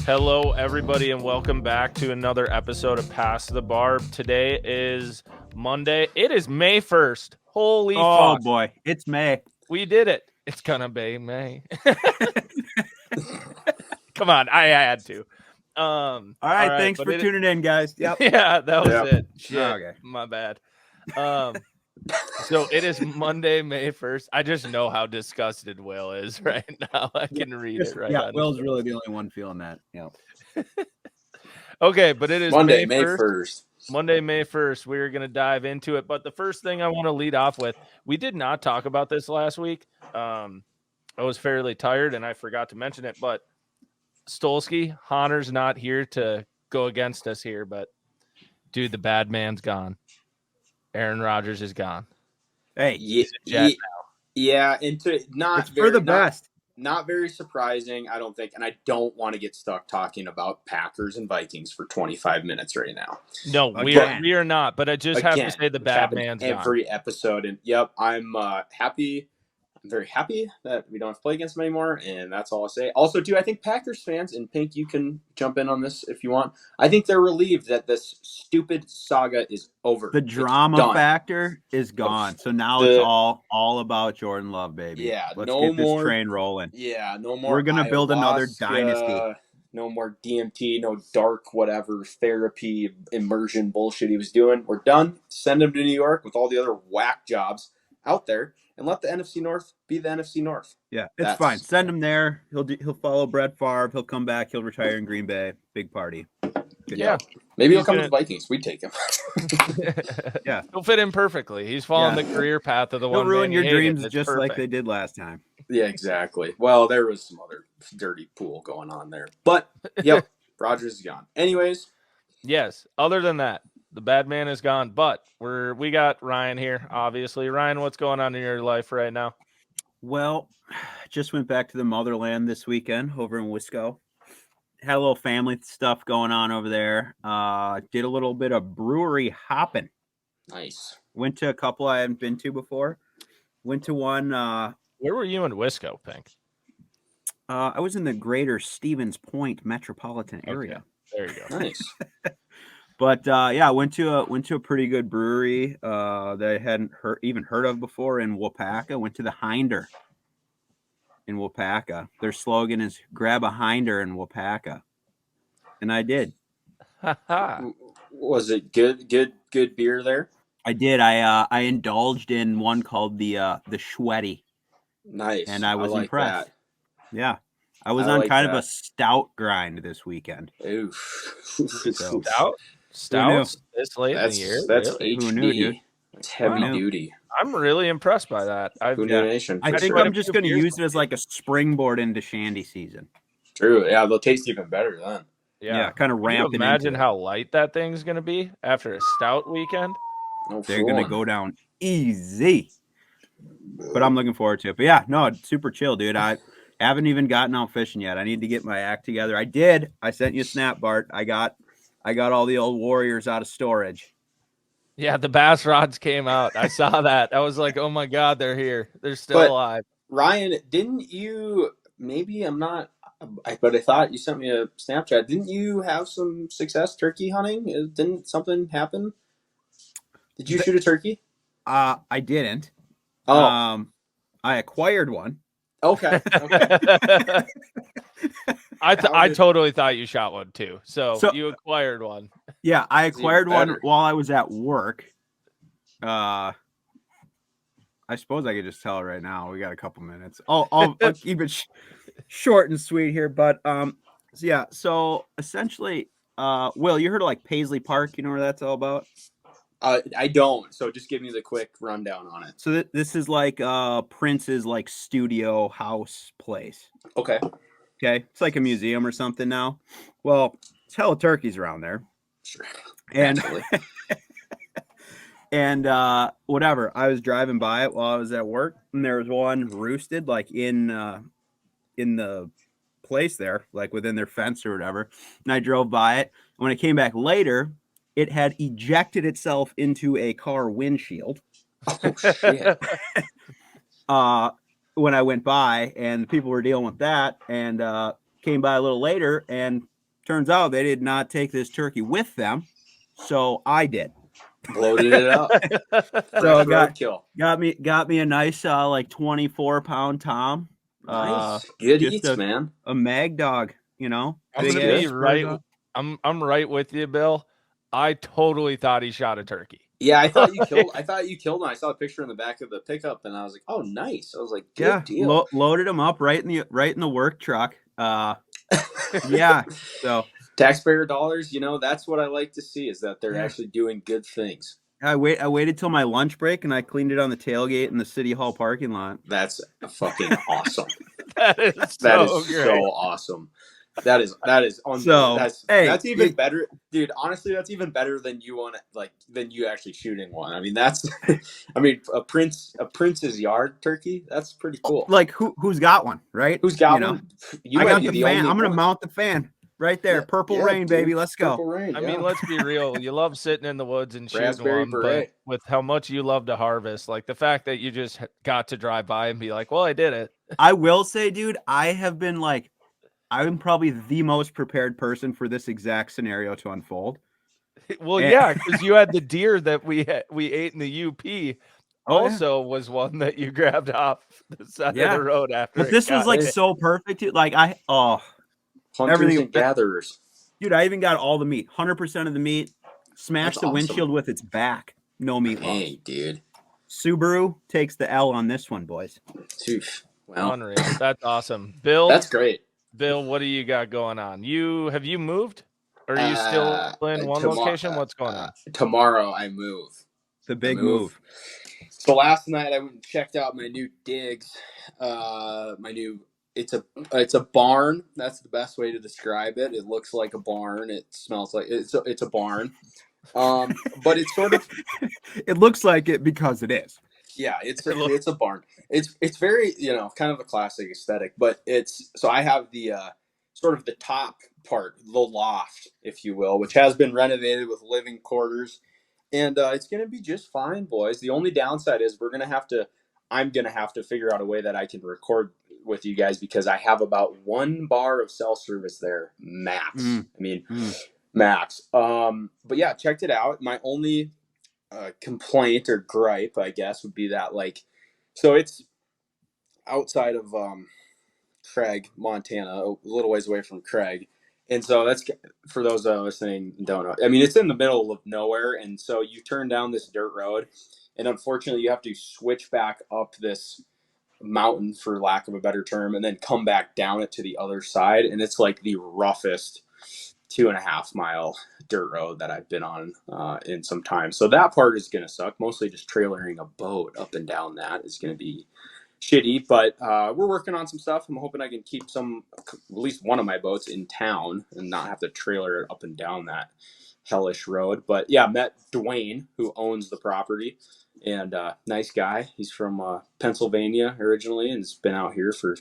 Hello, everybody, and welcome back to another episode of Past The Barb. Today is Monday. It is May 1st. Holy fuck. Oh, boy. It's May. We did it. It's gonna be May. Come on, I had to. All right, thanks for tuning in, guys. Yep. Yeah, that was it. Shit, Okay. My bad. So it is Monday, May 1st. I just know how disgusted Will is right now. I can read it right now. Yeah, Will's really the only one feeling that. Yeah. Okay, but it is Monday, May 1st. Monday, May 1st. We're going to dive into it. But the first thing I want to lead off with, we did not talk about this last week. I was fairly tired and I forgot to mention it. But Stolski, Hahner's not here to go against us here. But, dude, the bad man's gone. Aaron Rodgers is gone. Hey, yeah, into not it's for the best. Not very surprising, I don't think, and I don't want to get stuck talking about Packers and Vikings for 25 minutes right now. No, we are not. But I just have to say the bad man's gone. Every episode, and yep, I'm happy. I'm very happy that we don't have to play against them anymore, and that's all I'll say. Also, too, I think Packers fans, and Pink, you can jump in on this if you want. I think they're relieved that this stupid saga is over. The drama factor is gone, so now it's all about Jordan Love, baby. Yeah, let's get this train rolling. Yeah, no more. We're gonna build another dynasty. No more DMT, no dark whatever therapy immersion bullshit he was doing. We're done. Send him to New York with all the other whack jobs out there. And let the NFC North be the NFC North. Yeah, that's fine. Send him there. He'll follow Brett Favre. He'll come back. He'll retire in Green Bay. Big party. Yeah. Maybe he'll come to the Vikings. We'd take him. Yeah. He'll fit in perfectly. He's following the career path of the one. He'll ruin your dreams just like they did last time. Yeah, exactly. Well, there was some other dirty pool going on there. But, yep, Rodgers is gone. Anyways. Yes. Other than that, the bad man is gone, but we got Ryan here, obviously. Ryan, what's going on in your life right now? Well, just went back to the motherland this weekend over in Wisco. Had a little family stuff going on over there. Did a little bit of brewery hopping. Nice. Went to a couple I hadn't been to before. Went to one. Where were you in Wisco, Pink? I was in the greater Stevens Point metropolitan area. Okay. There you go. Nice. But yeah, went to a pretty good brewery that I hadn't even heard of before in Wapaka. Went to the Hinder in Wapaka. Their slogan is "Grab a Hinder in Wapaka," and I did. Was it good beer there? I did. I indulged in one called the Schwetty. Nice, and I was like impressed. That. Yeah. I was on kind of a stout grind this weekend. Oof. So, stout this late in the year. That's really? HD. Who knew, dude? It's heavy duty. I'm really impressed by that. I think I'm just going to use it as like a springboard into shandy season. True. Yeah, they'll taste even better then. Yeah, kind of ramp it. Imagine how light that thing's going to be after a stout weekend. They're going to go down easy. But I'm looking forward to it. But yeah, no, it's super chill, dude. I haven't even gotten out fishing yet. I need to get my act together. I did. I sent you a snap, Bart. I got all the old warriors out of storage. Yeah, the bass rods came out. I saw that. I was like, oh my God, they're here. They're still alive. Ryan, didn't you, maybe I'm not, but I thought you sent me a Snapchat. Didn't you have some success turkey hunting? Didn't something happen? Did you shoot a turkey? I didn't. Oh. I acquired one. Okay. I totally thought you shot one too. So you acquired one. Yeah, I acquired one while I was at work. I suppose I could just tell it right now. We got a couple minutes. I'll keep it short and sweet here. But so essentially, Will, you heard of like Paisley Park? You know where that's all about? I don't. So just give me the quick rundown on it. So this is like Prince's like studio house place. Okay. It's like a museum or something now. Well, it's hella turkeys around there. Sure. And and whatever. I was driving by it while I was at work, and there was one roosted like in the place there, like within their fence or whatever. And I drove by it. And when I came back later, it had ejected itself into a car windshield. Oh, shit. When I went by, and people were dealing with that, and came by a little later, and Turns out they did not take this turkey with them, so I did. Loaded it up. So got me a nice like 24-pound tom. Nice, good just eats, man. A mag dog, you know. I'm gonna be right. I'm right with you, Bill. I totally thought he shot a turkey. Yeah, I thought you killed. I thought you killed him. I saw a picture in the back of the pickup, and I was like, "Oh, nice." I was like, "Good deal." Loaded him up right in the work truck. Yeah. So taxpayer dollars, you know, that's what I like to see is that they're actually doing good things. I waited till my lunch break and I cleaned it on the tailgate in the City Hall parking lot. That's fucking awesome. That is so awesome. That is so that's even better, dude. Honestly, that's even better than than you actually shooting one. I mean, that's I mean, a Prince's Yard turkey. That's pretty cool. Like who's got one, right? Who's got one? I got the fan. I'm gonna mount the fan right there. Purple rain, dude. Baby. Let's go. Rain, I mean, let's be real. You love sitting in the woods and shooting one, but with how much you love to harvest, like the fact that you just got to drive by and be like, "Well, I did it." I will say, dude, I'm probably the most prepared person for this exact scenario to unfold. Well, yeah, because you had the deer that we ate in the UP. Also, was one that you grabbed off the side of the road after. But this was like so perfect. Like hunters everything and gatherers, dude. I even got all the meat, 100% of the meat. Smashed the windshield with its back. No meat loss. Hey, dude. Subaru takes the L on this one, boys. Well, unreal. That's awesome, Bill. That's great. Bill, what do you got going on? Have you moved? Or are you still in one location? What's going on? Tomorrow I move. The big move. So last night I went and checked out my new digs. It's a barn. That's the best way to describe it. It looks like a barn. It smells like it's a barn. But it's sort of it looks like it because it is. Yeah, it's a barn. It's very, you know, kind of a classic aesthetic, but so I have the sort of the top part, the loft, if you will, which has been renovated with living quarters, and it's going to be just fine, boys. The only downside is I'm going to have to figure out a way that I can record with you guys because I have about 1 bar of cell service there, max. Max. But yeah, checked it out. My only complaint or gripe, I guess, would be that so it's outside of Craig, Montana, a little ways away from Craig, and so that's for those listening and don't know. I mean, it's in the middle of nowhere, and so you turn down this dirt road, and unfortunately, you have to switch back up this mountain, for lack of a better term, and then come back down it to the other side, and it's like the roughest 2.5 mile dirt road that I've been on in some time. So that part is going to suck. Mostly just trailering a boat up and down that is going to be shitty, but we're working on some stuff. I'm hoping I can keep at least one of my boats in town and not have to trailer it up and down that hellish road. But yeah, met Dwayne, who owns the property, and nice guy. He's from Pennsylvania originally and has been out here for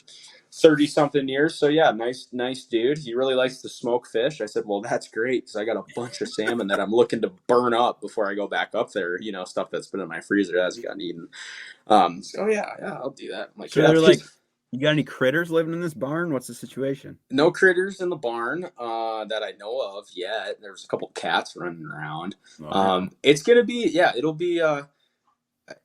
30-something years. So yeah, nice dude. He really likes to smoke fish. I said, well, that's great because I got a bunch of salmon that I'm looking to burn up before I go back up there. You know, stuff that's been in my freezer that hasn't gotten eaten. So yeah, I'll do that. I'm like, so they're like, you got any critters living in this barn? What's the situation? No critters in the barn that I know of yet. There's a couple cats running around. It's gonna be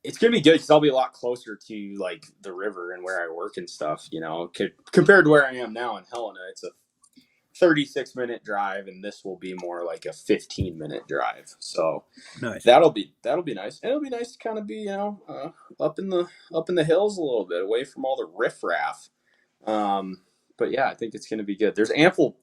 it's gonna be good because I'll be a lot closer to like the river and where I work and stuff. You know, compared to where I am now in Helena, it's a 36-minute drive, and this will be more like a 15-minute drive. So nice. That'll be nice. And it'll be nice to kind of be, you know, up in the hills a little bit, away from all the riffraff. But yeah, I think it's going to be good. There's ample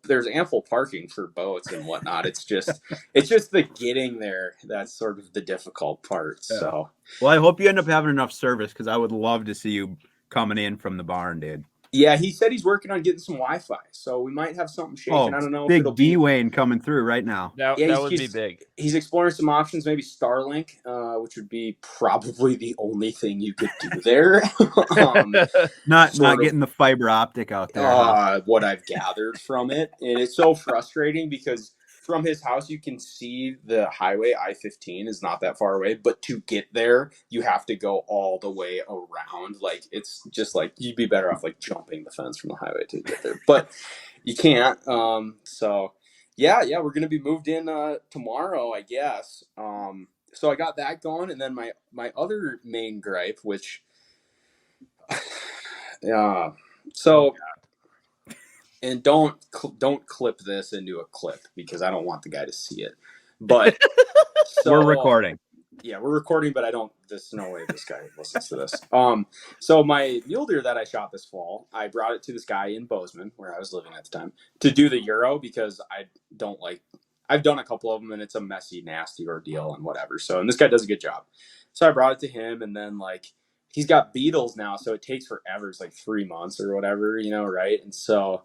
parking for boats and whatnot. It's just the getting there that's sort of the difficult part. Yeah. So well, I hope you end up having enough service because I would love to see you coming in from the barn, dude. Yeah, he said he's working on getting some Wi-Fi, so we might have something shaking. I don't know. Big D-Wayne coming through right now. That would be big. He's exploring some options, maybe Starlink, which would be probably the only thing you could do there. Not getting the fiber optic out there. What I've gathered from it, and it's so frustrating because from his house, you can see the highway. I-15 is not that far away, but to get there, you have to go all the way around. Like, it's just like, you'd be better off like jumping the fence from the highway to get there, but you can't. So Yeah, we're gonna be moved in tomorrow, I guess. So I got that going, and then my other main gripe, which, yeah, so and don't clip this into a clip because I don't want the guy to see it. But so We're recording. Yeah, we're recording, but I don't. There's no way this guy listens to this. So my mule deer that I shot this fall, I brought it to this guy in Bozeman, where I was living at the time, to do the Euro because I don't like. I've done a couple of them, and it's a messy, nasty ordeal and whatever. So, and this guy does a good job. So I brought it to him, and then like he's got beetles now, so it takes forever. It's like 3 months or whatever, right? And so,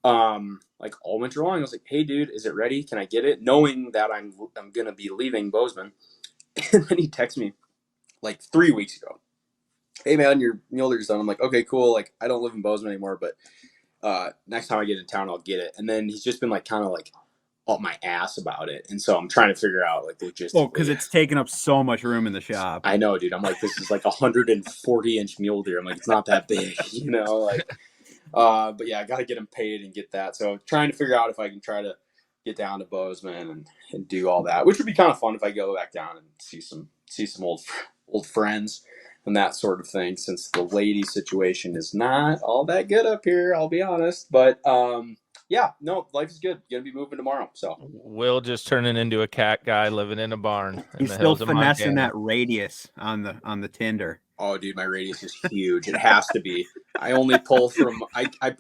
like all winter long, I was like, "Hey, dude, is it ready? Can I get it?" Knowing that I'm gonna be leaving Bozeman. And then he texted me like 3 weeks ago. "Hey man, your mule deer's done." I'm like, "Okay, cool. Like I don't live in Bozeman anymore, but next time I get in town, I'll get it." And then he's just been like kind of like up my ass about it. And so I'm trying to figure out like logistically. Oh, because it's taking up so much room in the shop. I know, dude. I'm like, this is like 140-inch mule deer. I'm like, it's not that big, like but yeah, I gotta get him paid and get that. So trying to figure out if I can try to get down to Bozeman and do all that, which would be kind of fun if I go back down and see some old friends and that sort of thing, since the lady situation is not all that good up here, I'll be honest. But yeah, no, life is good. Gonna be moving tomorrow. So Will just turning into a cat guy living in a barn. He's still finessing that radius on the Tinder. Oh, dude, my radius is huge. It has to be. I only pull from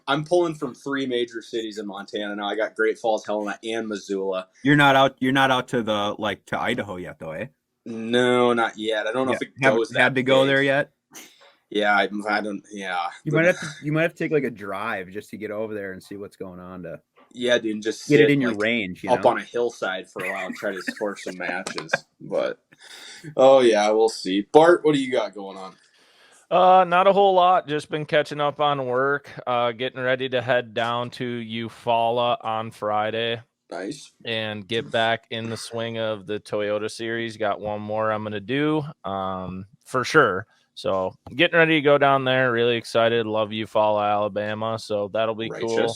I'm pulling from 3 major cities in Montana now. I got Great Falls, Helena, and Missoula. You're not out to to Idaho yet, though, eh? No, not yet. I don't know if it goes that had to go there yet. Yeah, I don't. Yeah, you might have to take like a drive just to get over there and see what's going on. Yeah, dude, just get it in your range. Up on a hillside for a while and try to score some matches. But oh yeah, we'll see. Bart, what do you got going on? Not a whole lot. Just been catching up on work. Getting ready to head down to Eufaula on Friday. Nice. And get back in the swing of the Toyota series. Got one more I'm gonna do, for sure. So getting ready to go down there. Really excited. Love Eufaula, Alabama. So that'll be cool.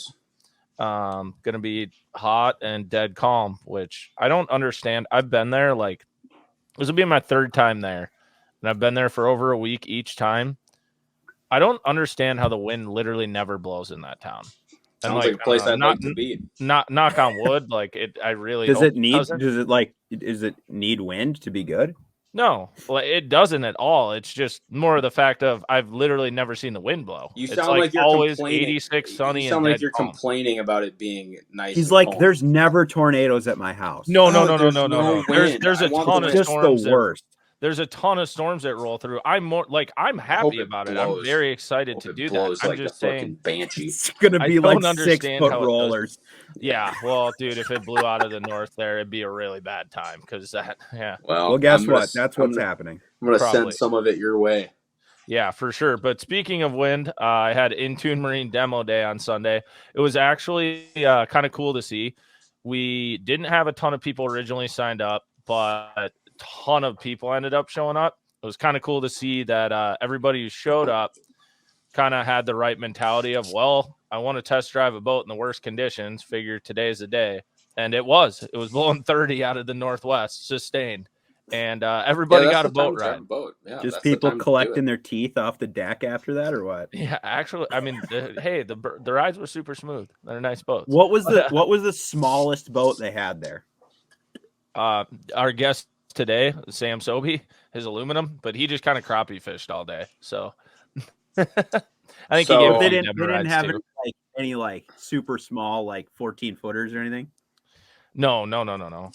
Gonna be hot and dead calm, which I don't understand. I've been there like this will be my 3rd time there, and I've been there for over a week each time. I don't understand how the wind literally never blows in that town. Sounds like a place I'd like to be. Not knock on wood, like it. I really does it need wind to be good? No, well, it doesn't at all. It's just more of the fact of I've literally never seen the wind blow. You sound like you're always 86 sunny. You sound like you're complaining about it being nice. He's like, there's never tornadoes at my house. No. There's a ton of just storms. The worst. There's a ton of storms that roll through. I'm happy about it. I'm very excited to do that. I'm just saying, banshee. It's gonna be like 6-foot rollers. Yeah, well, dude, if it blew out of the north there, it'd be a really bad time because that. Yeah. Well, guess what? That's what's happening. I'm gonna send some of it your way. Yeah, for sure. But speaking of wind, I had Intune Marine Demo Day on Sunday. It was actually kind of cool to see. We didn't have a ton of people originally signed up, but ton of people ended up showing up. It was kind of cool to see that everybody who showed up kind of had the right mentality of, well, I want to test drive a boat in the worst conditions. Figure today's the day. And it was blowing 30 out of the northwest, sustained. And everybody got a boat ride. Yeah, just people collecting their teeth off the deck after that, or what? Yeah, actually, I mean, hey, the rides were super smooth. They're nice boats. What was the smallest boat they had there? Our guest today, Sam Sobi, his aluminum, but he just kind of crappie fished all day. So I think they didn't have any super small 14-footers or anything. No.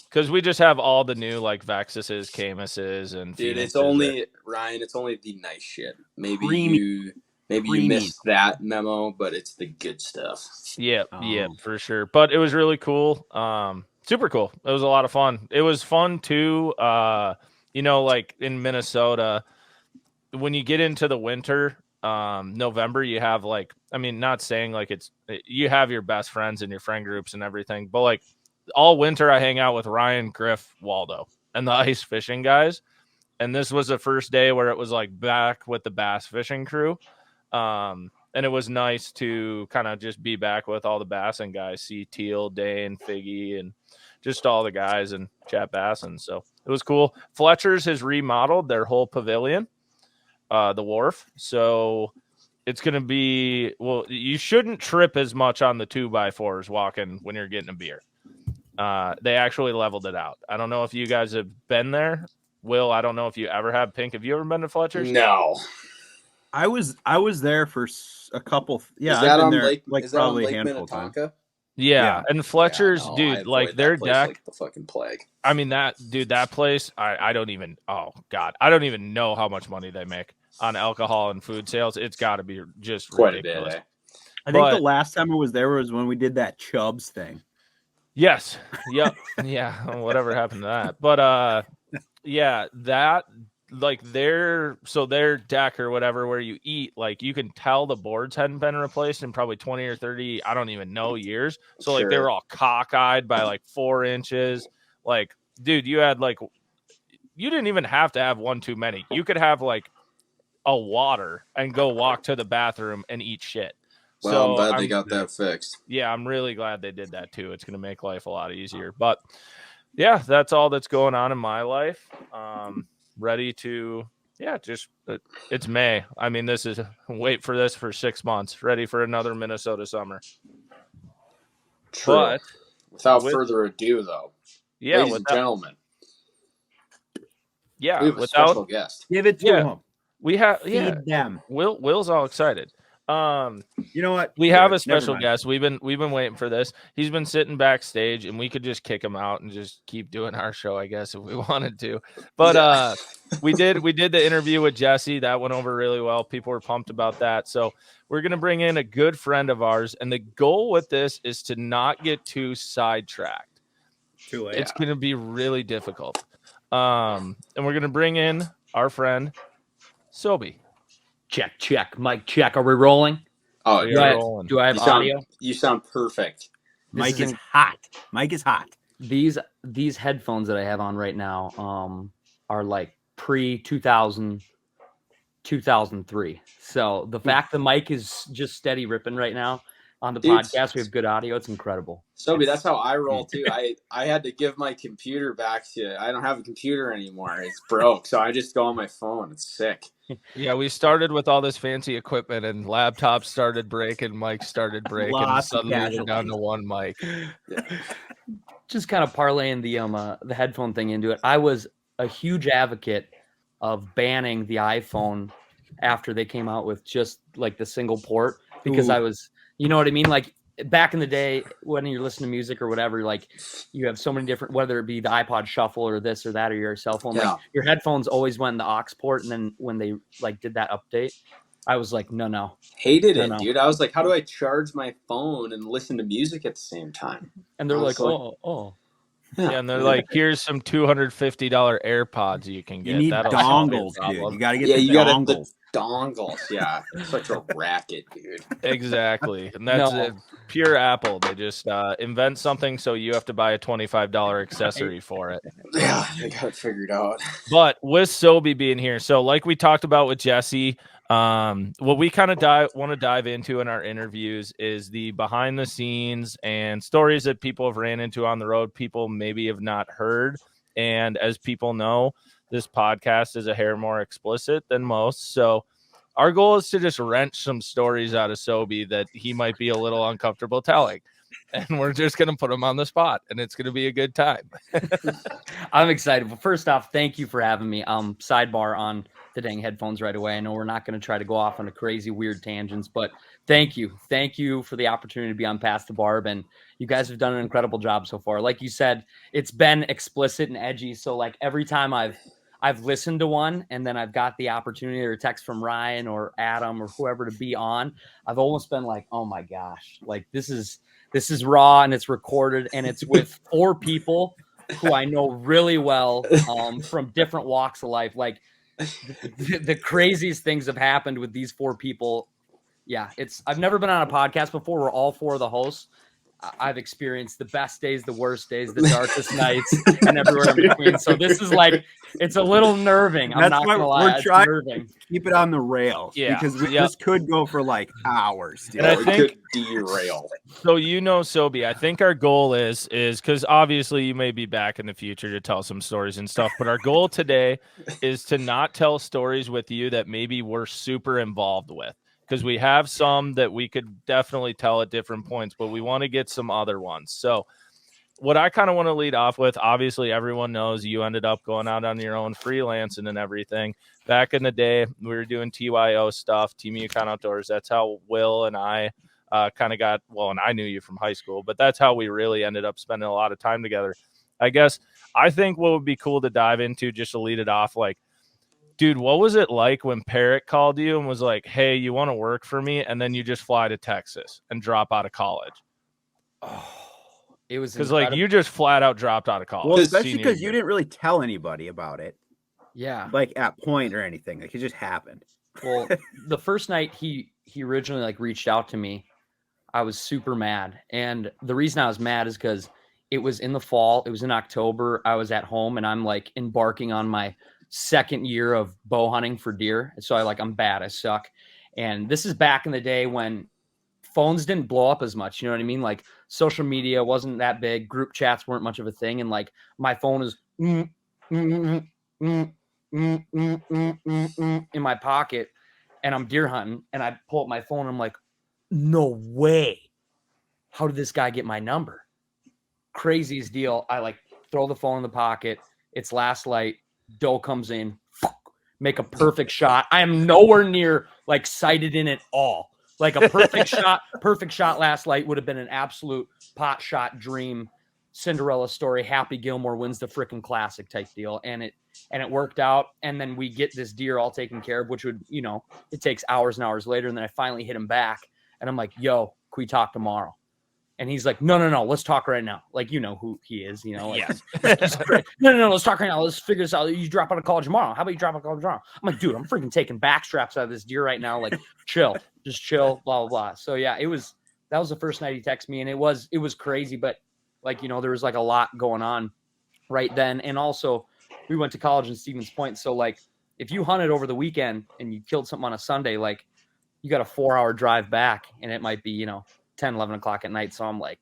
Because we just have all the new Vexuses, Camuses, and dude, it's only Ryan. It's only the nice shit. Maybe you missed that memo, but it's the good stuff. Yeah, for sure. But it was really cool. Super cool. It was a lot of fun. It was fun too. In Minnesota, when you get into the winter, November, you have not saying you have your best friends and your friend groups and everything, but all winter I hang out with Ryan, Griff, Waldo, and the ice fishing guys. And this was the first day where it was back with the bass fishing crew. And it was nice to kind of just be back with all the Bassin guys, see Teal, Dane, Figgy, and just all the guys and chat Bassin. So it was cool. Fletcher's has remodeled their whole pavilion, the wharf. So it's going to be, well, you shouldn't trip as much on the 2x4s walking when you're getting a beer. They actually leveled it out. I don't know if you guys have been there. Will, I don't know if you ever have. Pink, have you ever been to Fletcher's? No. I was there for a couple. Yeah, is that I've been on there Lake? like Is that probably on a Lake handful of times. Minnetonka? Yeah, and Fletcher's, I dude, like avoid their that place deck, like the fucking plague. I mean, that place, I don't even, oh God, I don't even know how much money they make on alcohol and food sales. It's got to be just Quite ridiculous. a bit. I think the last time I was there was when we did that Chubbs thing. Yes. Yep. Yeah. Whatever happened to that. But yeah, that like their deck or whatever where you eat, like you can tell the boards hadn't been replaced in probably 20 or 30, I don't even know, years. So like they were all cockeyed by like 4 inches. Like, dude, you had like, you didn't even have to have one too many. You could have like a water and go walk to the bathroom and eat shit. Well, So I'm glad they got that fixed. Yeah, I'm really glad they did that too. It's going to make life a lot easier. But yeah, that's all that's going on in my life. Ready to, it's May. I mean, this is, wait for this for 6 months. Ready for another Minnesota summer. True. But without further ado, though, ladies and gentlemen, we have a special guest. Give it to him. We have, Feed them. Will's all excited. You know what? We have a special guest. We've been waiting for this. He's been sitting backstage, and we could just kick him out and just keep doing our show, I guess, if we wanted to. But we did the interview with Jesse. That went over really well. People were pumped about that. So we're gonna bring in a good friend of ours, and the goal with this is to not get too sidetracked. It's gonna be really difficult. And we're gonna bring in our friend Sobi. Check. Mic check. Are we rolling? Oh, do I have audio? You sound perfect. Mike is hot. Mike is hot. These headphones that I have on right now are like pre-2000, 2003. So the fact the mic is just steady ripping right now on the podcast, we have good audio. It's incredible. Sobi, that's how I roll too. I had to give my computer back to. I don't have a computer anymore. It's broke, so I just go on my phone. It's sick. Yeah, we started with all this fancy equipment, and laptops started breaking, mics started breaking, and suddenly we're down to one mic. Yeah. Just kind of parlaying the headphone thing into it. I was a huge advocate of banning the iPhone after they came out with just like the single port, because I was, you know what I mean? Like back in the day when you're listening to music or whatever, like you have so many different, whether it be the iPod Shuffle or this or that, or your cell phone, like your headphones always went in the aux port. And then when they like did that update, I was like, no. Hated it, dude. I was like, how do I charge my phone and listen to music at the same time? And they're like, oh. Yeah, and they're like, here's some $250 AirPods you can get. You need dongles, dude. You got to get the dongles. Dongles, yeah. Such a racket, dude. Exactly. And that's pure Apple. They just invent something so you have to buy a $25 accessory for it. Yeah, they got it figured out. But with Sobi being here, so like we talked about with Jesse, what we kind of want to dive into in our interviews is the behind the scenes and stories that people have ran into on the road, people maybe have not heard. And as people know, this podcast is a hair more explicit than most. So our goal is to just wrench some stories out of Sobi that he might be a little uncomfortable telling. And we're just going to put him on the spot, and it's going to be a good time. I'm excited. But first off, thank you for having me. Sidebar on the dang headphones right away. I know we're not going to try to go off on a crazy, weird tangents, but thank you. Thank you for the opportunity to be on Past the Barb. And you guys have done an incredible job so far. Like you said, it's been explicit and edgy. So like every time I've listened to one and then I've got the opportunity or a text from Ryan or Adam or whoever to be on, I've almost been like, oh my gosh, like this is raw and it's recorded and it's with 4 people who I know really well from different walks of life. Like the craziest things have happened with these 4 people. Yeah, I've never been on a podcast before where all 4 of the hosts I've experienced the best days, the worst days, the darkest nights, and everywhere in between. So this is like, it's a little nerving. I'm not gonna lie, it's nerving. Keep it on the rails, because this could go for like hours. And I think it could derail. So Sobi, I think our goal is because obviously you may be back in the future to tell some stories and stuff, but our goal today is to not tell stories with you that maybe we're super involved with. Because we have some that we could definitely tell at different points, but we want to get some other ones. So what I kind of want to lead off with, obviously everyone knows you ended up going out on your own freelancing and everything. Back in the day, we were doing TYO stuff, Team Yukon Outdoors. That's how Will and I kind of got, well, and I knew you from high school, but that's how we really ended up spending a lot of time together. I guess I think what would be cool to dive into, just to lead it off, like, dude, what was it like when Parrot called you and was like, hey, you want to work for me? And then you just fly to Texas and drop out of college. Oh, it was because like you just flat out dropped out of college. Well, especially because you didn't really tell anybody about it. Yeah. Like at point or anything. Like it just happened. Well, the first night he originally like reached out to me, I was super mad. And the reason I was mad is because it was in the fall. It was in October. I was at home and I'm like embarking on my second year of bow hunting for deer. So I'm bad. I suck. And this is back in the day when phones didn't blow up as much. You know what I mean? Like social media wasn't that big. Group chats weren't much of a thing. And like my phone is in my pocket and I'm deer hunting and I pull up my phone and I'm like, no way. How did this guy get my number? Craziest deal. I like throw the phone in the pocket. It's last light. Doe comes in, make a perfect shot. I am nowhere near like sighted in at all. Like a perfect shot last light would have been an absolute pot shot dream, Cinderella story. Happy Gilmore wins the freaking classic type deal. And it worked out. And then we get this deer all taken care of, which would, it takes hours and hours later. And then I finally hit him back and I'm like, yo, can we talk tomorrow? And he's like, no, let's talk right now. Like, you know who he is, like, no, let's talk right now. Let's figure this out. You drop out of college tomorrow. How about you drop out of college tomorrow? I'm like, dude, I'm freaking taking back straps out of this deer right now. Like, chill, just chill, blah, blah, blah. So yeah, that was the first night he texted me and it was crazy. But like, there was like a lot going on right then. And also we went to college in Stevens Point. So like, if you hunted over the weekend and you killed something on a Sunday, like you got a 4-hour drive back and it might be, 10, 11 o'clock at night. So I'm like,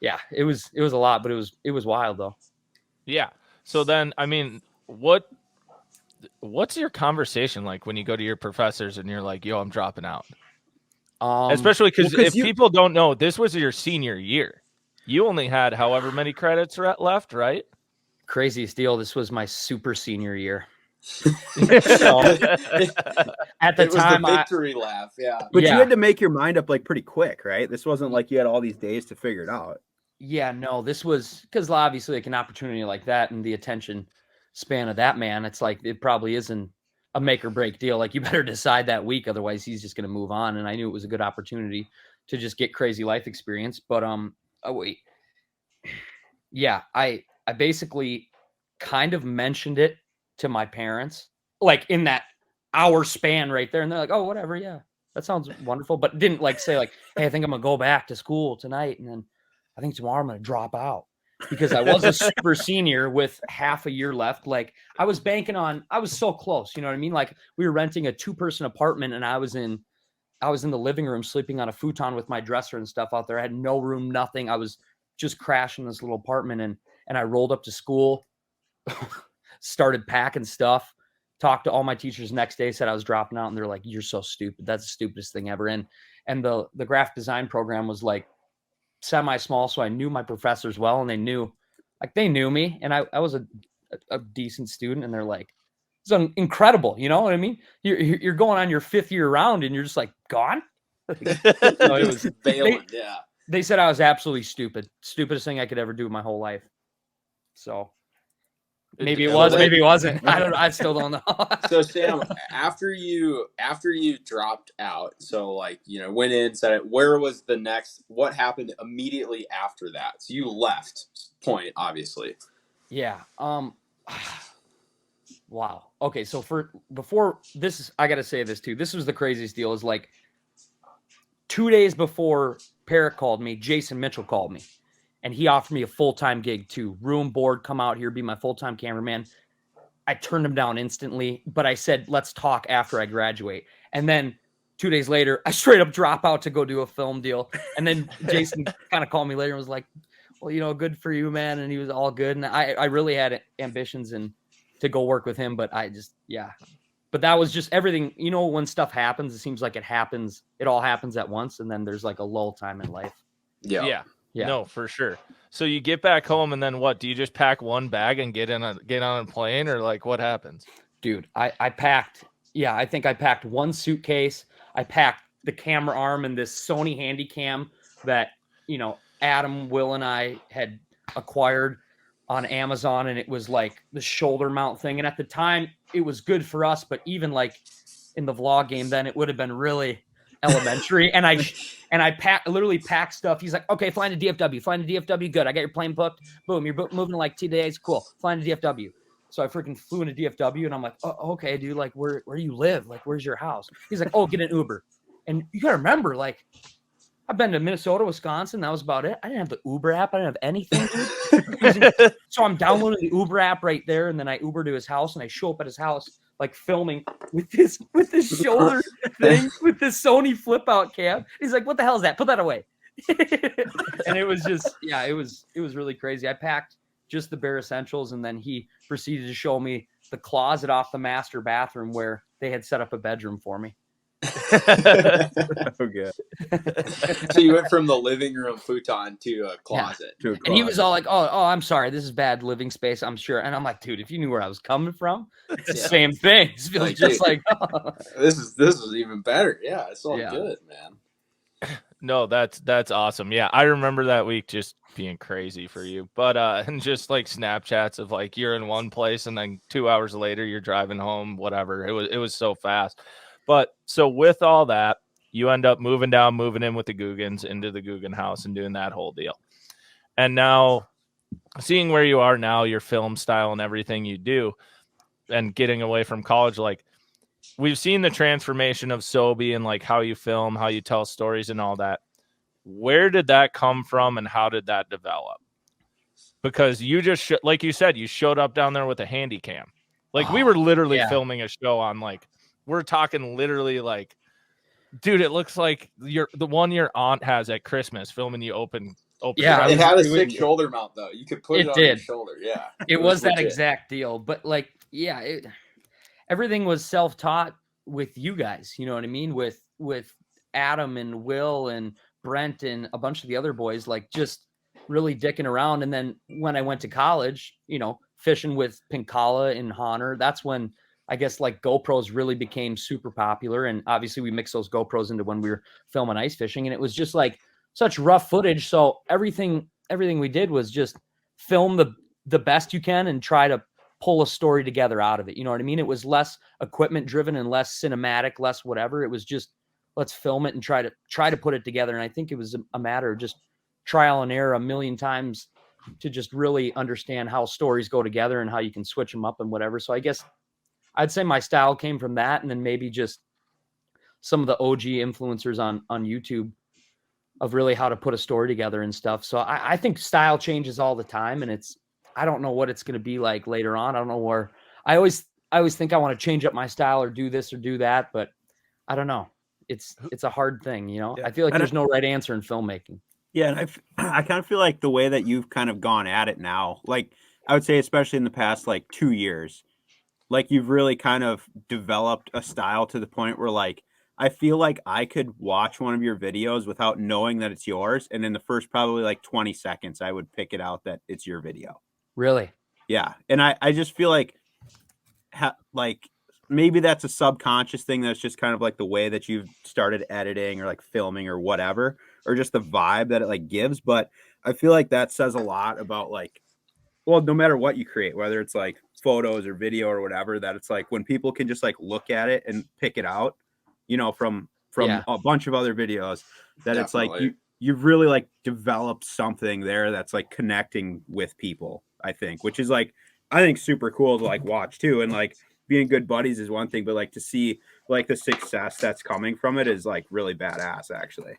yeah, it was a lot, but it was wild though. Yeah. So then, I mean, what's your conversation like when you go to your professors and you're like, yo, I'm dropping out? Especially because if people don't know, this was your senior year. You only had however many credits left, right? Craziest deal. This was my super senior year. So, at the time, was the victory laugh, yeah. But you had to make your mind up like pretty quick, right? This wasn't like you had all these days to figure it out. Yeah, no, this was because obviously like an opportunity like that and the attention span of that man, it's like it probably isn't a make or break deal. Like you better decide that week, otherwise he's just going to move on. And I knew it was a good opportunity to just get crazy life experience. But I basically kind of mentioned it to my parents, like in that hour span right there. And they're like, oh, whatever. Yeah, that sounds wonderful. But didn't like say like, hey, I think I'm going to go back to school tonight. And then I think tomorrow I'm going to drop out because I was a super senior with half a year left. Like I was banking on, I was so close. You know what I mean? Like we were renting a 2-person apartment and I was in the living room sleeping on a futon with my dresser and stuff out there. I had no room, nothing. I was just crashing this little apartment and I rolled up to school, started packing stuff, talked to all my teachers next day, said I was dropping out. And they're like, you're so stupid. That's the stupidest thing ever. And the graphic design program was like semi-small. So I knew my professors well and they knew me. And I was a decent student and they're like, it's incredible. You know what I mean? You're going on your 5th year round and you're just like gone. So it was they said I was absolutely stupid. Stupidest thing I could ever do my whole life. So maybe it was, maybe it wasn't. I don't know. I still don't know. So Sam, after you dropped out, so like, went in, said it, where was the next, what happened immediately after that? So you left Point, obviously. Yeah. Wow. Okay. So before this, I got to say this too. This was the craziest deal is like 2 days before Parrott called me, Jason Mitchell called me, and he offered me a full-time gig too. Room, board, come out here, be my full-time cameraman. I turned him down instantly, but I said, let's talk after I graduate. And then 2 days later, I straight up drop out to go do a film deal. And then Jason kind of called me later and was like, well, good for you, man. And he was all good. And I really had ambitions and to go work with him, but but that was just everything. When stuff happens, it seems like it all happens at once. And then there's like a lull time in life. Yeah. No, for sure. So you get back home and then what? Do you just pack one bag and get on a plane, or like what happens? Dude, I packed. Yeah, I think I packed one suitcase. I packed the camera arm and this Sony Handycam that, Adam, Will, and I had acquired on Amazon, and it was like the shoulder mount thing. And at the time it was good for us, but even like in the vlog game, then it would have been really elementary. And I literally packed stuff. He's like, okay, flying to DFW. Good. I got your plane booked. Boom. You're moving in like 2 days. Cool. Flying to DFW. So I freaking flew into DFW, and I'm like, oh, okay, dude, like where do you live? Like, where's your house? He's like, oh, get an Uber. And you gotta remember, like, I've been to Minnesota, Wisconsin. That was about it. I didn't have the Uber app. I didn't have anything, dude. So I'm downloading the Uber app right there, and then I Uber to his house, and I show up at his house, like filming with this shoulder thing with this Sony flip out cam. He's like, what the hell is that? Put that away. And it was just, it was really crazy. I packed just the bare essentials, and then he proceeded to show me the closet off the master bathroom where they had set up a bedroom for me. Okay. So you went from the living room futon to a closet. Yeah. And he was all like, oh, I'm sorry, this is bad living space, I'm sure. And I'm like, dude, if you knew where I was coming from, it's the same thing. It feels like, just like this is even better. Yeah, it's all good, man. No, that's awesome. Yeah, I remember that week just being crazy for you. But and just like Snapchats of like you're in one place and then 2 hours later you're driving home, whatever. It was so fast. But so with all that, you end up moving in with the Googans into the Googan house and doing that whole deal. And now seeing where you are now, your film style and everything you do, and getting away from college, like we've seen the transformation of Sobi and like how you film, how you tell stories and all that. Where did that come from and how did that develop? Because you just, like you said, you showed up down there with a handy cam. Like we were literally filming a show on like, we're talking literally like, dude, it looks like the one your aunt has at Christmas filming you open. Yeah, it had a sick shoulder mount though. You could put it on your shoulder. Yeah, it was that exact deal. But like, everything was self-taught with you guys. You know what I mean? With Adam and Will and Brent and a bunch of the other boys, like just really dicking around. And then when I went to college, fishing with Pinkalla and Hahner, that's when I guess like GoPros really became super popular. And obviously we mixed those GoPros into when we were filming ice fishing, and it was just like such rough footage. So everything we did was just film the best you can and try to pull a story together out of it. You know what I mean? It was less equipment driven and less cinematic, less whatever. It was just, let's film it and try to put it together. And I think it was a matter of just trial and error a million times to just really understand how stories go together and how you can switch them up and whatever. So I guess I'd say my style came from that, and then maybe just some of the OG influencers on YouTube of really how to put a story together and stuff. So I think style changes all the time, and I don't know what it's going to be like later on. I don't know where I always think I want to change up my style or do this or do that, but I don't know. It's a hard thing, Yeah. I feel like there's no right answer in filmmaking. Yeah. And I kind of feel like the way that you've kind of gone at it now, like I would say, especially in the past, like 2 years, like you've really kind of developed a style to the point where like, I feel like I could watch one of your videos without knowing that it's yours. And in the first probably like 20 seconds, I would pick it out that it's your video. Really? Yeah. And I just feel like maybe that's a subconscious thing. That's just kind of like the way that you've started editing or like filming or whatever, or just the vibe that it like gives. But I feel like that says a lot about like, well, no matter what you create, whether it's like photos or video or whatever, that it's like when people can just like look at it and pick it out, from a bunch of other videos, that Definitely. It's like you've really like developed something there that's like connecting with people, I think, which is like, I think super cool to like watch too. And like being good buddies is one thing, but like to see like the success that's coming from it is like really badass actually.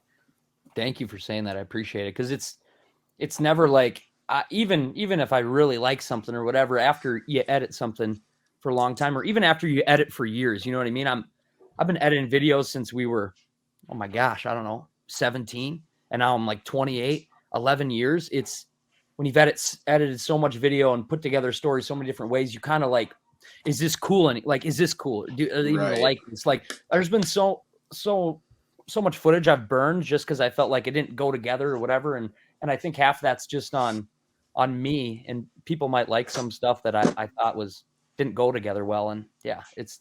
Thank you for saying that. I appreciate it. Cause it's never like, even if I really like something or whatever, after you edit something for a long time, or even after you edit for years, you know what I mean? I've been editing videos since we were, oh my gosh, I don't know, 17. And now I'm like 28, 11 years. It's when you've edited so much video and put together stories so many different ways, you kind of like, is this cool? And like, is this cool? Are they even like, it's like, there's been so much footage I've burned just because I felt like it didn't go together or whatever. And I think half that's just on me, and people might like some stuff that I thought didn't go together well. And yeah, it's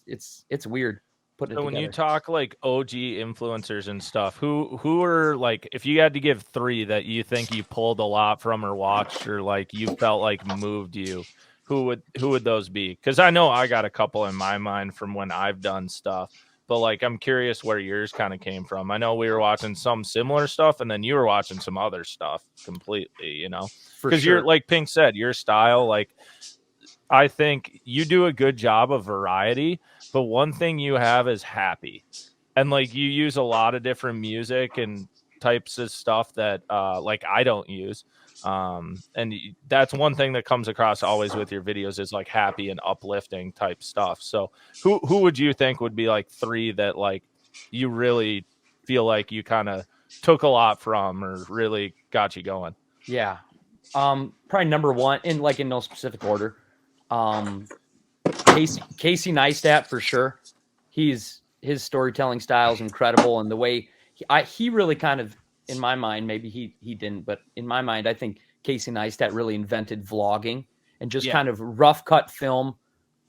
weird putting it So together. when you talk like OG influencers and stuff, who are like, if you had to give 3 that you think you pulled a lot from or watched or like you felt like moved you, who would those be? Because I know I got a couple in my mind from when I've done stuff, but like I'm curious where yours kind of came from. I know we were watching some similar stuff, and then you were watching some other stuff completely, you know, because sure. you're like Pink said, your style, like I think you do a good job of variety, but one thing you have is happy. And like you use a lot of different music and types of stuff that like I don't use. And that's one thing that comes across always with your videos is like happy and uplifting type stuff. So who would you think would be like 3 that like you really feel like you kind of took a lot from or really got you going? Yeah. Probably number 1 in no specific order. Casey Neistat for sure. His storytelling style is incredible, and the way he really kind of, in my mind, maybe he didn't, but in my mind, I think Casey Neistat really invented vlogging and just kind of rough cut film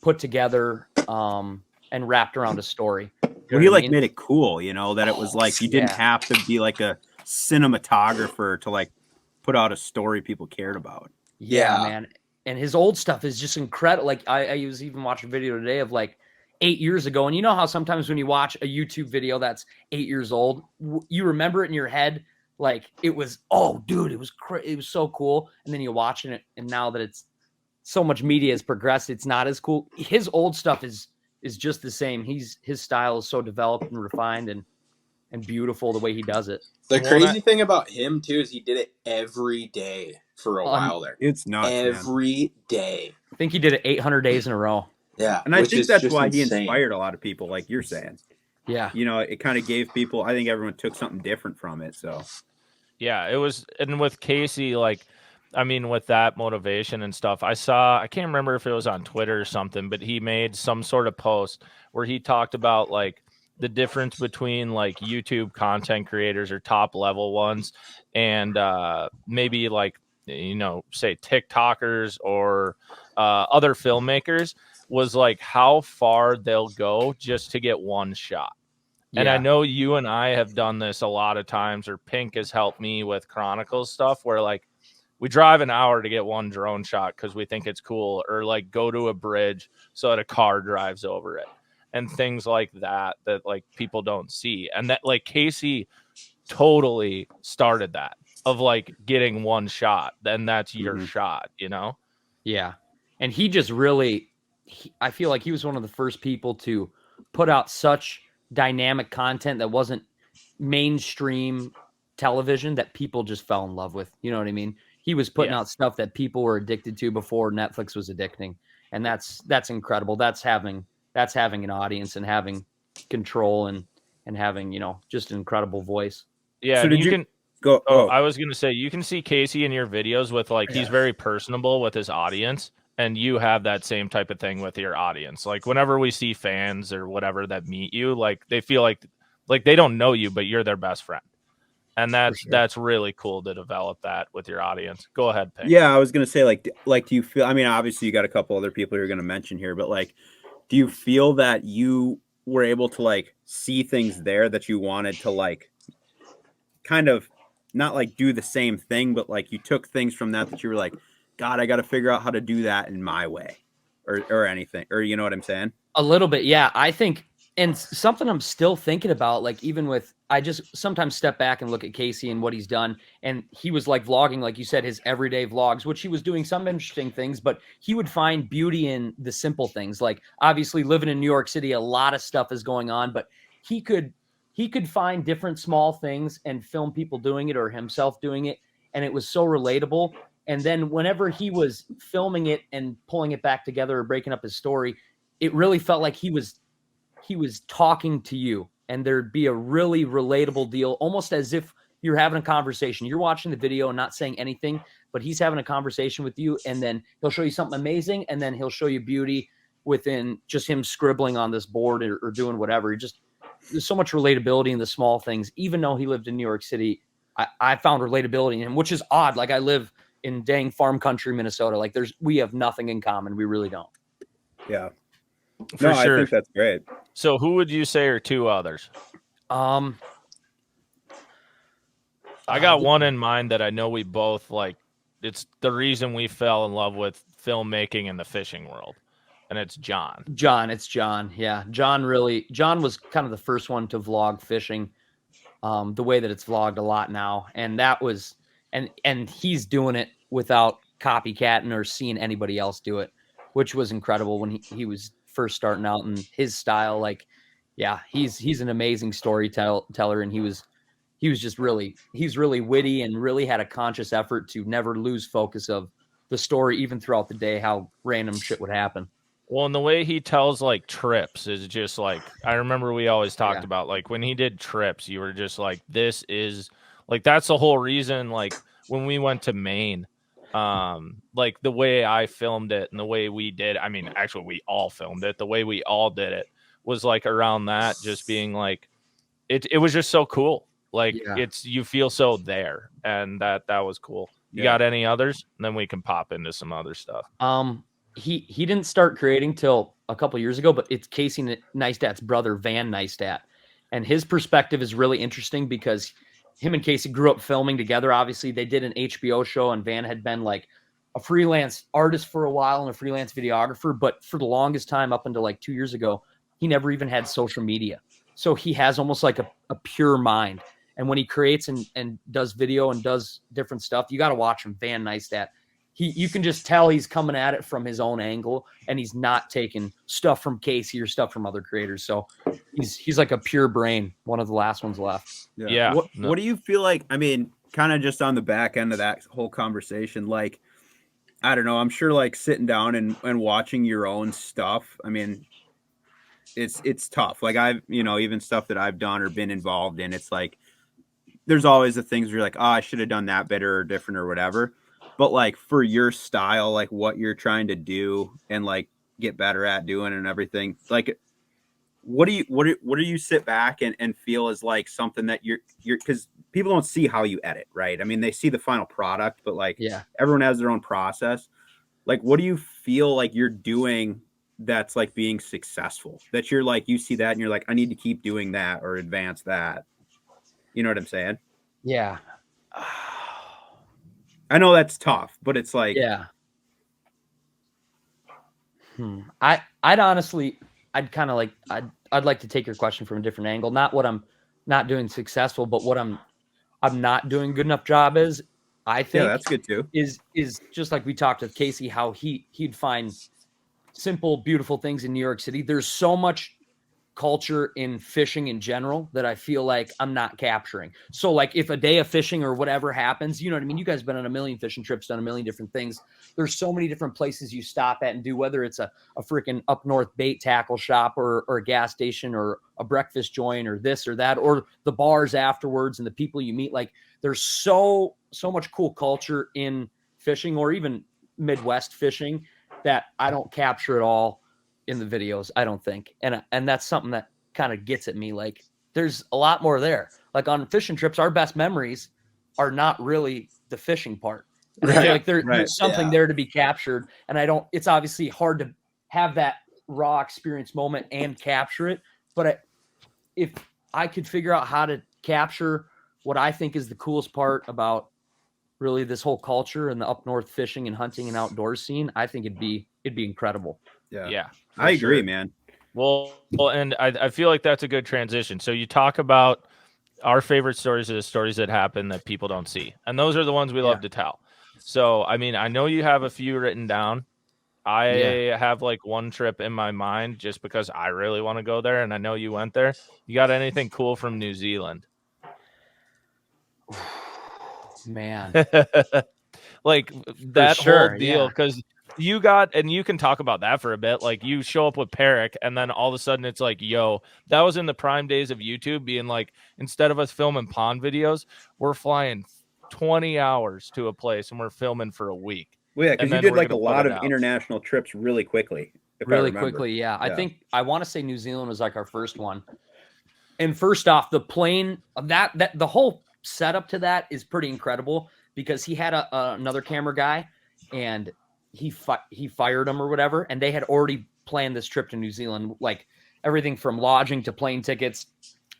put together and wrapped around a story. Well, he like made it cool, you know, that it was like you didn't have to be like a cinematographer to like put out a story people cared about. Yeah, man. And his old stuff is just incredible. Like I was even watching a video today of like 8 years ago. And you know how sometimes when you watch a YouTube video that's 8 years old, you remember it in your head. Like it was, oh dude, it was so cool. And then you're watching it. And now that it's so much media has progressed, it's not as cool. His old stuff is just the same. His style is so developed and refined and beautiful the way he does it. The crazy thing about him too is he did it every day for a while there. It's nuts, every day. I think he did it 800 days in a row. Yeah, and I think that's why he inspired a lot of people, like you're saying. Yeah, you know, it kind of gave people. I think everyone took something different from it. So, yeah, it was. And with Casey, like, I mean, with that motivation and stuff, I can't remember if it was on Twitter or something, but he made some sort of post where he talked about like the difference between like YouTube content creators or top level ones and maybe like, you know, say TikTokers or other filmmakers was like how far they'll go just to get one shot. Yeah. And I know you and I have done this a lot of times, or Pink has helped me with Chronicles stuff where like we drive an hour to get one drone shot because we think it's cool, or like go to a bridge so that a car drives over it and things like that like people don't see. And that like Casey totally started that of like getting one shot, then that's your shot, you know? Yeah. And he just really, I feel like he was one of the first people to put out such dynamic content that wasn't mainstream television that people just fell in love with. You know what I mean? He was putting out stuff that people were addicted to before Netflix was addicting. And that's incredible. That's having an audience and having control and having, you know, just an incredible voice. Yeah. So did you can go. Oh, I was going to say, you can see Casey in your videos with like, he's very personable with his audience, and you have that same type of thing with your audience. Like whenever we see fans or whatever that meet you, like they feel like they don't know you, but you're their best friend. And that's really cool to develop that with your audience. Go ahead, Pink. Yeah, I was going to say like, do you feel, I mean, obviously you got a couple other people you're going to mention here, but like, do you feel that you were able to like see things there that you wanted to like kind of not like do the same thing, but like you took things from that you were like, God, I got to figure out how to do that in my way or anything, or you know what I'm saying? A little bit. Yeah. I think, and something I'm still thinking about, like even with, I just sometimes step back and look at Casey and what he's done. And he was like vlogging, like you said, his everyday vlogs, which he was doing some interesting things, but he would find beauty in the simple things. Like obviously living in New York City, a lot of stuff is going on, but he could he could find different small things and film people doing it or himself doing it. And it was so relatable. And then whenever he was filming it and pulling it back together or breaking up his story, it really felt like he was talking to you, and there'd be a really relatable deal, almost as if you're having a conversation. You're watching the video and not saying anything, but he's having a conversation with you, and then he'll show you something amazing, and then he'll show you beauty within just him scribbling on this board or doing whatever. There's so much relatability in the small things. Even though he lived in New York City, I found relatability in him, which is odd. Like, I live in dang farm country, Minnesota. Like, we have nothing in common. We really don't. Yeah. For sure. I think that's great. So who would you say are two others? I got one in mind that I know we both like. It's the reason we fell in love with filmmaking in the fishing world. And it's John. It's John. Yeah. John was kind of the first one to vlog fishing, the way that it's vlogged a lot now. And that was, and he's doing it without copycatting or seeing anybody else do it, which was incredible when he was first starting out, and his style. Like, yeah, he's an amazing storyteller. And he's really witty and really had a conscious effort to never lose focus of the story, even throughout the day, how random shit would happen. Well, and the way he tells like trips is just like, I remember we always talked about, like, when he did trips, you were just like, this is like, that's the whole reason. Like, when we went to Maine, like the way I filmed it and the way we did, I mean, actually we all filmed it, the way we all did it was like around that, just being like, it was just so cool. Like, you feel so there, and that was cool. You got any others? And then we can pop into some other stuff. He didn't start creating till a couple years ago, but it's Casey Neistat's brother, Van Neistat. And his perspective is really interesting because him and Casey grew up filming together. Obviously, they did an HBO show, and Van had been like a freelance artist for a while and a freelance videographer. But for the longest time, up until like 2 years ago, he never even had social media. So he has almost like a pure mind. And when he creates and does video and does different stuff, you got to watch him, Van Neistat. You can just tell he's coming at it from his own angle, and he's not taking stuff from Casey or stuff from other creators. So he's like a pure brain, one of the last ones left. Yeah. What do you feel like? I mean, kind of just on the back end of that whole conversation, like, I don't know, I'm sure like sitting down and watching your own stuff. I mean, it's tough. Like, I've, even stuff that I've done or been involved in, it's like, there's always the things where you're like, oh, I should have done that better or different or whatever. But like, for your style, like what you're trying to do and like get better at doing and everything, like, what do you sit back and feel is like something that you're because people don't see how you edit, right? I mean, they see the final product, but like, everyone has their own process. Like, what do you feel like you're doing that's like being successful, that you're like, you see that and you're like, I need to keep doing that or advance that? You know what I'm saying? Yeah. I know that's tough, but it's like, I'd honestly, I'd like to take your question from a different angle. Not what I'm not doing successful, but what I'm not doing good enough job is, I think that's good too. Is just like we talked with Casey, how he'd find simple, beautiful things in New York City. There's so much culture in fishing in general that I feel like I'm not capturing. So like, if a day of fishing or whatever happens, you know what I mean? You guys have been on a million fishing trips, done a million different things. There's so many different places you stop at and do, whether it's a freaking up north bait tackle shop or a gas station or a breakfast joint or this or that, or the bars afterwards and the people you meet. Like, there's so much cool culture in fishing, or even Midwest fishing, that I don't capture it all in the videos, I don't think. And that's something that kind of gets at me. Like, there's a lot more there. Like, on fishing trips, our best memories are not really the fishing part. And I feel like there's something there to be captured. And it's obviously hard to have that raw experience moment and capture it. But if I could figure out how to capture what I think is the coolest part about really this whole culture and the up north fishing and hunting and outdoor scene, I think it'd be incredible. Yeah. I agree, man. Well, and I feel like that's a good transition. So you talk about our favorite stories are the stories that happen that people don't see. And those are the ones we love to tell. So, I mean, I know you have a few written down. I have like one trip in my mind just because I really want to go there, and I know you went there. You got anything cool from New Zealand? Man, like that sure, whole deal, because you got, and you can talk about that for a bit. Like you show up with Perrick, and then all of a sudden it's like, yo, that was in the prime days of YouTube being like, instead of us filming pond videos, we're flying 20 hours to a place and we're filming for a week. Well, yeah, And because you then did we're like a gonna put lot it of out. international trips really quickly. Really quickly, yeah. I think I want to say New Zealand was like our first one. And first off, the plane that the whole setup to that is pretty incredible because he had another camera guy and he fired him or whatever, and they had already planned this trip to New Zealand, like everything from lodging to plane tickets.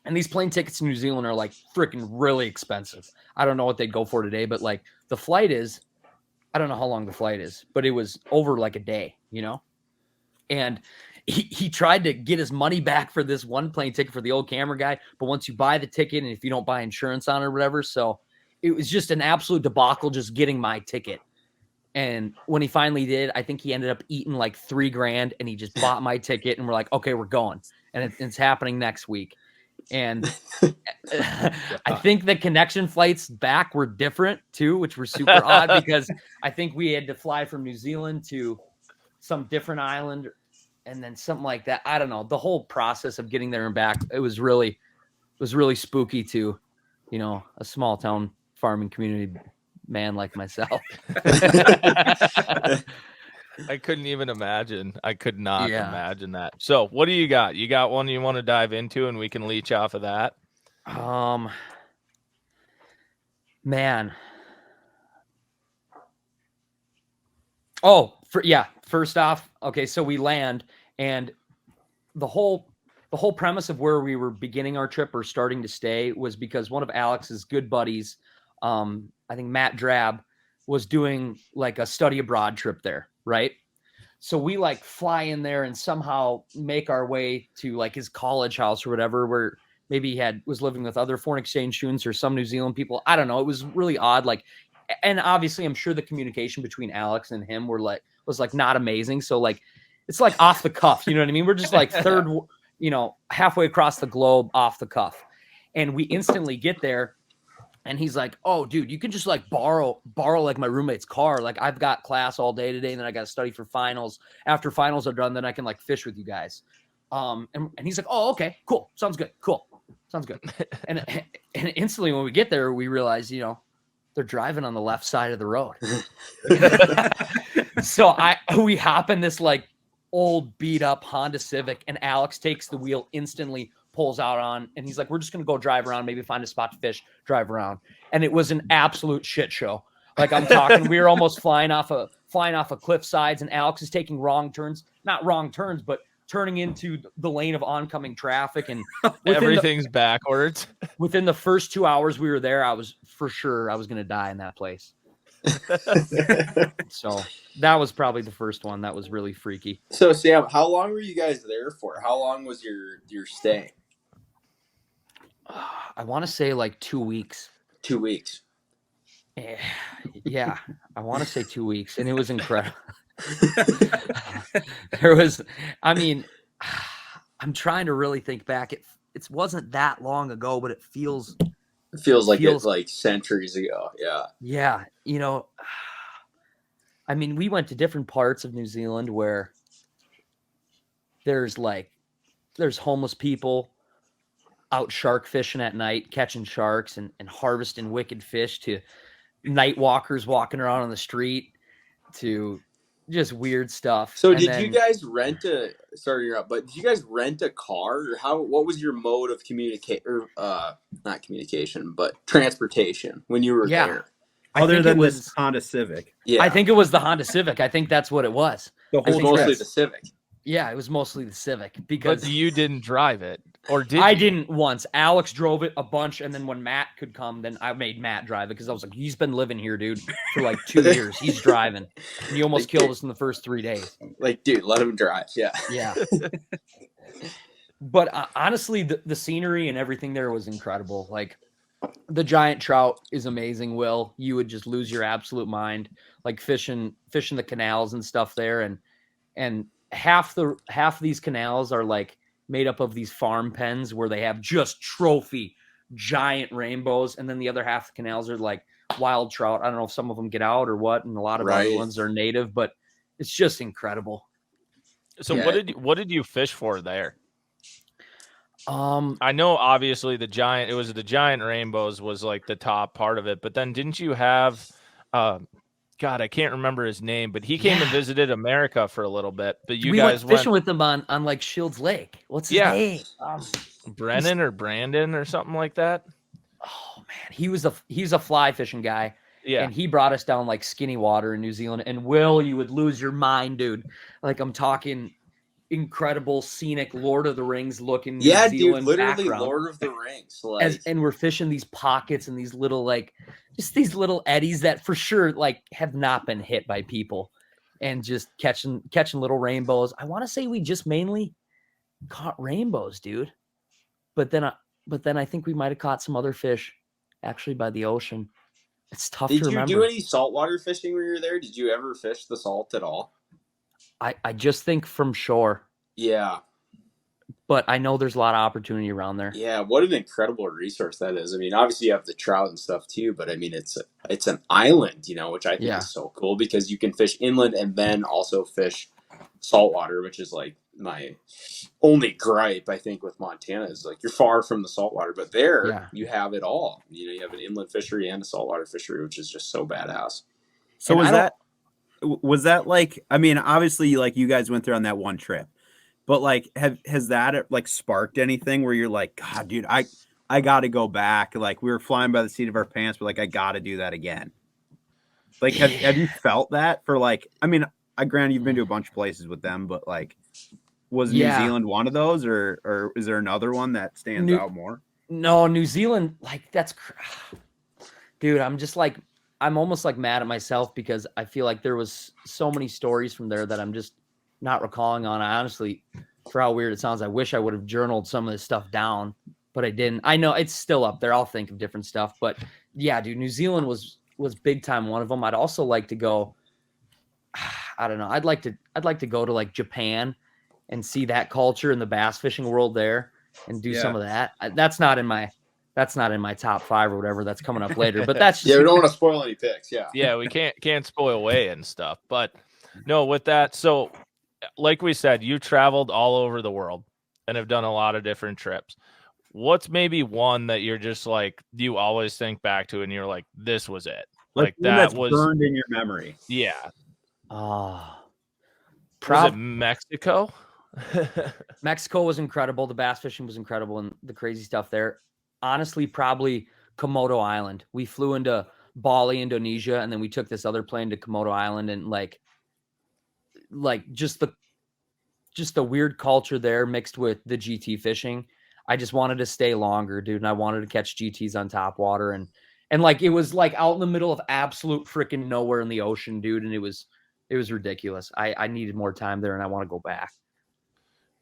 And these plane tickets to New Zealand are like freaking really expensive. I don't know what they'd go for today, but like the flight is, I don't know how long the flight is, but it was over like a day, you know? And he tried to get his money back for this one plane ticket for the old camera guy. But once you buy the ticket and if you don't buy insurance on it or whatever, so it was just an absolute debacle just getting my ticket. And when he finally did, I think he ended up eating like $3,000 and he just bought my ticket and we're like, okay, we're going. And it's happening next week. And I think the connection flights back were different too, which were super odd because I think we had to fly from New Zealand to some different island and then something like that. I don't know. The whole process of getting there and back, it was really spooky to, you know, a small town farming community man like myself. I couldn't even imagine. I could not imagine that. So what do you got? You got one you want to dive into and we can leech off of that? Man. Oh, first off, okay, so we land and the whole premise of where we were beginning our trip or starting to stay was because one of Alex's good buddies, I think Matt Drab, was doing like a study abroad trip there, right? So we like fly in there and somehow make our way to like his college house or whatever, where maybe he was living with other foreign exchange students or some New Zealand people. I don't know. It was really odd. Like, and obviously I'm sure the communication between Alex and him was not amazing. So like, it's like off the cuff, you know what I mean? We're just like halfway across the globe off the cuff. And we instantly get there. And he's like, oh, dude, you can just like borrow like my roommate's car. Like I've got class all day today and then I got to study for finals. After finals are done, then I can like fish with you guys. And he's like, oh, okay, cool. Sounds good. Cool. Sounds good. and instantly when we get there, we realize, you know, they're driving on the left side of the road. So we hop in this like old beat up Honda Civic and Alex takes the wheel instantly, pulls out on, and he's like, we're just going to go drive around, maybe find a spot to fish, drive around. And it was an absolute shit show. Like I'm talking, we were almost flying off of cliff sides and Alex is taking not wrong turns, but turning into the lane of oncoming traffic. And everything's backwards. Within the first 2 hours we were there, I was going to die in that place. So that was probably the first one. That was really freaky. So Sam, how long were you guys there for? How long was your stay? I want to say like 2 weeks. 2 weeks. Yeah, I want to say 2 weeks, and it was incredible. I'm trying to really think back. It wasn't that long ago, but it feels like it's like centuries ago. Yeah. Yeah. You know, I mean, we went to different parts of New Zealand where there's homeless people out shark fishing at night, catching sharks and harvesting wicked fish, to night walkers walking around on the street, to just weird stuff. So did you guys rent a car, or what was your mode of not communication, but transportation when you were there? Other than this Honda Civic. Yeah. I think it was the Honda Civic. I think that's what it was. Mostly the Civic. Yeah, it was mostly the Civic because you didn't drive it, or did I didn't once. Alex drove it a bunch, and then when Matt could come, then I made Matt drive it because I was like, he's been living here, dude, for like 2 years. He's driving. And he almost killed us in the first 3 days. Like, dude, let him drive. Yeah. Yeah. But honestly, the scenery and everything there was incredible. Like, the giant trout is amazing, Will. You would just lose your absolute mind, like fishing the canals and stuff there. And and half these canals are like made up of these farm pens where they have just trophy giant rainbows, and then the other half of the canals are like wild trout. I don't know if some of them get out or what, and a lot of other ones are native, but it's just incredible. So what did you fish for there? I know obviously the giant rainbows was like the top part of it, but then didn't you have God, I can't remember his name, but he came and visited America for a little bit. But we guys went fishing with him on like Shields Lake. What's his name? Brennan or Brandon or something like that. Oh man, he's a fly fishing guy. Yeah. And he brought us down like skinny water in New Zealand. And Will, you would lose your mind, dude. Like I'm talking incredible scenic Lord of the Rings looking New Zealand dude, literally background. Lord of the Rings. Like... and we're fishing these pockets and these little like just these little eddies that for sure like have not been hit by people, and just catching little rainbows. I want to say we just mainly caught rainbows, dude. But then I think we might have caught some other fish actually by the ocean. It's tough to remember. Did you do any saltwater fishing when you were there? Did you ever fish the salt at all? I just think from shore. Yeah. But I know there's a lot of opportunity around there. Yeah, what an incredible resource that is. I mean, obviously you have the trout and stuff too, but I mean it's an island, which I think is so cool because you can fish inland and then also fish saltwater, which is like my only gripe I think with Montana is like you're far from the saltwater, but there you have it all. You have an inland fishery and a saltwater fishery, which is just so badass. So was that like, I mean, obviously like you guys went there on that one trip, but like, has that like sparked anything where you're like, God, dude, I got to go back. Like we were flying by the seat of our pants, but like, I got to do that again. Like, have you felt that for like, I mean, granted you've been to a bunch of places with them, but like, was New Zealand one of those or is there another one that stands out more? No, New Zealand, like dude, I'm almost like mad at myself because I feel like there was so many stories from there that I'm just not recalling on. I honestly, for how weird it sounds, I wish I would have journaled some of this stuff down, but I didn't. I know it's still up there. I'll think of different stuff, but yeah, dude, New Zealand was big time one of them. I'd also like to go, I don't know. I'd like to go to like Japan and see that culture in the bass fishing world there and do some of that. That's not in my top 5 or whatever. That's coming up later, but that's just... we don't want to spoil any picks. Yeah, we can't spoil way and stuff. But no, with that, so like we said, you traveled all over the world and have done a lot of different trips. What's maybe one that you're just like you always think back to and you're like, this was it? Like that was burned in your memory. Yeah. Was it Mexico? Mexico was incredible. The bass fishing was incredible and the crazy stuff there. Honestly, probably Komodo Island. We flew into Bali, Indonesia, and then we took this other plane to Komodo Island, and like just the weird culture there mixed with the GT fishing. I just wanted to stay longer, dude, and I wanted to catch GTs on top water, and like it was like out in the middle of absolute freaking nowhere in the ocean, dude, and it was ridiculous. I needed more time there, and I want to go back.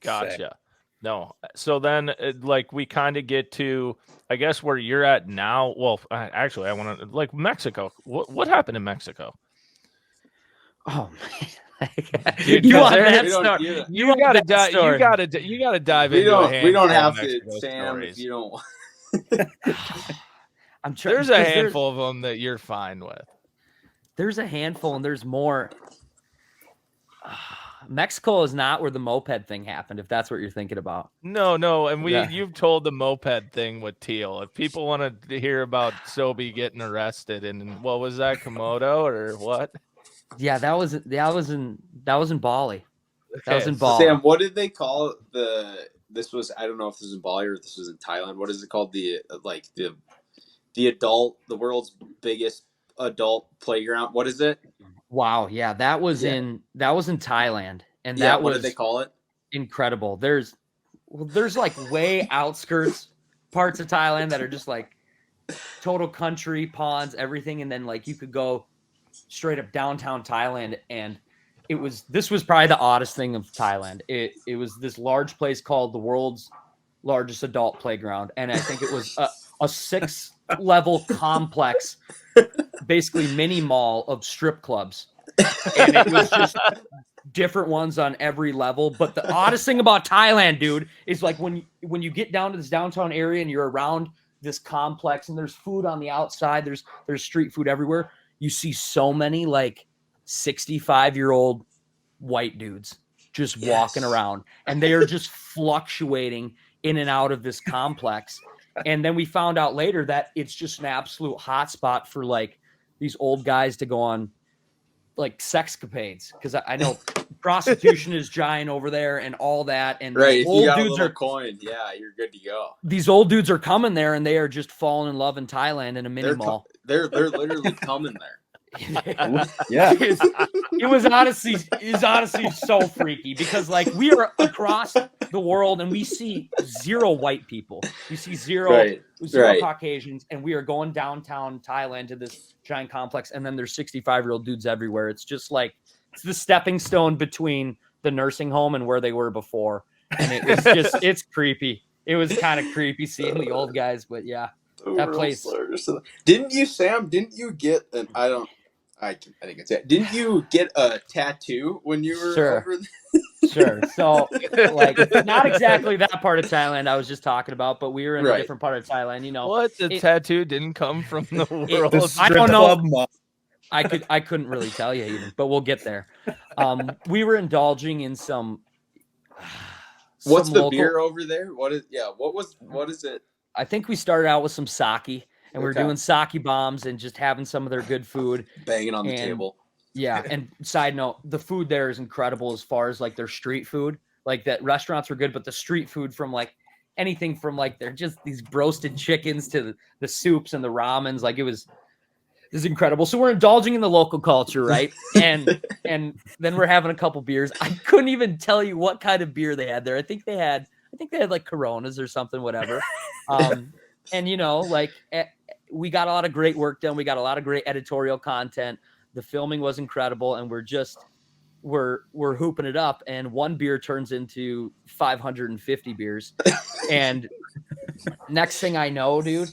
Gotcha. Sick. No. So then like we kind of get to, I guess, where you're at now. Well, actually I want to like Mexico. What happened in Mexico? Oh man. Dude, you want that story? You gotta dive into we don't have to, Sam, if you don't. I'm trying. There's a handful of them that you're fine with. There's a handful, and there's more. Mexico is not where the moped thing happened, if that's what you're thinking about. No, and you've told the moped thing with Teal. If people want to hear about Sobi getting arrested, and what was that, Komodo or what? Yeah, that was in Bali. Okay. That was in Bali. Sam, what did they call this was, I don't know if this was in Bali or if this was in Thailand. What is it called? The world's biggest adult playground. What is it? Wow, yeah, that was in Thailand, and that was, what did they call it? Incredible. There's like way outskirts parts of Thailand that are just like total country, ponds, everything, and then like you could go straight up downtown Thailand, and this was probably the oddest thing of Thailand. It was this large place called the world's largest adult playground, and I think it was a 6-level complex, basically mini mall of strip clubs, and it was just different ones on every level. But the oddest thing about Thailand, dude, is like when you get down to this downtown area and you're around this complex and there's food on the outside, there's street food everywhere. You see so many like 65-year-old white dudes just walking around, and they are just fluctuating in and out of this complex. And then we found out later that it's just an absolute hotspot for like these old guys to go on like sexcapades, because I know prostitution is giant over there and all that. And right, if old you got dudes a little are coin, yeah, you're good to go. These old dudes are coming there, and they are just falling in love in Thailand in a mini mall. They're literally coming there. Yeah. It was honestly so freaky, because like we are across the world and we see zero white people. We see zero Caucasians, and we are going downtown Thailand to this giant complex, and then there's 65-year-old dudes everywhere. It's just like it's the stepping stone between the nursing home and where they were before. And it was just it's creepy. It was kind of creepy seeing the old guys, but yeah. That place. Didn't you, Sam? Didn't you get an? I think it's it. Didn't you get a tattoo when you were over there? Sure. So, like, not exactly that part of Thailand I was just talking about, but we were in a different part of Thailand. You know, what the tattoo didn't come from the world. I don't know. I couldn't really tell you even, but we'll get there. We were indulging in some. What's the beer over there? What is it? I think we started out with some sake, and we were doing sake bombs and just having some of their good food. Banging on the table. Yeah. And side note, the food there is incredible as far as like their street food. Like that restaurants are good, but the street food from like anything from like they're just these roasted chickens to the soups and the ramens. Like it was incredible. So we're indulging in the local culture, right? And then we're having a couple beers. I couldn't even tell you what kind of beer they had there. I think they had like Coronas or something, whatever. And you know, like we got a lot of great work done. We got a lot of great editorial content. The filming was incredible, and we're hooping it up. And one beer turns into 550 beers. And next thing I know, dude,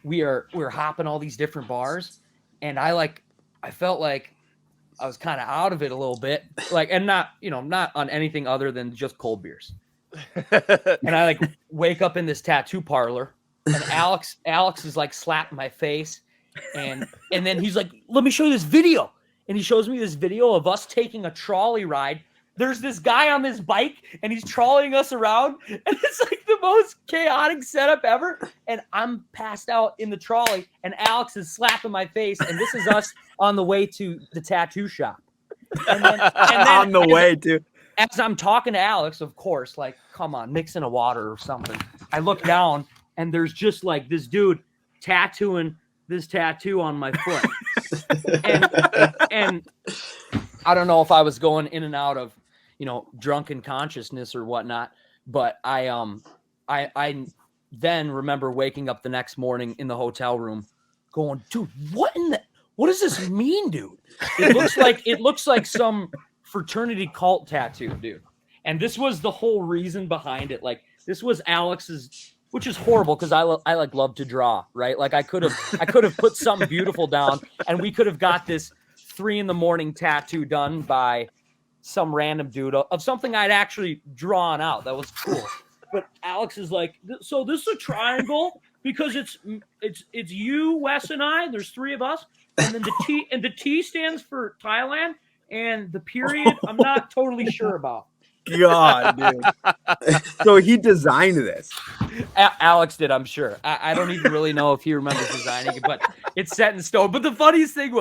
we're hopping all these different bars, and I felt like I was kind of out of it a little bit, like, and not on anything other than just cold beers. And I like wake up in this tattoo parlor, and Alex is like slapping my face, and then he's like, "Let me show you this video." And he shows me this video of us taking a trolley ride. There's this guy on this bike, and he's trolleying us around, and it's like the most chaotic setup ever. And I'm passed out in the trolley, and Alex is slapping my face, and this is us on the way to the tattoo shop. And then on the way to. As I'm talking to Alex, of course, like, come on, mixing a water or something. I look down, and there's just like this dude tattooing this tattoo on my foot. and I don't know if I was going in and out of, drunken consciousness or whatnot, but I then remember waking up the next morning in the hotel room going, dude, what does this mean, dude? It looks like some fraternity cult tattoo, dude. And this was the whole reason behind it. Like, this was Alex's, which is horrible because I love to draw, right? Like I could have put something beautiful down, and we could have got this 3 a.m. tattoo done by some random dude of something I'd actually drawn out that was cool. But Alex is like, so this is a triangle because it's you, Wes, and I. There's 3 of us, and then the T stands for Thailand, and the period I'm not totally sure about. God, dude. So he designed this. Alex did, I'm sure. I don't even really know if he remembers designing it, but it's set in stone. But the funniest thing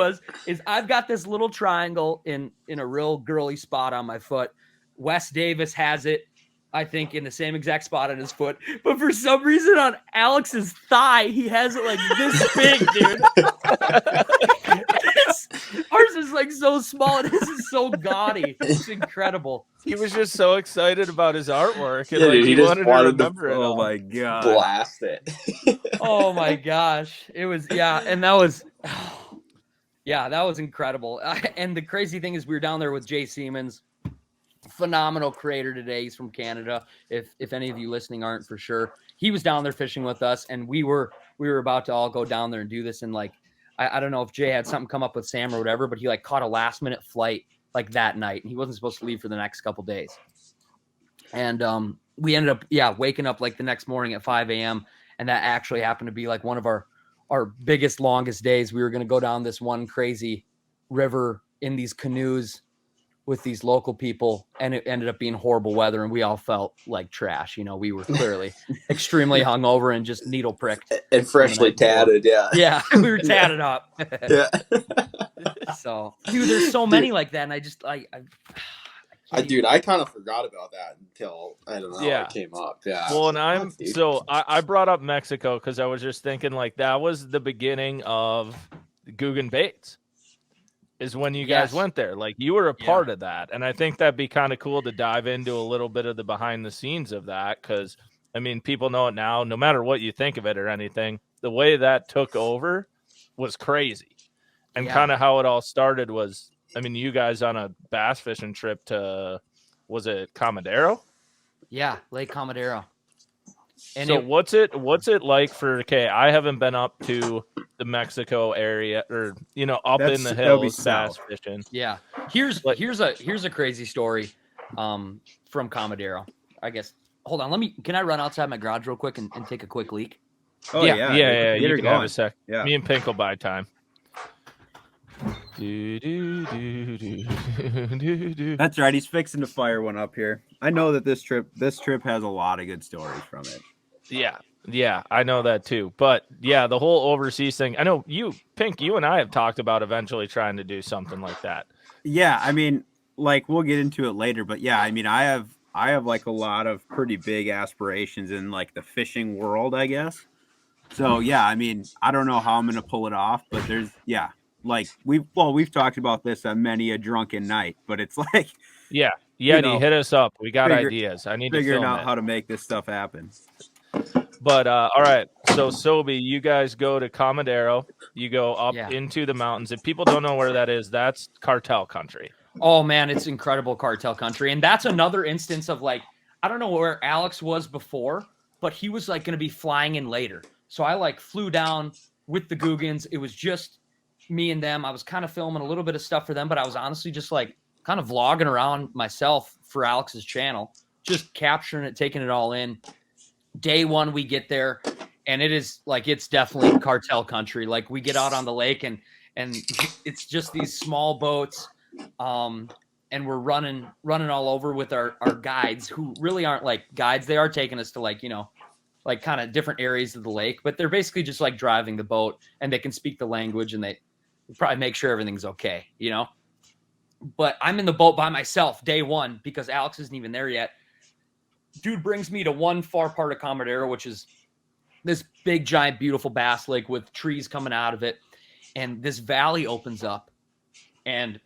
is I've got this little triangle in a real girly spot on my foot. Wes Davis has it, I think, in the same exact spot on his foot. But for some reason on Alex's thigh, he has it like this big, dude. Ours is like so small, and his is so gaudy. It's incredible. He was just so excited about his artwork, and dude, he wanted to remember it. Oh my god! Blast it! Oh my gosh, it was and that was that was incredible. And the crazy thing is, we were down there with Jay Siemens, phenomenal creator today. He's from Canada. If any of you listening aren't, for sure, he was down there fishing with us, and we were about to all go down there and do this, and like. I don't know if Jay had something come up with Sam or whatever, but he like caught a last minute flight like that night. And he wasn't supposed to leave for the next couple days. And we ended up, waking up like the next morning at 5 a.m. And that actually happened to be like one of our biggest, longest days. We were going to go down this one crazy river in these canoes with these local people, and it ended up being horrible weather, and we all felt like trash. You know, we were clearly extremely hungover and just needle pricked and freshly tatted. Yeah, we were tatted up. Yeah. So, dude, there's so many like that, and I just I kind of forgot about that until I don't know. It came up. Yeah. Well, and I brought up Mexico because I was just thinking like that was the beginning of Guggen Bates. Is when you guys went there. Like you were a part of that. And I think that'd be kind of cool to dive into a little bit of the behind the scenes of that. Cause I mean, people know it now, no matter what you think of it or anything, the way that took over was crazy. And kind of how it all started was, I mean, you guys on a bass fishing trip to, was it Comadero? Yeah. Lake Comadero. And so what's it like for, I haven't been up to the Mexico area or, you know, up in the hills bass fishing. Yeah. Here's a crazy story from Comadero. I guess. Hold on. Can I run outside my garage real quick and take a quick leak? Oh yeah. You can have a sec. Yeah. Me and Pink will buy time. That's right. He's fixing to fire one up here. I know that this trip has a lot of good stories from it. Yeah, I know that too. But yeah, the whole overseas thing. I know Pink, you and I have talked about eventually trying to do something like that. Yeah, I mean, like we'll get into it later, but yeah, I mean, I have like a lot of pretty big aspirations in like the fishing world, I guess. So yeah, I mean, I don't know how I'm gonna pull it off, but like we've talked about this on many a drunken night, but it's like you hit us up. We got ideas. I need to figure out how to make this stuff happen. But all right, so Sobi, you guys go to Comadero. You go up into the mountains. If people don't know where that is, that's cartel country. Oh man, it's incredible cartel country, and that's another instance of like I don't know where Alex was before, but he was like going to be flying in later. So I like flew down with the Guggens. It was just me and them. I was kind of filming a little bit of stuff for them, but I was honestly just like kind of vlogging around myself for Alex's channel, just capturing it, taking it all in. Day one, we get there, and it is like it's definitely cartel country. Like we get out on the lake, and it's just these small boats, and we're running all over with our guides, who really aren't like guides. They are taking us to like like kind of different areas of the lake, but they're basically just like driving the boat, and they can speak the language, and they probably make sure everything's okay, But I'm in the boat by myself day one because Alex isn't even there yet. Dude brings me to one far part of Comadero, which is this big, giant, beautiful bass lake with trees coming out of it. And this valley opens up. And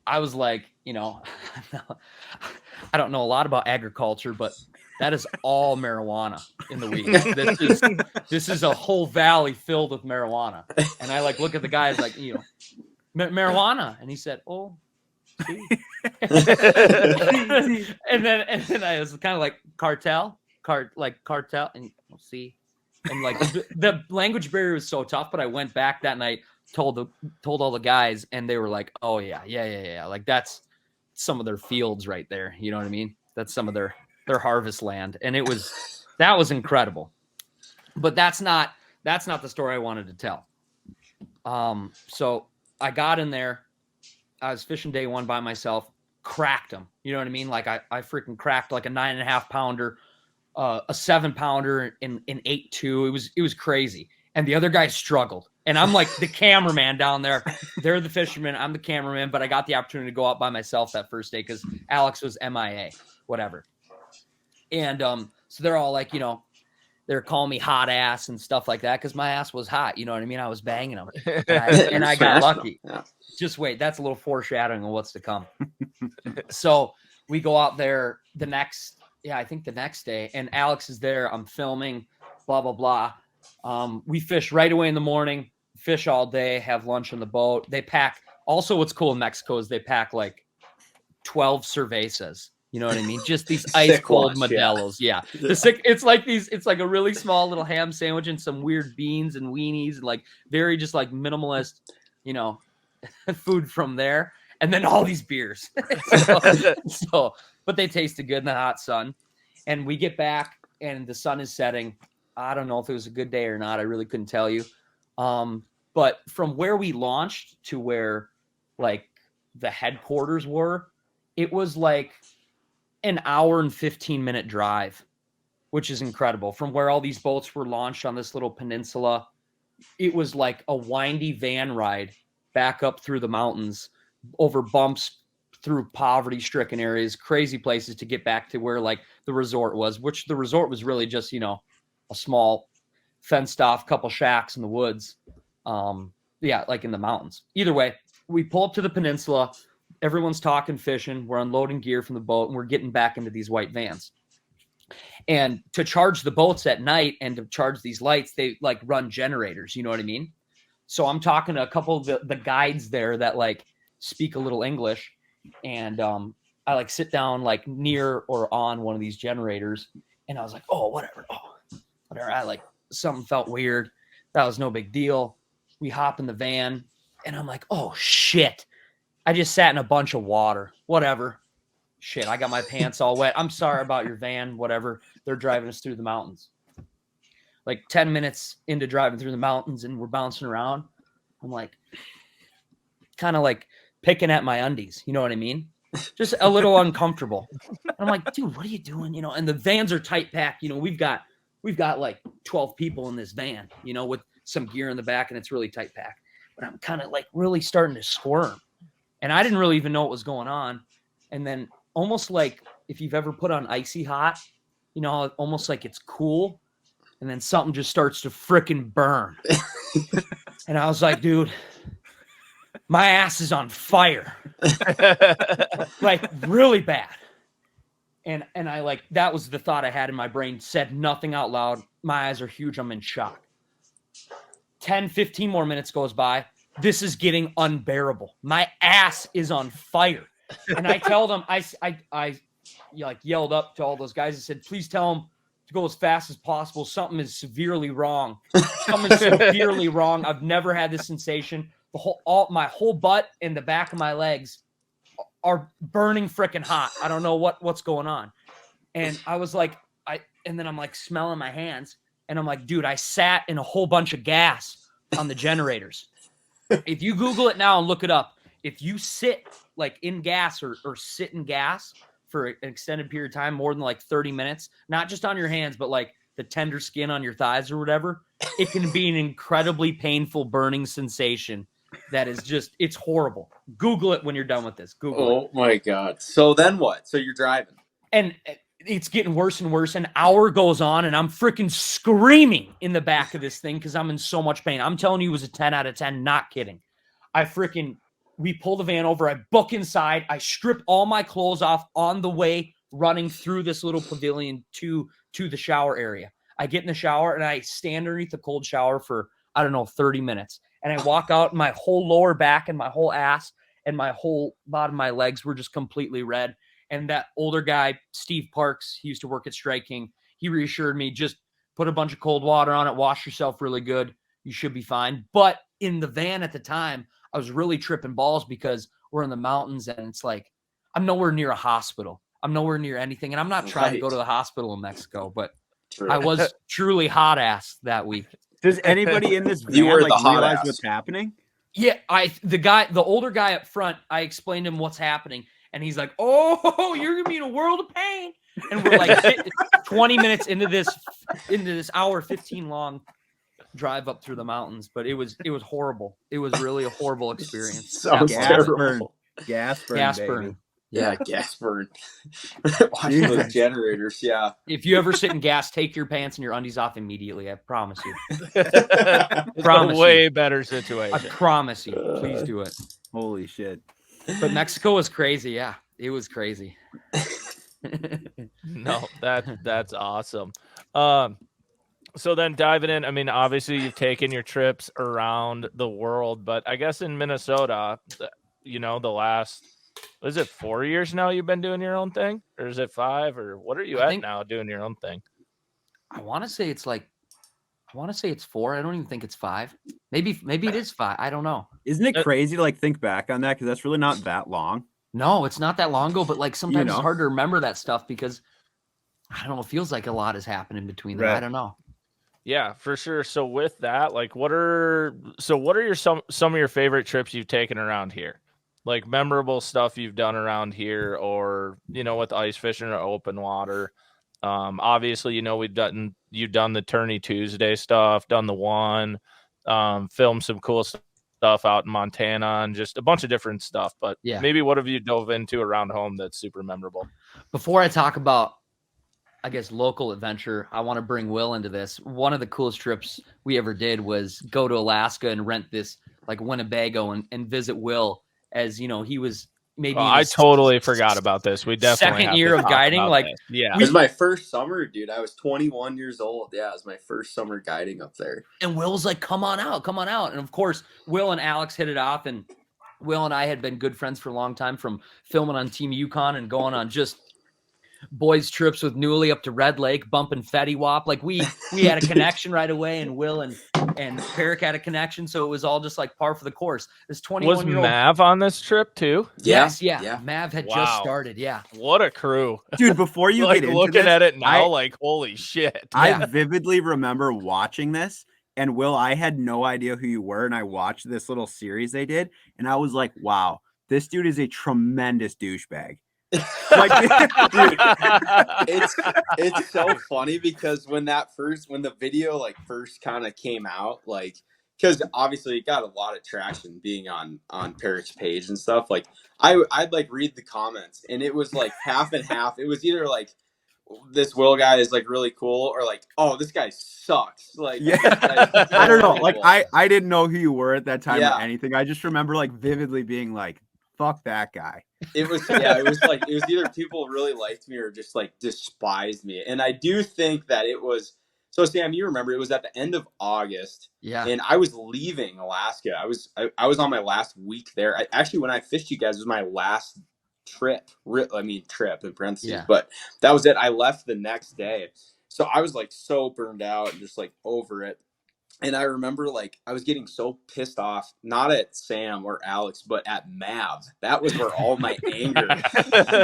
I was like, I don't know a lot about agriculture, but that is all marijuana in the weeds. This is a whole valley filled with marijuana. And I like look at the guys like, marijuana. And he said, oh, and then I was kind of like cartel, and we'll see. And like the language barrier was so tough, but I went back that night, told all the guys, and they were like, oh yeah. Like that's some of their fields right there. You know what I mean? That's some of their harvest land. And that was incredible. But that's not the story I wanted to tell. So I got in there. I was fishing day one by myself, cracked them. You know what I mean? Like I freaking cracked like a 9.5 pounder, a 7 pounder in 8.2. It was crazy. And the other guy struggled. And I'm like the cameraman down there. They're the fishermen. I'm the cameraman, but I got the opportunity to go out by myself that first day because Alex was MIA, whatever. And so they're all like, they're calling me hot ass and stuff like that because my ass was hot. You know what I mean? I was banging them. And I got lucky. Yeah. Just wait. That's a little foreshadowing of what's to come. So we go out there the next day, and Alex is there. I'm filming, blah, blah, blah. We fish right away in the morning, fish all day, have lunch on the boat. They pack. Also, what's cool in Mexico is they pack like 12 cervezas. You know what I mean? Just these ice cold Modelos. Yeah. It's like a really small little ham sandwich and some weird beans and weenies and like very just like minimalist, food from there. and then all these beers. But they tasted good in the hot sun. And we get back and the sun is setting. I don't know if it was a good day or not. I really couldn't tell you. But from where we launched to where like the headquarters were, it was like an hour and 15-minute drive, which is incredible. From where all these boats were launched on this little peninsula, it was like a windy van ride back up through the mountains, over bumps, through poverty-stricken areas, crazy places to get back to where like the resort was, which the resort was really just, you know, a small fenced off couple shacks in the woods. Like in the mountains. Either way, we pull up to the peninsula. Everyone's talking fishing. We're unloading gear from the boat and we're getting back into these white vans. And to charge the boats at night and to charge these lights, they like run generators. You know what I mean? So I'm talking to a couple of the guides there that like speak a little English. And I like sit down like near or on one of these generators. And I was like, oh, whatever. I like something felt weird. That was no big deal. We hop in the van and I'm like, oh shit. I just sat in a bunch of water. Whatever. Shit, I got my pants all wet. I'm sorry about your van, whatever. They're driving us through the mountains. Like 10 minutes into driving through the mountains and we're bouncing around. I'm like, kind of like picking at my undies. You know what I mean? Just a little uncomfortable. I'm like, dude, what are you doing? You know, and the vans are tight packed. You know, we've got like 12 people in this van, you know, with some gear in the back and it's really tight packed. But I'm kind of like really starting to squirm. And I didn't really even know what was going on. And then almost like if you've ever put on icy hot, you know, almost like it's cool. And then something just starts to frickin' burn. And I was like, dude, my ass is on fire. Like really bad. And I like, that was the thought I had in my brain, said nothing out loud. My eyes are huge. I'm in shock. 10, 15 more minutes goes by. This is getting unbearable. My ass is on fire. And I tell them, I like yelled up to all those guys and said, please tell them to go as fast as possible. Something is severely wrong. Something's severely wrong. I've never had this sensation. My whole butt and the back of my legs are burning freaking hot. I don't know what's going on. And I was like, and then I'm like smelling my hands and I'm like, dude, I sat in a whole bunch of gas on the generators. If you Google it now and look it up, if you sit like in gas or sit in gas for an extended period of time, more than like 30 minutes, not just on your hands, but like the tender skin on your thighs or whatever, it can be an incredibly painful burning sensation. That is just, it's horrible. Google it when you're done with this. Google it. Oh my God. So then what? So you're driving. And it's getting worse and worse. An hour goes on and I'm freaking screaming in the back of this thing because I'm in so much pain. I'm telling you, it was a 10 out of 10, not kidding. We pull the van over. I book inside. I strip all my clothes off on the way running through this little pavilion to the shower area. I get in the shower and I stand underneath the cold shower for, 30 minutes. And I walk out and my whole lower back and my whole ass and my whole bottom of my legs were just completely red. And that older guy, Steve Parks, he used to work at Strike King. He reassured me, just put a bunch of cold water on it, wash yourself really good. You should be fine. But in the van at the time, I was really tripping balls because we're in the mountains and it's like, I'm nowhere near a hospital. I'm nowhere near anything. And I'm not trying to go to the hospiol in Mexico, but True. I was truly hot ass that week. Does anybody in this van You were the like hot realize ass. what's happening? Yeah, the older guy up front, I explained to him what's happening. And he's like, oh, you're going to be in a world of pain. And we're like 20 minutes into this hour, 15 long drive up through the mountains. But it was horrible. It was really a horrible experience. Sounds terrible. Gas burn. Gas baby. burn. Yeah, gas burn. Watching those generators, yeah. If you ever sit in gas, take your pants and your undies off immediately. I promise you. It's a way bebetter situation. I promise you. Please do it. Holy shit. But Mexico was crazy. Yeah, it was crazy. No, that's awesome. So then diving in, I mean, obviously you've taken your trips around the world, but I guess in Minnesota, the last, is it 4 years now you've been doing your own thing? Or is it 5? Or what are you at now doing your own thing? I want to say it's 4. I don't even think it's 5. Maybe it is 5. I don't know. Isn't it crazy to like think back on that? Because that's really not that long. No, it's not that long ago, but like sometimes know? it's hard to remember that stuff because I don't know, it feels like a lot has happened in between there. Right. I don't know. Yeah, for sure. So with that, like what are your some of your favorite trips you've taken around here? Like memorable stuff you've done around here, or with ice fishing or open water. Obviously, you've done the Tourney Tuesday stuff, done the one, filmed some cool stuff out in Montana and just a bunch of different stuff. But Yeah, maybe what have you dove into around home that's super memorable? Before I talk about, I guess, local adventure, I want to bring Will into this. One of the coolest trips we ever did was go to Alaska and rent this like Winnebago and visit Will as, he was maybe I totally forgot about this. We definitely second year of guiding. Like, this. Yeah, it was my first summer, dude. I was 21 years old. Yeah, it was my first summer guiding up there. And Will's like, come on out. And of course, Will and Alex hit it off, and Will and I had been good friends for a long time from filming on Team Yukon and going on just boys trips with Newly up to Red Lake, bumping Fetty Wap. Like we had a connection right away, and Will and Peric had a connection, so it was all just like par for the course. This 21-year-old was Mav on this trip too? Yes. Mav had just started. Yeah, what a crew, dude! Before you like get into looking this, at it now, like holy shit! I vividly remember watching this. And Will, I had no idea who you were, and I watched this little series they did, and I was like, "Wow, this dude is a tremendous douchebag." Like, dude, it's so funny because when the video like first kind of came out, like, because obviously it got a lot of traction being on Peric's page and stuff. Like, I'd like read the comments, and it was like half and half. It was either like, this Will guy is like really cool, or like, oh, this guy sucks. Like, yeah, I don't know. Like, I didn't know who you were at that time or anything. I just remember like vividly being like, fuck that guy. It was either people really liked me or just like despised me. And I do think that it was, so Sam, you remember it was at the end of August. Yeah. And I was leaving Alaska. I was on my last week there. Actually, when I fished you guys, it was my last trip. Trip in parentheses. Yeah. But that was it. I left the next day. So I was like so burned out and just like over it. And I remember like I was getting so pissed off, not at Sam or Alex, but at Mav. That was where all my anger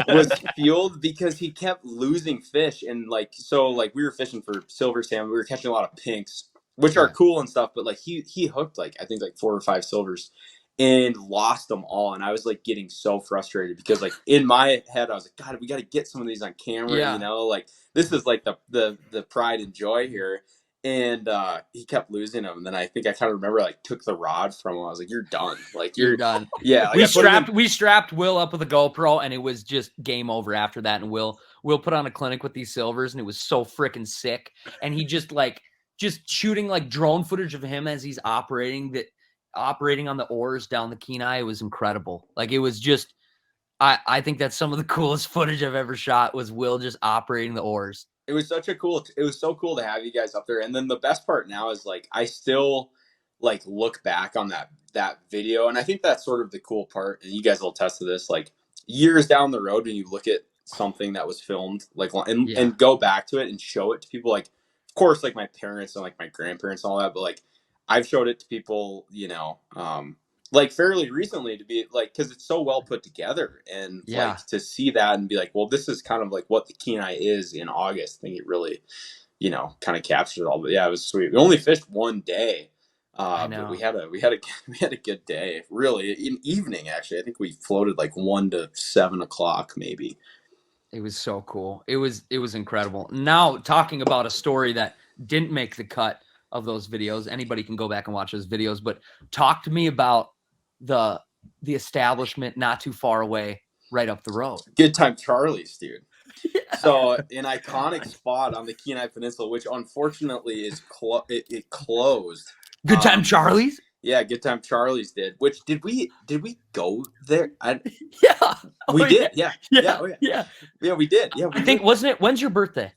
was fueled, because he kept losing fish. And like, so like we were fishing for silver salmon. We were catching a lot of pinks, which are cool and stuff. But like he hooked like, I think like 4 or 5 silvers and lost them all. And I was like getting so frustrated because like in my head, I was like, God, we got to get some of these on camera. Like this is like the pride and joy here. And he kept losing them. And then I think I kind of remember like took the rod from him. I was like, you're done. Like you're done. Yeah. Like, we strapped Will up with a GoPro, and it was just game over after that. And Will put on a clinic with these silvers, and it was so freaking sick. And he just shooting like drone footage of him as he's operating on the oars down the Kenai. It was incredible. Like it was just, I think that's some of the coolest footage I've ever shot was Will just operating the oars. It was so cool to have you guys up there. And then the best part now is like, I still like look back on that video. And I think that's sort of the cool part. And you guys will attest to this, like years down the road, when you look at something that was filmed, like, and go back to it and show it to people, like, of course, like my parents and like my grandparents and all that, but like I've showed it to people, like fairly recently, to be like, because it's so well put together, and like to see that and be like, well, this is kind of like what the Kenai is in August. I think it really, kind of captured it all. But yeah, it was sweet. We only fished one day, but we had a good day. Really, in evening actually. I think we floated like 1 to 7 o'clock maybe. It was so cool. It was incredible. Now talking about a story that didn't make the cut of those videos. Anybody can go back and watch those videos. But talk to me about the establishment not too far away, right up the road. Good Time Charlie's, dude. Yeah. So an iconic spot on the Kenai Peninsula, which unfortunately is it closed. Good Time Charlie's? Yeah, Good Time Charlie's did. Which did we go there? Yeah. We did. Yeah. Yeah, we did. Yeah, I think, wasn't it? When's your birthday?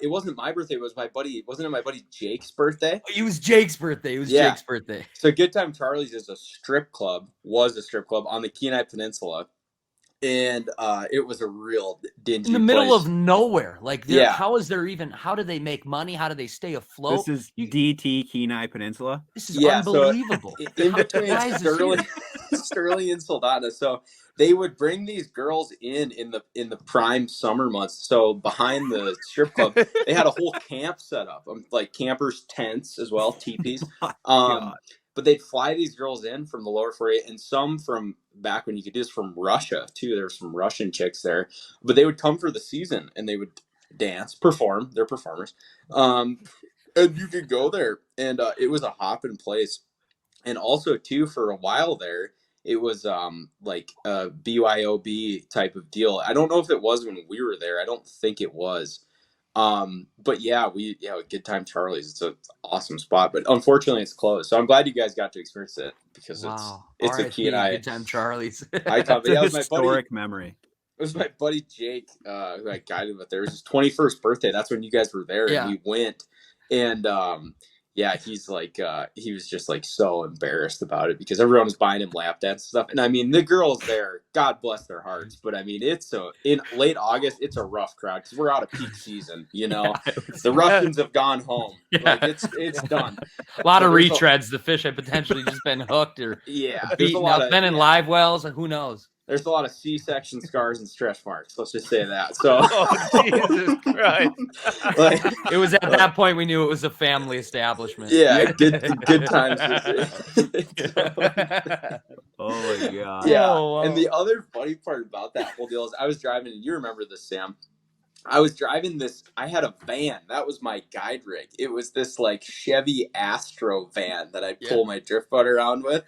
It wasn't my birthday. It was my buddy. Wasn't it my buddy Jake's birthday? It was Jake's birthday. Jake's birthday. So Good Time Charlie's was a strip club on the Kenai Peninsula. and it was a real dingy in the middle place. of nowhere. Like, Yeah. how do they make money? How do they stay afloat? This is DT Kenai Peninsula. This is unbelievable. So in between Why is this Sterling, here? Sterling and Soldana, so they would bring these girls in the prime summer months. So behind the strip club, they had a whole camp set up, like campers tents as well, teepees. But they'd fly these girls in from the lower 48, and some from back when you could do this from Russia too. There were some Russian chicks there, but they would come for the season and they would dance, perform. They're performers, and you could go there, and it was a hopping place. And also too, for a while there, it was like a BYOB type of deal. I don't know if it was when we were there. I don't think it was. But yeah, Good Time Charlie's. It's an awesome spot, but unfortunately it's closed. So I'm glad you guys got to experience it because it's a key. And Good Time Charlie's. I thought It's that a was my historic memory. It was my buddy Jake who I guided with there. It was his 21st birthday. That's when you guys were there, and we went. And he's like he was just like so embarrassed about it because everyone was buying him lap dance stuff. And I mean, the girls there, God bless their hearts, but I mean, in late August, it's a rough crowd because we're out of peak season. The Russians have gone home. Like it's done. A lot of retreads. The fish had potentially just been hooked or beaten up. Been in live wells, and who knows. There's a lot of C-section scars and stretch marks. Let's just say that. So, Jesus Christ! Like, it was at that point we knew it was a family establishment. Yeah, good times. Oh my god! Yeah, Oh, wow. And the other funny part about that whole deal is I was driving, and you remember this, Sam. I was driving this. I had a van. That was my guide rig. It was this like Chevy Astro van that I'd pull my drift boat around with.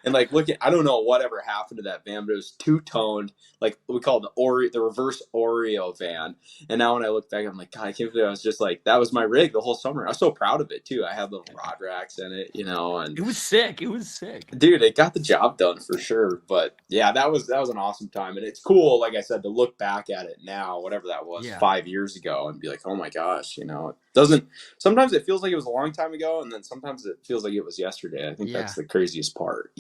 And like, I don't know whatever happened to that van, but it was two-toned, like we call it the reverse Oreo van. And now when I look back, I'm like, God, I can't believe I was just like, that was my rig the whole summer. I was so proud of it too. I had little rod racks in it, and it was sick. Dude, it got the job done for sure. But yeah, that was an awesome time. And it's cool, like I said, to look back at it now, whatever that was. 5 years ago, and be like, oh my gosh, it doesn't, sometimes it feels like it was a long time ago, and then sometimes it feels like it was yesterday. I think that's the craziest part.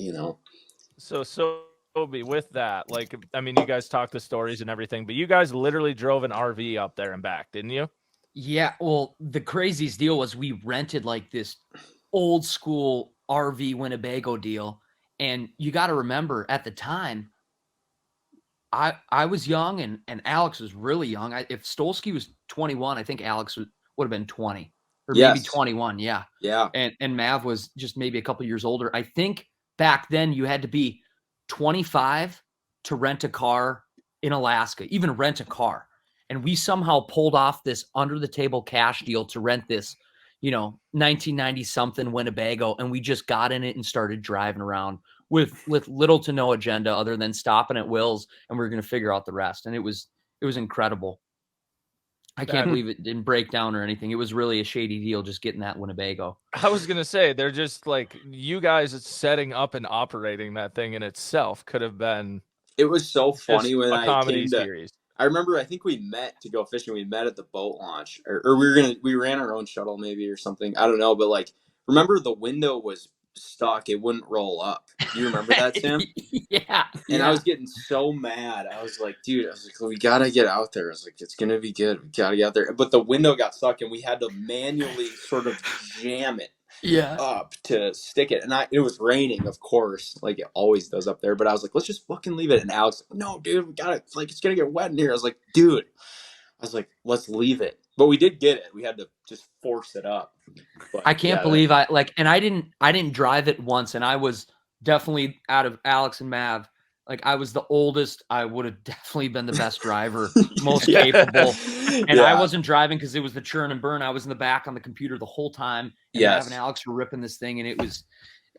So Sobi, with that, like, I mean, you guys talked the stories and everything, but you guys literally drove an RV up there and back, didn't you? Yeah, well, the craziest deal was we rented like this old school RV Winnebago deal, and you got to remember at the time I was young and Alex was really young. If Stolski was 21, I think Alex would have been 20 or maybe 21. Yeah. Yeah. And Mav was just maybe a couple years older. I think back then you had to be 25 to rent a car in Alaska, even rent a car. And we somehow pulled off this under the table cash deal to rent this, 1990 something Winnebago. And we just got in it and started driving around with little to no agenda other than stopping at Will's, and we were going to figure out the rest. And it was incredible. I can't believe it didn't break down or anything. It was really a shady deal just getting that Winnebago. I was going to say, they're just like, you guys setting up and operating that thing in itself could have been. It was so funny when a comedy series. I remember, I think we met to go fishing. We met at the boat launch, or we ran our own shuttle maybe or something. I don't know. But like, remember the window was stuck. It wouldn't roll up. Do you remember that, Sam? Yeah. And I was getting so mad. I was like, dude, we got to get out there. I was like, it's going to be good. We got to get out there. But the window got stuck, and we had to manually sort of jam it up to stick it. And it was raining, of course, like it always does up there. But I was like, let's just fucking leave it. And Alex, no, dude, we got it. Like, it's going to get wet in here. I was like, dude. Let's leave it. But we did get it. We had to just force it up. But, I can't believe I didn't drive it once, and I was definitely out of Alex and Mav. Like, I was the oldest. I would have definitely been the best driver, most capable. And I wasn't driving because it was the churn and burn. I was in the back on the computer the whole time. And Mav and Alex were ripping this thing, and it was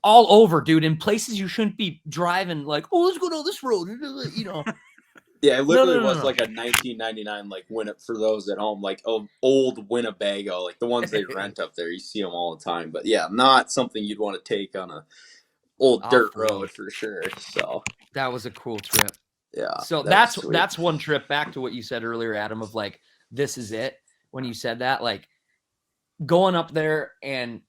all over, dude, in places you shouldn't be driving. Like, oh, let's go down this road, Yeah, it literally was like a 1999, like, for those at home, like, old Winnebago, like the ones they rent up there. You see them all the time. But yeah, not something you'd want to take on a old dirt road for sure. So that was a cool trip. Yeah. So that's one trip, back to what you said earlier, Adam, of like, this is it. When you said that, like, going up there and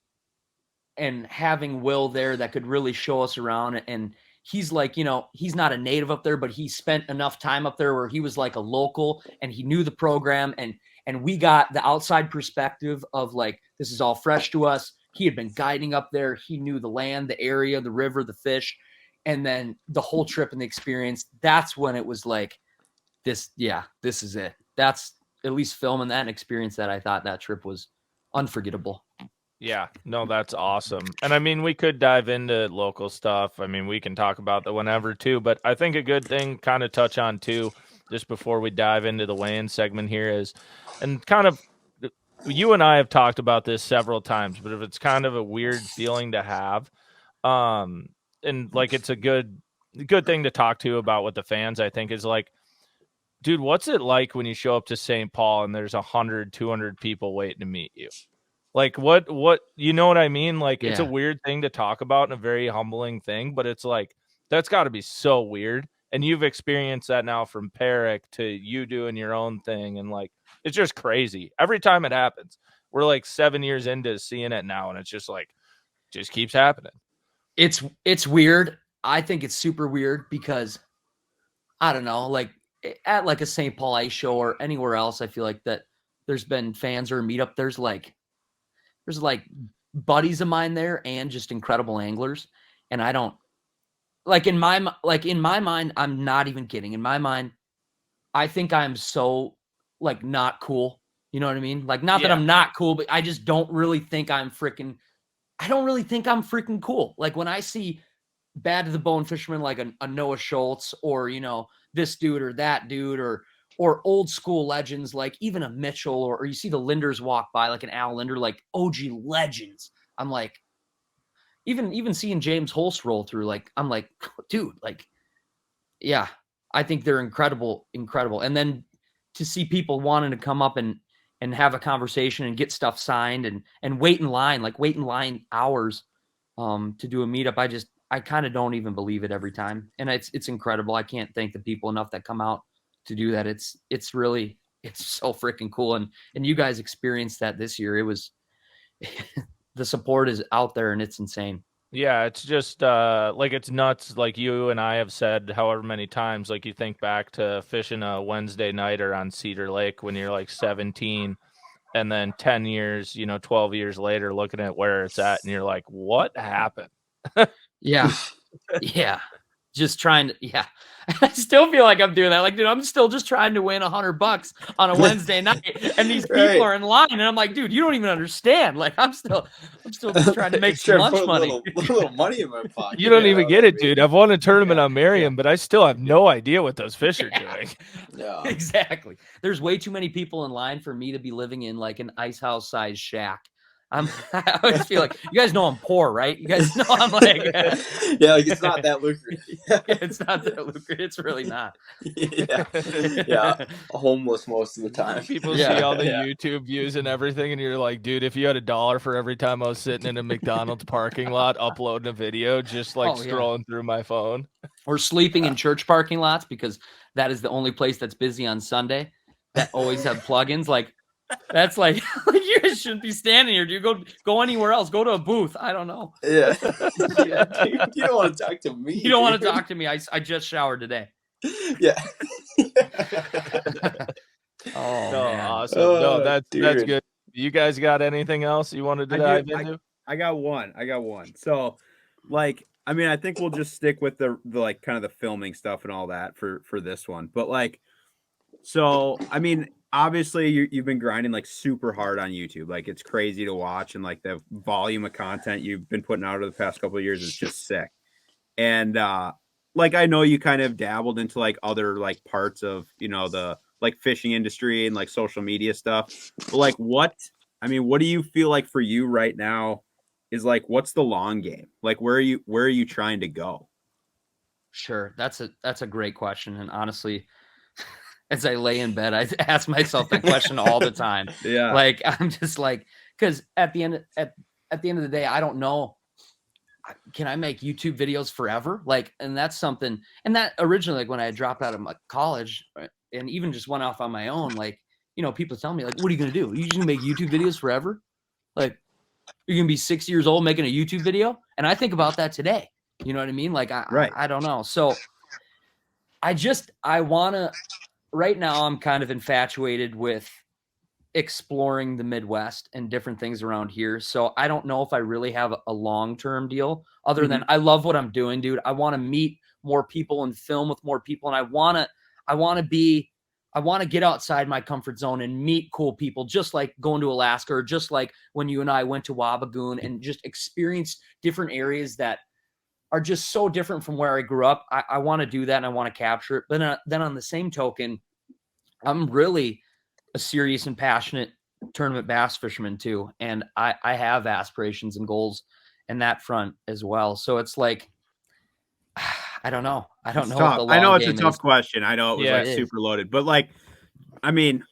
having Will there that could really show us around, and he's like, you know, he's not a native up there, but he spent enough time up there where he was like a local and he knew the program. And we got the outside perspective of like, this is all fresh to us. He had been guiding up there. He knew the land, the area, the river, the fish, and then the whole trip and the experience. That's when it was like, this is it. That's at least filming that and experience that. I thought that trip was unforgettable. Yeah, no, that's awesome. And I mean, we could dive into local stuff. I mean, we can talk about that whenever too, but I think a good thing kind of touch on too, just before we dive into the weigh-in segment here is, and kind of, you and I have talked about this several times, but if it's kind of a weird feeling to have, and like, it's a good thing to talk to about with the fans, I think, is like, dude, what's it like when you show up to St. Paul and there's 100, 200 people waiting to meet you? Like, what, you know what I mean? Like, It's a weird thing to talk about and a very humbling thing, but it's like, that's got to be so weird. And you've experienced that now from Perrick to you doing your own thing. And like, it's just crazy. Every time it happens, we're like 7 years into seeing it now. And it's just like, just keeps happening. It's weird. I think it's super weird because I don't know, like at like a St. Paul ice show or anywhere else, I feel like that there's been fans or a meetup. There's like buddies of mine there and just incredible anglers. And I don't like in my mind, I'm not even kidding. In my mind, I think I'm so like not cool. You know what I mean? Like, not that I'm not cool, but I just don't really think I'm freaking cool. Like when I see bad to the bone fishermen, like a Noah Schultz or, you know, this dude or that dude or old school legends, like even a Mitchell or you see the Linders walk by, like an Al Linder, like OG legends. I'm like, even seeing James Holst roll through, like, I'm like, dude, like, yeah, I think they're incredible. And then to see people wanting to come up and have a conversation and get stuff signed and wait in line hours to do a meetup. I kind of don't even believe it every time. And it's incredible. I can't thank the people enough that come out to do that. It's so freaking cool. And you guys experienced that this year. It was the support is out there and it's insane. Yeah, it's just like, it's nuts. Like you and I have said however many times, like you think back to fishing a Wednesday nighter on Cedar Lake when you're like 17, and then 10 years, 12 years later, looking at where it's at and you're like, what happened? Yeah. Yeah. Just trying to, yeah. I still feel like I'm doing that. Like, dude, I'm still just trying to win $100 on a Wednesday night, and these people are in line, and I'm like, dude, you don't even understand. Like, I'm still just trying to make some lunch money. Little money in my pocket. You don't even get it, dude. I've won a tournament on Marion, but I still have no idea what those fish are doing. Yeah, exactly. There's way too many people in line for me to be living in like an ice house sized shack. I always feel like, you guys know I'm poor, right? You guys know I'm like, yeah, like it's not that lucrative. It's not that lucrative. It's really not. Yeah, homeless most of the time. People see all the YouTube views and everything, and you're like, dude, if you had $1 for every time I was sitting in a McDonald's parking lot uploading a video, just like scrolling through my phone, or sleeping in church parking lots because that is the only place that's busy on Sunday that always have plugins, like. That's like you guys shouldn't be standing here. Do you go anywhere else? Go to a booth. I don't know. Yeah, dude, you don't want to talk to me. You don't want to talk to me. I just showered today. Yeah. Oh, no, man. Awesome. No, that's good. You guys got anything else you wanted to dive into? I got one. So, like, I mean, I think we'll just stick with the like kind of the filming stuff and all that for this one. But like, so I mean, obviously you've been grinding like super hard on YouTube. Like, it's crazy to watch, and like the volume of content you've been putting out over the past couple of years is just sick. And like, I know you kind of dabbled into like other like parts of, the like fishing industry and like social media stuff. But like, what do you feel like for you right now is like, what's the long game? Like, where are you trying to go? Sure. That's a great question. And honestly, as I lay in bed, I ask myself that question all the time. Yeah. Like, I'm just like, because at the end of the day, I don't know. Can I make YouTube videos forever? Like, and that's something, and that originally, like when I dropped out of my college and even just went off on my own, like, people tell me like, what are you going to do? Are you just going to make YouTube videos forever? Like, you're going to be 6 years old making a YouTube video? And I think about that today. You know what I mean? Like, Right. I don't know. So I want to, right now I'm kind of infatuated with exploring the Midwest and different things around here. So I don't know if I really have a long-term deal other than I love what I'm doing, dude. I want to meet more people and film with more people. And I want to get outside my comfort zone and meet cool people, just like going to Alaska, or just like when you and I went to Wabagoon, and just experience different areas that are just so different from where I grew up. I want to do that, and I want to capture it. But then on the same token, I'm really a serious and passionate tournament bass fisherman too. And I have aspirations and goals in that front as well. So it's like, I don't know. I don't know what the long I know it's a game tough is. question. I know it was Yeah, like super loaded, but like, I mean,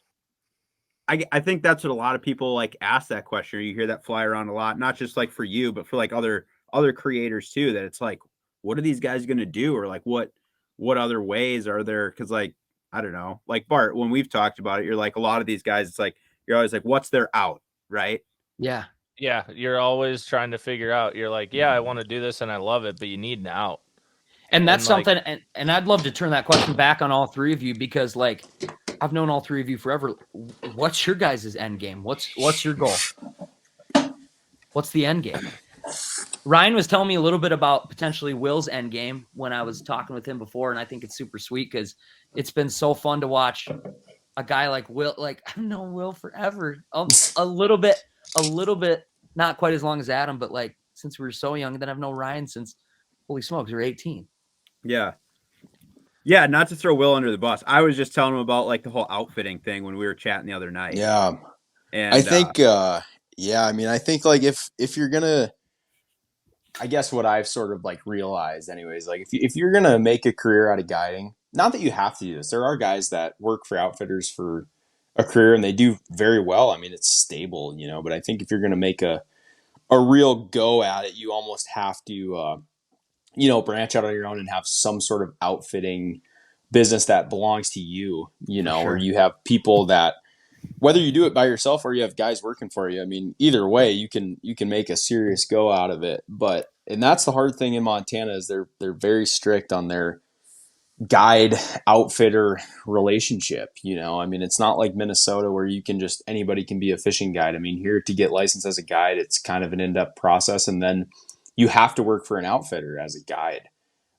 I think that's what a lot of people like ask that question. You hear that fly around a lot, not just like for you, but for like other creators too, that it's like, what are these guys going to do? Or like, what other ways are there? Cause like, I don't know, like Bart, when we've talked about it, you're like, a lot of these guys, it's like, you're always like, what's their out? Right. Yeah. Yeah, you're always trying to figure out. You're like, yeah, I want to do this and I love it, but you need an out. And that's And, like- something, and I'd love to turn that question back on all three of you, because like, I've known all three of you forever. What's your guys' end game? What's your goal? What's the end game? Ryan was telling me a little bit about potentially Will's end game when I was talking with him before, and I think it's super sweet because it's been so fun to watch a guy like Will. Like, I've known Will forever, a little bit, not quite as long as Adam, but like since we were so young. And then I've known Ryan since, holy smokes, we're 18. Yeah. Yeah, not to throw Will under the bus. I was just telling him about like the whole outfitting thing when we were chatting the other night. Yeah. And I think yeah, I mean, I think like if you're gonna, I guess what I've sort of like realized anyways, like if you're going to make a career out of guiding, not that you have to do this. There are guys that work for outfitters for a career and they do very well. I mean, it's stable, you know, but I think if you're going to make a real go at it, you almost have to, you know, branch out on your own and have some sort of outfitting business that belongs to you, you know, sure. or you have people that, whether you do it by yourself or you have guys working for you. I mean, either way, you can make a serious go out of it. But, and that's the hard thing in Montana, is they're very strict on their guide outfitter relationship. You know, I mean, it's not like Minnesota where you can just, anybody can be a fishing guide. I mean, here to get licensed as a guide, it's kind of an in-depth process. And then you have to work for an outfitter as a guide.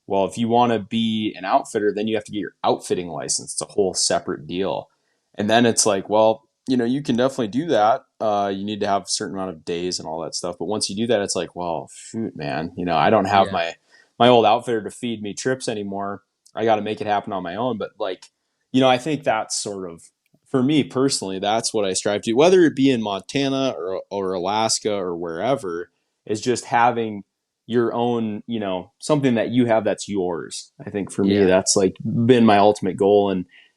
Well, if you want to be an outfitter, then you have to get your outfitting license. It's a whole separate deal. And then it's like, well, you know, you can definitely do that. You need to have a certain amount of days and all that stuff. But once you do that, it's like, well, shoot, man, you know, I don't have my old outfitter to feed me trips anymore. I got to make it happen on my own. But like, you know, I think that's sort of, for me personally, that's what I strive to, whether it be in Montana or Alaska or wherever, is just having your own, you know, something that you have that's yours. I think for me, that's like been my ultimate goal.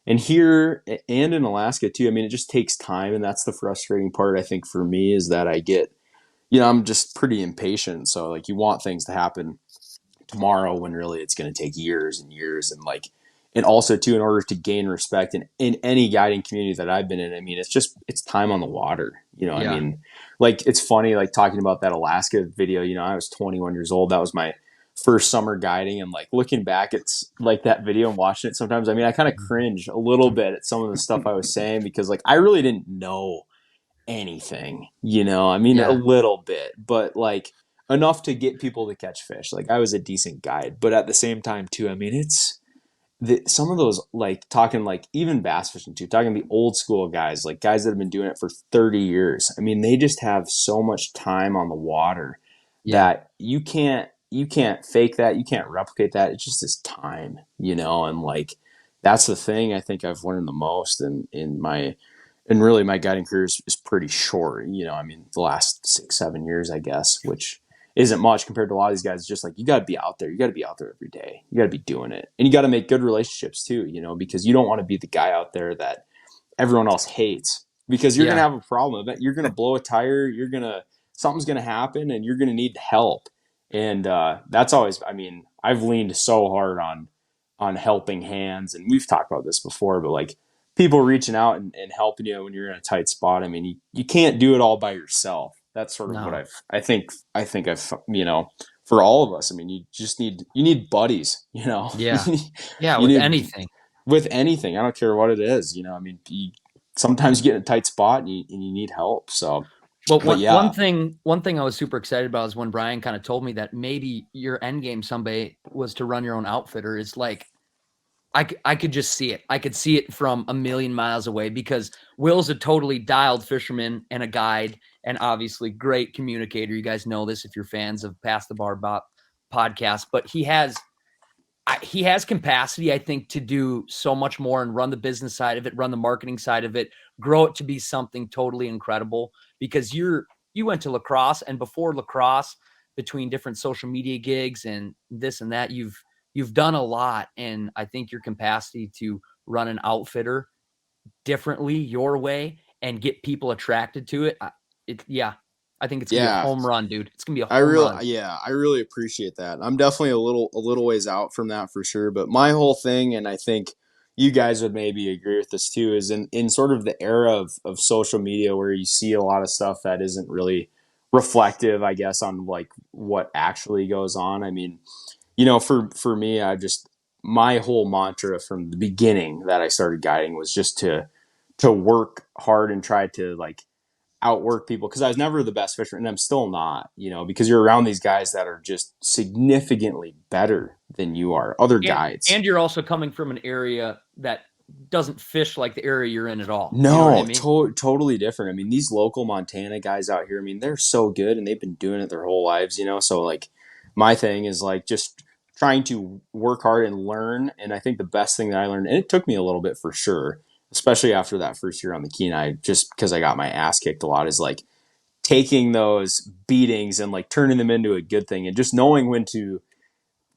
And here and in Alaska too, I mean, it just takes time. And that's the frustrating part, I think, for me, is that I get, you know, I'm just pretty impatient. So like, you want things to happen tomorrow when really it's going to take years and years. And like, and also too, in order to gain respect in any guiding community that I've been in, I mean, it's time on the water, you know. I mean, like, it's funny, like talking about that Alaska video, you know, I was 21 years old. That was my first summer guiding. And like, looking back, it's like that video and watching it sometimes, I mean, I kind of cringe a little bit at some of the stuff I was saying, because like, I really didn't know anything, you know. I mean, a little bit, but like enough to get people to catch fish. Like, I was a decent guide, but at the same time too, I mean, it's some of those, like, talking like even bass fishing too, talking the old school guys, like guys that have been doing it for 30 years. I mean, they just have so much time on the water that you can't fake that. You can't replicate that. It's just this time, you know. And like, that's the thing I think I've learned the most and really my guiding career is pretty short, you know. I mean, the last 6-7 years, I guess, which isn't much compared to a lot of these guys. It's just like, you got to be out there. You got to be out there every day. You got to be doing it. And you got to make good relationships too, you know, because you don't want to be the guy out there that everyone else hates, because you're going to have a problem. You're going to blow a tire. Something's going to happen and you're going to need help. And that's always, I mean, I've leaned so hard on helping hands. And we've talked about this before, but like, people reaching out and helping you when you're in a tight spot. I mean, you can't do it all by yourself. That's sort of what I think I've, you know, for all of us. I mean, you need buddies, you know. Yeah. Yeah, You with need anything. with anything. I don't care what it is, you know. I mean, sometimes you get in a tight spot and you need help. So, But but one thing I was super excited about is when Brian kind of told me that maybe your end game someday was to run your own outfitter. It's like I could just see it. I could see it from a million miles away because Will's a totally dialed fisherman and a guide, and obviously great communicator. You guys know this if you're fans of Past The Barb podcast, but he has capacity, I think, to do so much more and run the business side of it, run the marketing side of it, grow it to be something totally incredible. Because you went to lacrosse, and before lacrosse, between different social media gigs and this and that, you've done a lot. And I think your capacity to run an outfitter differently your way and get people attracted to it, I think it's gonna be a home run, dude. It's gonna be a home run. I really appreciate that. I'm definitely a little ways out from that for sure. But my whole thing, and I think you guys would maybe agree with this too, is in sort of the era of social media where you see a lot of stuff that isn't really reflective, I guess, on like what actually goes on. I mean, you know, for me, my whole mantra from the beginning that I started guiding was just to work hard and try to like outwork people, because I was never the best fisherman, and I'm still not, you know, because you're around these guys that are just significantly better than you are, other guides. And you're also coming from an area that doesn't fish like the area you're in at all. No, you know what I mean? Totally different. I mean, these local Montana guys out here, I mean, they're so good and they've been doing it their whole lives, you know? So like my thing is like just trying to work hard and learn. And I think the best thing that I learned, and it took me a little bit for sure, especially after that first year on the Kenai, just because I got my ass kicked a lot, is like taking those beatings and like turning them into a good thing, and just knowing when to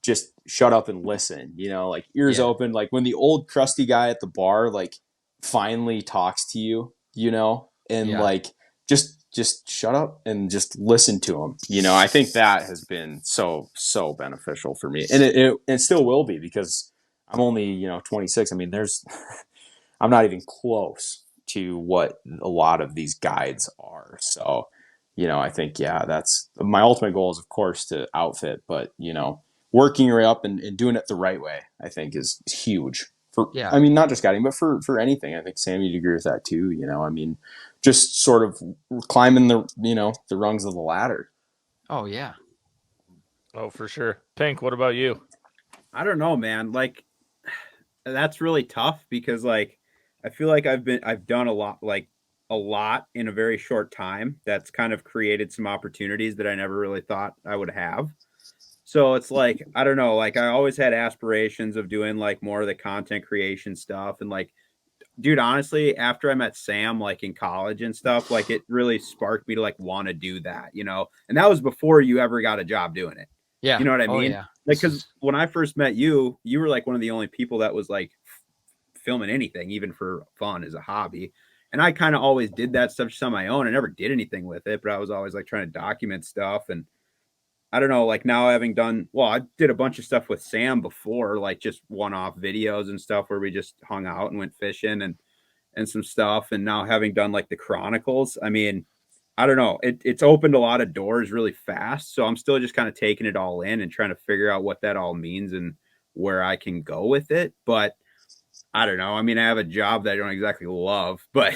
just shut up and listen, you know, like ears open. Like when the old crusty guy at the bar, like finally talks to you, you know, and like, just shut up and just listen to him. You know, I think that has been so beneficial for me, and it still will be, because I'm only, you know, 26. I mean, I'm not even close to what a lot of these guides are. So, you know, I think, that's my ultimate goal is, of course, to outfit, but, you know, working your way up and doing it the right way, I think is huge for, I mean, not just guiding, but for anything. I think Sam, you'd agree with that too. You know, I mean, just sort of climbing the rungs of the ladder. Oh yeah. Oh, for sure. Pink, what about you? I don't know, man. Like, that's really tough because like, I feel like I've done a lot in a very short time. That's kind of created some opportunities that I never really thought I would have. So it's like, I don't know, like I always had aspirations of doing like more of the content creation stuff. And like, dude, honestly, after I met Sam, like in college and stuff, like it really sparked me to like want to do that, you know? And that was before you ever got a job doing it. Yeah. You know what I mean? Yeah. Like, cause when I first met you, you were like one of the only people that was like filming anything, even for fun as a hobby. And I kind of always did that stuff just on my own. I never did anything with it, but I was always like trying to document stuff. And I don't know, like now having done, well, I did a bunch of stuff with Sam before, like just one-off videos and stuff where we just hung out and went fishing and some stuff. And now having done like the Chronicles, I mean, I don't know, it's opened a lot of doors really fast. So I'm still just kind of taking it all in and trying to figure out what that all means and where I can go with it. But I don't know. I mean, I have a job that I don't exactly love, but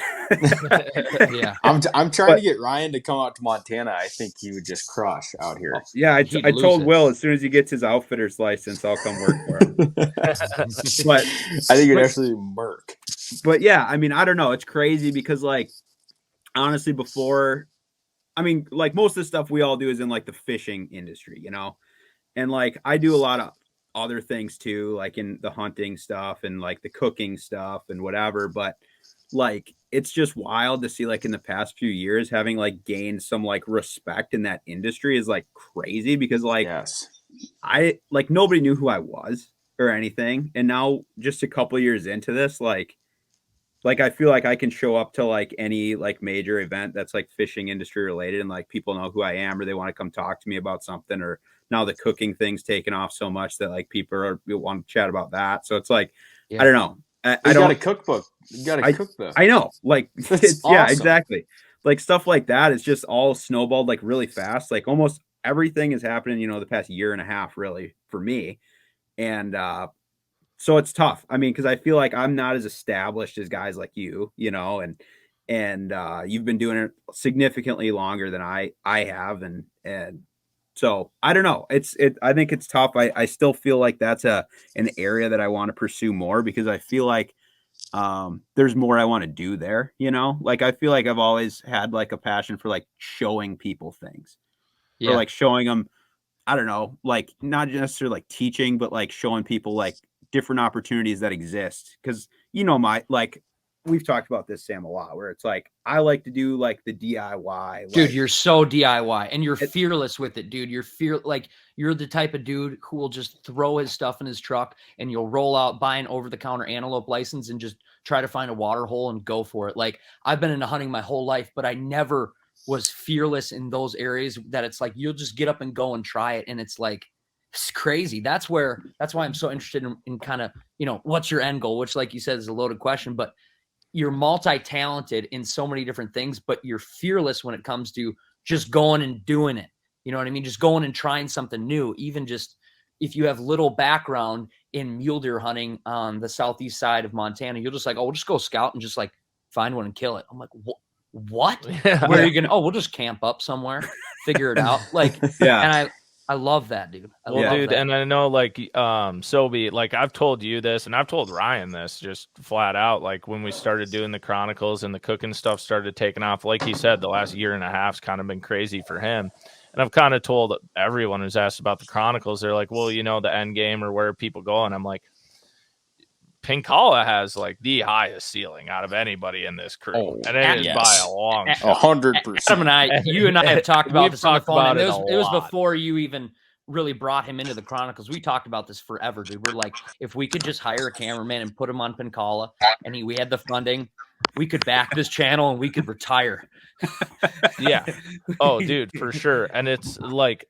yeah, I'm trying to get Ryan to come out to Montana. I think he would just crush out here. Yeah, I told Will as soon as he gets his outfitter's license, I'll come work for him. But I think it'd actually murk. But yeah, I mean, I don't know. It's crazy because, like, honestly, before, I mean, like most of the stuff we all do is in like the fishing industry, you know, and like I do a lot of other things too, like in the hunting stuff and like the cooking stuff and whatever. But like, it's just wild to see like in the past few years having like gained some like respect in that industry is like crazy because like, I like nobody knew who I was or anything. And now just a couple years into this, like I feel like I can show up to like any like major event that's like fishing industry related and like people know who I am or they want to come talk to me about something. Or now the cooking thing's taken off so much that like people want to chat about that. So it's like, I don't know. I don't got a cookbook. You got a cookbook. I know. Like, it's awesome. Yeah, exactly. Like stuff like that is just all snowballed like really fast. Like almost everything is happening, the past year and a half really for me. And so it's tough. I mean, because I feel like I'm not as established as guys like you, and you've been doing it significantly longer than I have, and so I don't know. I think it's tough. I still feel like that's an area that I want to pursue more, because I feel like there's more I want to do there. Like I feel like I've always had like a passion for like showing people things, or like showing them. I don't know, like not necessarily like teaching, but like showing people like different opportunities that exist. Because we've talked about this, Sam, a lot, where it's like I like to do like the DIY. Dude, you're so DIY and you're fearless with it, dude. You're the type of dude who will just throw his stuff in his truck and you'll roll out, buy an over-the-counter antelope license and just try to find a water hole and go for it. Like I've been into hunting my whole life, but I never was fearless in those areas that it's like you'll just get up and go and try it, and it's like it's crazy. That's why I'm so interested in kind of, what's your end goal, which like you said is a loaded question, but you're multi-talented in so many different things, but you're fearless when it comes to just going and doing it. You know what I mean? Just going and trying something new. Even just if you have little background in mule deer hunting on the southeast side of Montana, you're just like, oh, we'll just go scout and just like find one and kill it. I'm like, what? Yeah. Where are you going to, we'll just camp up somewhere, figure it out. Like, yeah. And I love that, dude. And I know like Sobi, like I've told you this and I've told Ryan this just flat out, like when we started doing the Chronicles and the cooking stuff started taking off, like he said, the last year and a half's kind of been crazy for him. And I've kind of told everyone who's asked about the Chronicles, they're like, well, the end game or where are people going? I'm like, Pinkalla has like the highest ceiling out of anybody in this crew, and it is by a long shot. 100%. Adam you and I have talked about this on the phone. It was lot. before you even really brought him into the Chronicles. We talked about this forever, dude. We're like, if we could just hire a cameraman and put him on Pinkalla, and we had the funding, we could back this channel and we could retire. Yeah. Oh, dude, for sure. And it's like,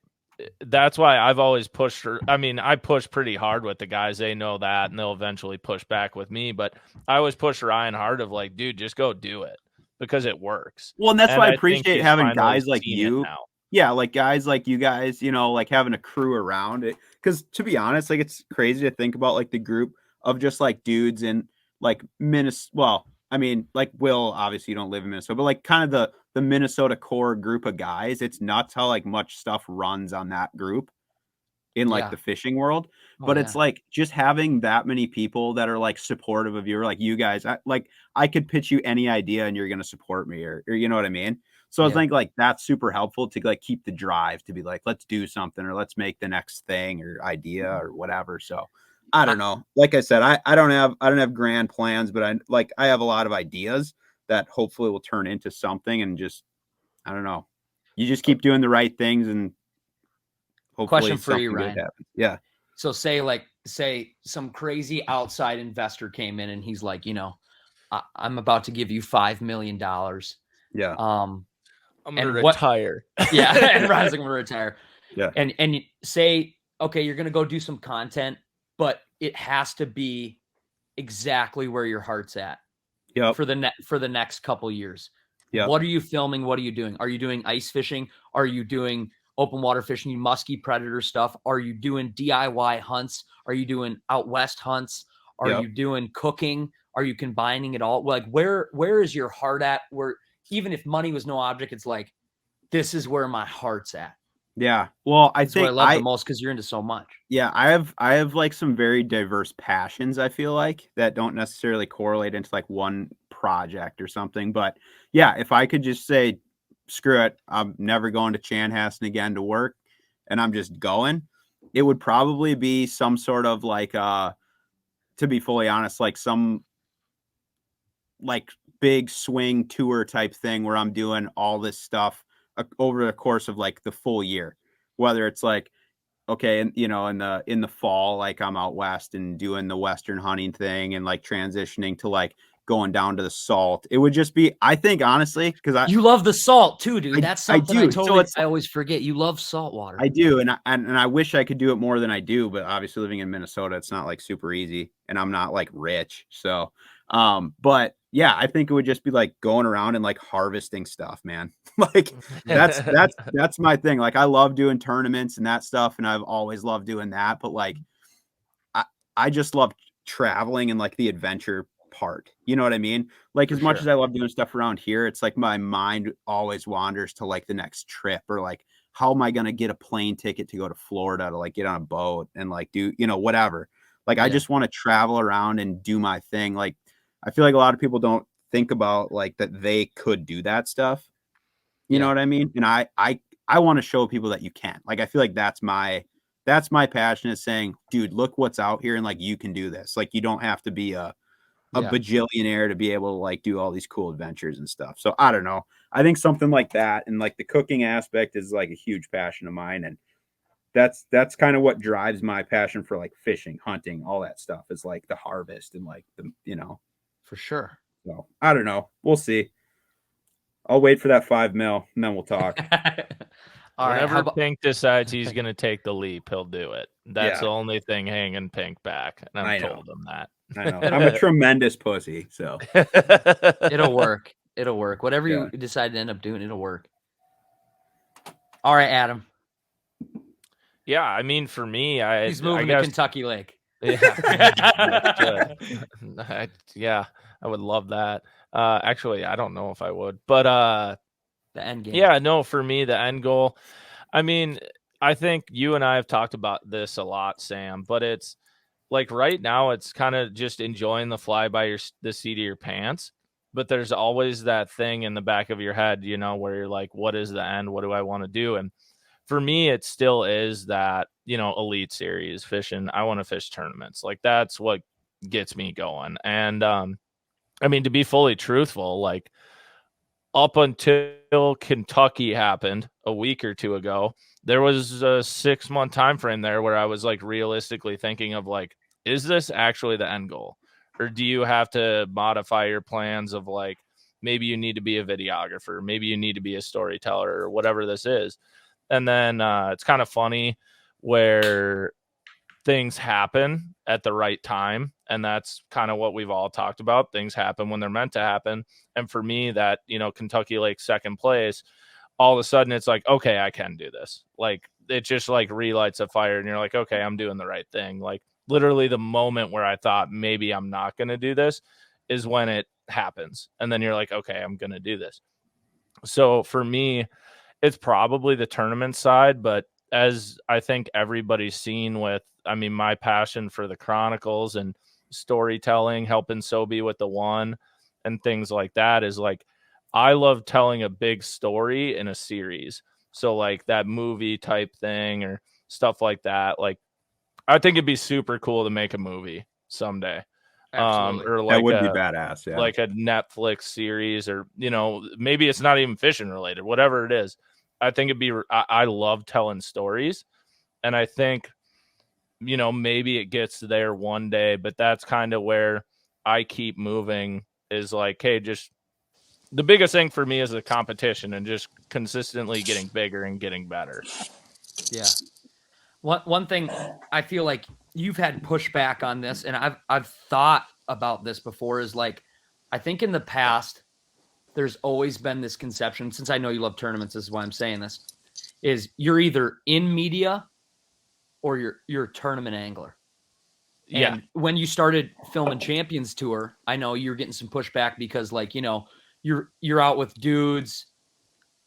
that's why I've always pushed her. I mean, I push pretty hard with the guys. They know that, and they'll eventually push back with me. But I always push Ryan hard of like, dude, just go do it because it works. Well, and that's why I appreciate having guys like you. Yeah, like guys like you guys, like having a crew around it. Because to be honest, like it's crazy to think about like the group of just like dudes in like Minnesota. Well, I mean, like Will, obviously you don't live in Minnesota, but like kind of the Minnesota core group of guys. It's nuts how like much stuff runs on that group in like the fishing world. But it's like just having that many people that are like supportive of you, or like you guys, I could pitch you any idea and you're going to support me, or you know what I mean? So I think like that's super helpful to like keep the drive to be like, let's do something, or let's make the next thing or idea or whatever. So I don't know. Like I said, I don't have grand plans, but I have a lot of ideas that hopefully will turn into something, and just, I don't know. You just keep doing the right things, and hopefully question for you, Ryan. Happens. Yeah. So say some crazy outside investor came in and he's like, I'm about to give you $5 million. Yeah. I'm going to retire. Yeah. And Ryan's like, I'm going to retire. Yeah. And say, okay, you're going to go do some content, but it has to be exactly where your heart's at. Yeah. For the next couple years. Yeah. What are you filming? What are you doing? Are you doing ice fishing? Are you doing open water fishing, musky predator stuff? Are you doing DIY hunts? Are you doing out west hunts? Are you doing cooking? Are you combining it all? Like where is your heart at? Where even if money was no object, it's like, this is where my heart's at. Yeah. Well, I think what I love the most, because you're into so much. Yeah, I have like some very diverse passions, I feel like, that don't necessarily correlate into like one project or something. But yeah, if I could just say, screw it, I'm never going to Chanhassen again to work, and I'm just going, it would probably be some sort of like to be fully honest, like some like big swing tour type thing where I'm doing all this stuff over the course of like the full year, whether it's like, okay, and in the fall, like I'm out west and doing the Western hunting thing and like transitioning to like going down to the salt. It would just be, I think, honestly, because you love the salt too, dude. That's something I totally, I always forget. You love salt water. I do, and I wish I could do it more than I do, but obviously living in Minnesota, it's not like super easy, and I'm not like rich, so But yeah, I think it would just be like going around and like harvesting stuff, man. Like that's my thing. Like I love doing tournaments and that stuff, and I've always loved doing that. But like I just love traveling and like the adventure part. You know what I mean? Like For as much sure. as I love doing stuff around here, it's like my mind always wanders to like the next trip, or like how am I gonna get a plane ticket to go to Florida to like get on a boat and like do, you know, whatever. Like I Yeah. just want to travel around and do my thing. Like I feel like a lot of people don't think about like that they could do that stuff. You know Yeah. what I mean? And I want to show people that you can. Like I feel like that's my passion, is saying, dude, look what's out here, and like you can do this. Like you don't have to be a Yeah. bajillionaire to be able to like do all these cool adventures and stuff. So I don't know. I think something like that, and like the cooking aspect is like a huge passion of mine, and that's kind of what drives my passion for like fishing, hunting, all that stuff, is like the harvest and like the, you know. For sure. So I don't know. We'll see. I'll wait for that 5 mil and then we'll talk. All right. Whenever How about, Pink decides he's going to take the leap, he'll do it. That's Yeah. the only thing hanging Pink back, and I I've know. told him that. I know. I'm a tremendous pussy. So it'll work. It'll work. Whatever you decide to end up doing, it'll work. All right, Adam. Yeah, I mean, for me, He's moving to Kentucky Lake. Yeah, yeah, I would love that. Actually, I don't know if I would, but the end game. Yeah, no, for me, the end goal. I mean, I think you and I have talked about this a lot, Sam, but it's like right now it's kind of just enjoying the fly by the seat of your pants. But there's always that thing in the back of your head, you know, where you're like, what is the end? What do I want to do? And for me, it still is that, you know, elite series fishing. I want to fish tournaments. Like that's what gets me going. And I mean, to be fully truthful, like up until Kentucky happened a week or two ago, there was a 6-month time frame there where I was like realistically thinking of like, is this actually the end goal? Or do you have to modify your plans of like, maybe you need to be a videographer, maybe you need to be a storyteller, or whatever this is. And then it's kind of funny where things happen at the right time. And that's kind of what we've all talked about. Things happen when they're meant to happen. And for me, that, you know, Kentucky Lake second place, all of a sudden it's like, okay, I can do this. Like it just like relights a fire and you're like, okay, I'm doing the right thing. Like literally the moment where I thought maybe I'm not going to do this is when it happens. And then you're like, okay, I'm going to do this. So for me, it's probably the tournament side, but as I think everybody's seen with, I mean, my passion for the Chronicles and storytelling, helping Sobi with the one and things like that is like, I love telling a big story in a series. So like that movie type thing or stuff like that. Like, I think it'd be super cool to make a movie someday. Absolutely. Or like that would be badass. Yeah. like a Netflix series, or, you know, maybe it's not even fishing related, whatever it is. I think it'd be, I love telling stories. And I think, you know, maybe it gets there one day, but that's kind of where I keep moving is like, hey, just the biggest thing for me is the competition and just consistently getting bigger and getting better. Yeah. One thing I feel like you've had pushback on this, and I've thought about this before, is like, I think in the past, there's always been this conception, since I know you love tournaments, this is why I'm saying this, is you're either in media or you're a tournament angler. Yeah. And when you started filming Champions Tour, I know you're getting some pushback because, like, you know, you're out with dudes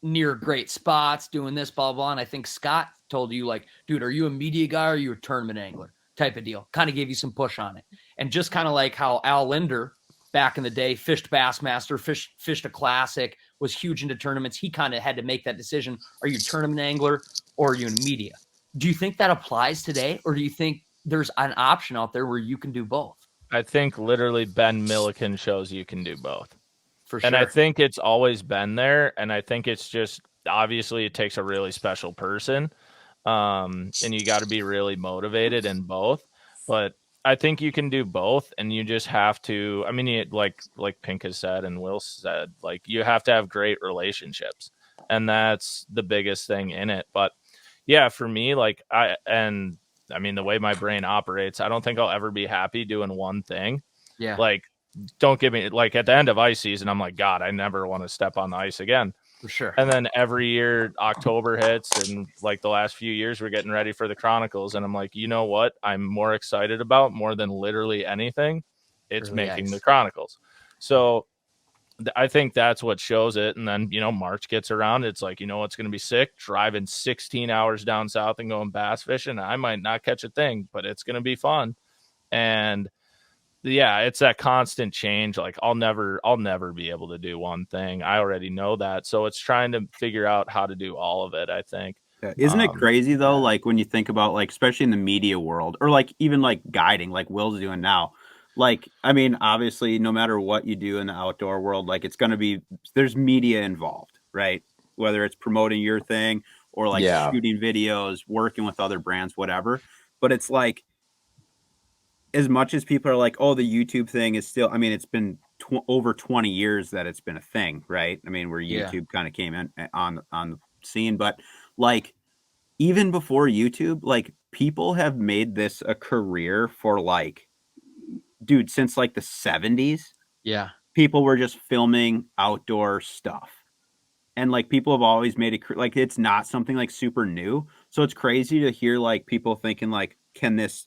near great spots doing this, blah, blah. And I think Scott told you, like, dude, are you a media guy or are you a tournament angler type of deal? Kind of gave you some push on it. And just kind of like how Al Linder back in the day fished Bassmaster, fished a classic, was huge into tournaments. He kind of had to make that decision. Are you a tournament angler or are you in media? Do you think that applies today, or do you think there's an option out there where you can do both? I think literally Ben Milliken shows you can do both. For sure. And I think it's always been there. And I think it's just, obviously it takes a really special person. And you got to be really motivated in both. But I think you can do both, and you just have to, I mean, like Pink has said and Will said, like, you have to have great relationships. And that's the biggest thing in it. But yeah, for me, like I mean, the way my brain operates, I don't think I'll ever be happy doing one thing. Yeah. Like don't get me like at the end of ice season, I'm like, God, I never want to step on the ice again. For sure. And then every year October hits, and like the last few years, we're getting ready for the Chronicles. And I'm like, you know what? I'm more excited about more than literally anything. It's Early making ice. the Chronicles. So I think that's what shows it. And then, March gets around. It's like, it's going to be sick driving 16 hours down south and going bass fishing. I might not catch a thing, but it's going to be fun. And yeah, it's that constant change. Like I'll never be able to do one thing. I already know that. So it's trying to figure out how to do all of it, I think. Yeah. Isn't it crazy though? Like when you think about like, especially in the media world or like even like guiding, like Will's doing now, like, I mean, obviously no matter what you do in the outdoor world, like it's going to be, there's media involved, right? Whether it's promoting your thing or like shooting videos, working with other brands, whatever. But it's like, as much as people are like, oh, the YouTube thing is still, I mean, it's been over 20 years that it's been a thing, right? I mean, where YouTube kind of came in on the scene, but like even before YouTube, like people have made this a career for like, dude, since like the 70s. Yeah. People were just filming outdoor stuff. And like people have always made it like it's not something like super new. So it's crazy to hear like people thinking like, can this,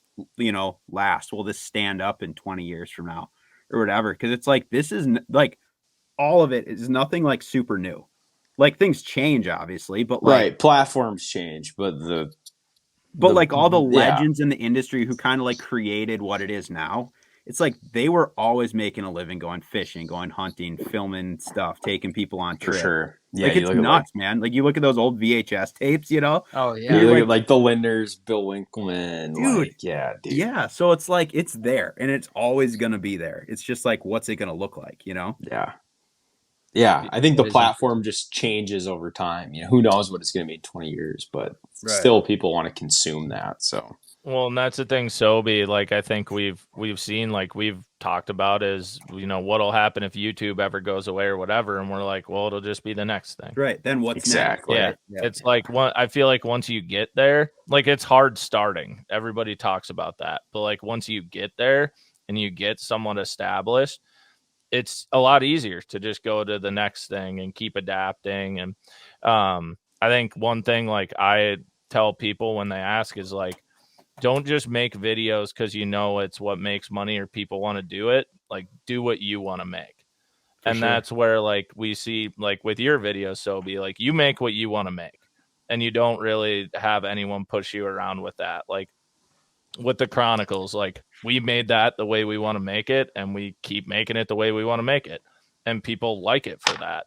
last? Will this stand up in 20 years from now or whatever? Because it's like this is like all of it is nothing like super new. Like things change, obviously, but like right, platforms change, but like all the legends in the industry who kind of like created what it is now. It's like they were always making a living going fishing, going hunting, filming stuff, taking people on trips. For sure. Yeah, like it's nuts, man. Like you look at those old VHS tapes, Oh yeah. You look at like the Linders, Bill Winkleman, dude. like dude. Yeah, so it's like it's there and it's always gonna be there. It's just like what's it gonna look like, Yeah, I think the platform just changes over time. Who knows what it's going to be in 20 years, but still people want to consume that. So, well, and that's the thing, Sobi, like I think we've seen, like we've talked about is, what'll happen if YouTube ever goes away or whatever. And we're like, well, it'll just be the next thing. Right. Then what's exactly. next? Yeah. It's like I feel like once you get there, like it's hard starting. Everybody talks about that. But like once you get there and you get somewhat established, it's a lot easier to just go to the next thing and keep adapting. And I think one thing like I tell people when they ask is like, don't just make videos because it's what makes money or people want to do it. Like do what you want to make. And that's where like we see like with your videos, Sobi, like you make what you want to make and you don't really have anyone push you around with that. Like with the Chronicles, like we made that the way we want to make it and we keep making it the way we want to make it and people like it for that.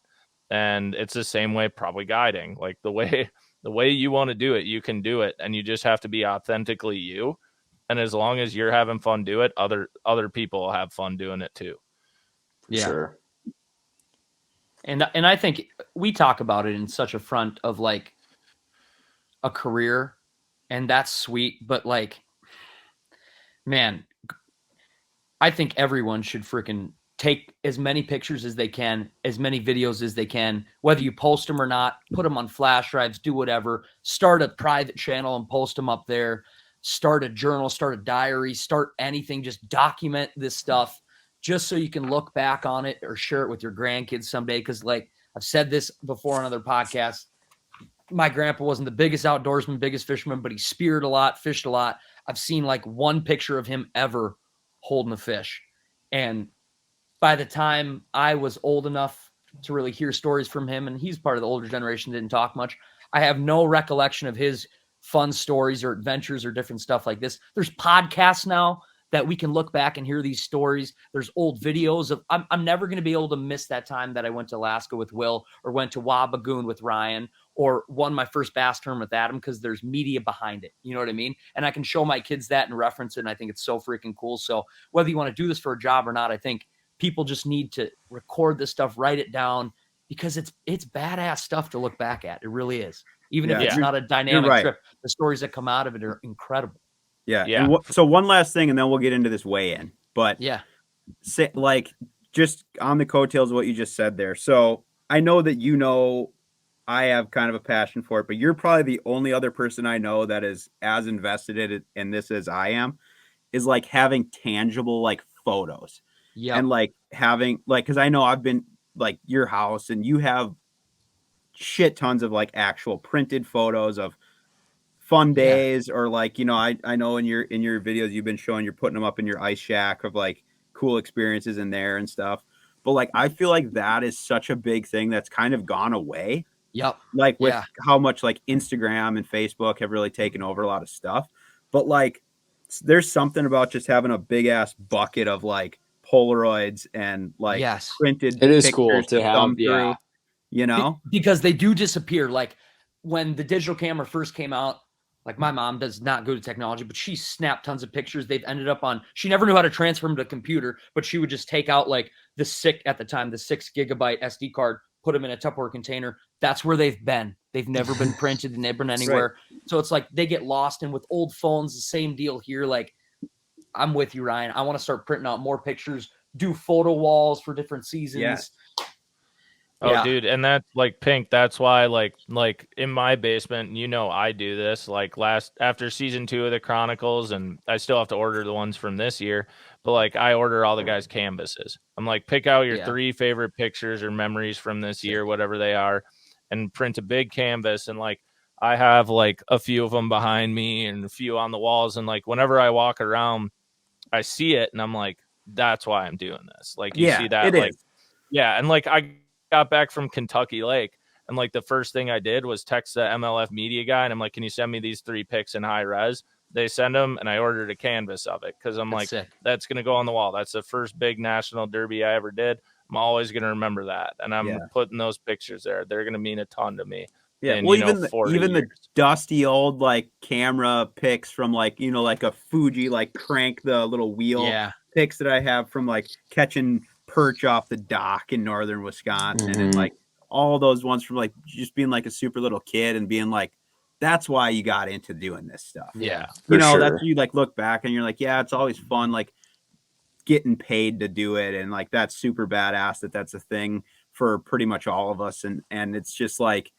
And it's the same way probably guiding, like the way you want to do it, you can do it and you just have to be authentically you. And as long as you're having fun do it, other people will have fun doing it too. Yeah. Sure. And I think we talk about it in such a front of like a career and that's sweet, but like man, I think everyone should freaking take as many pictures as they can, as many videos as they can, whether you post them or not, put them on flash drives, do whatever, start a private channel and post them up there, start a journal, start a diary, start anything, just document this stuff just so you can look back on it or share it with your grandkids someday. Because like I've said this before on other podcasts, my grandpa wasn't the biggest outdoorsman, biggest fisherman, but he speared a lot, fished a lot. I've seen like one picture of him ever holding a fish. And by the time I was old enough to really hear stories from him, and he's part of the older generation, didn't talk much, I have no recollection of his fun stories or adventures or different stuff like this. There's podcasts now that we can look back and hear these stories. There's old videos of, I'm never going to be able to miss that time that I went to Alaska with Will or went to Wabagoon with Ryan or won my first bass tournament with Adam because there's media behind it. You know what I mean? And I can show my kids that and reference it. And I think it's so freaking cool. So whether you want to do this for a job or not, I think people just need to record this stuff, write it down because it's badass stuff to look back at. It really is. Even if it's not a dynamic trip, the stories that come out of it are incredible. Yeah. And so one last thing, and then we'll get into this weigh-in. But like just on the coattails of what you just said there. So I know that I have kind of a passion for it, but you're probably the only other person I know that is as invested in this as I am, is like having tangible like photos. Yeah. And like having like, because I know I've been like your house and you have shit tons of like actual printed photos of fun days, or like, you know, I know in your videos you've been showing, you're putting them up in your ice shack of like cool experiences in there and stuff. But like I feel like that is such a big thing that's kind of gone away. Yep. Like with how much like Instagram and Facebook have really taken over a lot of stuff. But like there's something about just having a big ass bucket of like Polaroids and like printed it is pictures cool to have thumb through, you know, because they do disappear. Like when the digital camera first came out, like my mom does not go to technology, but she snapped tons of pictures. They've ended up on, she never knew how to transfer them to a computer, but she would just take out like the 6 gigabyte SD card, put them in a Tupperware container. That's where they've been. They've never been printed and never been anywhere. Right. So it's like they get lost. And with old phones, the same deal here. Like I'm with you, Ryan. I want to start printing out more pictures, do photo walls for different seasons. Yeah. Oh, dude, and that's like Pink. That's why, like in my basement, you know, I do this. Like after season 2 of the Chronicles, and I still have to order the ones from this year. But like, I order all the guys' canvases. I'm like, pick out your 3 favorite pictures or memories from this year, whatever they are, and print a big canvas. And like, I have like a few of them behind me and a few on the walls. And like, whenever I walk around, I see it, and I'm like, that's why I'm doing this. Like, you see that, like, and like I got back from Kentucky Lake, and like the first thing I did was text the MLF media guy, and I'm like, can you send me these 3 pics in high res? They send them, and I ordered a canvas of it because I'm like, that's going to go on the wall. That's the first big national derby I ever did. I'm always going to remember that, and I'm putting those pictures there. They're going to mean a ton to me. Yeah, and, well, even the dusty old like camera pics from like, you know, like a Fuji like crank the little wheel pics that I have from like catching perch off the dock in northern Wisconsin, and like all those ones from like just being like a super little kid and being like, that's why you got into doing this stuff. Yeah, you know, that's you like look back and you're like, yeah, it's always fun like getting paid to do it, and like that's super badass that's a thing for pretty much all of us, and it's just like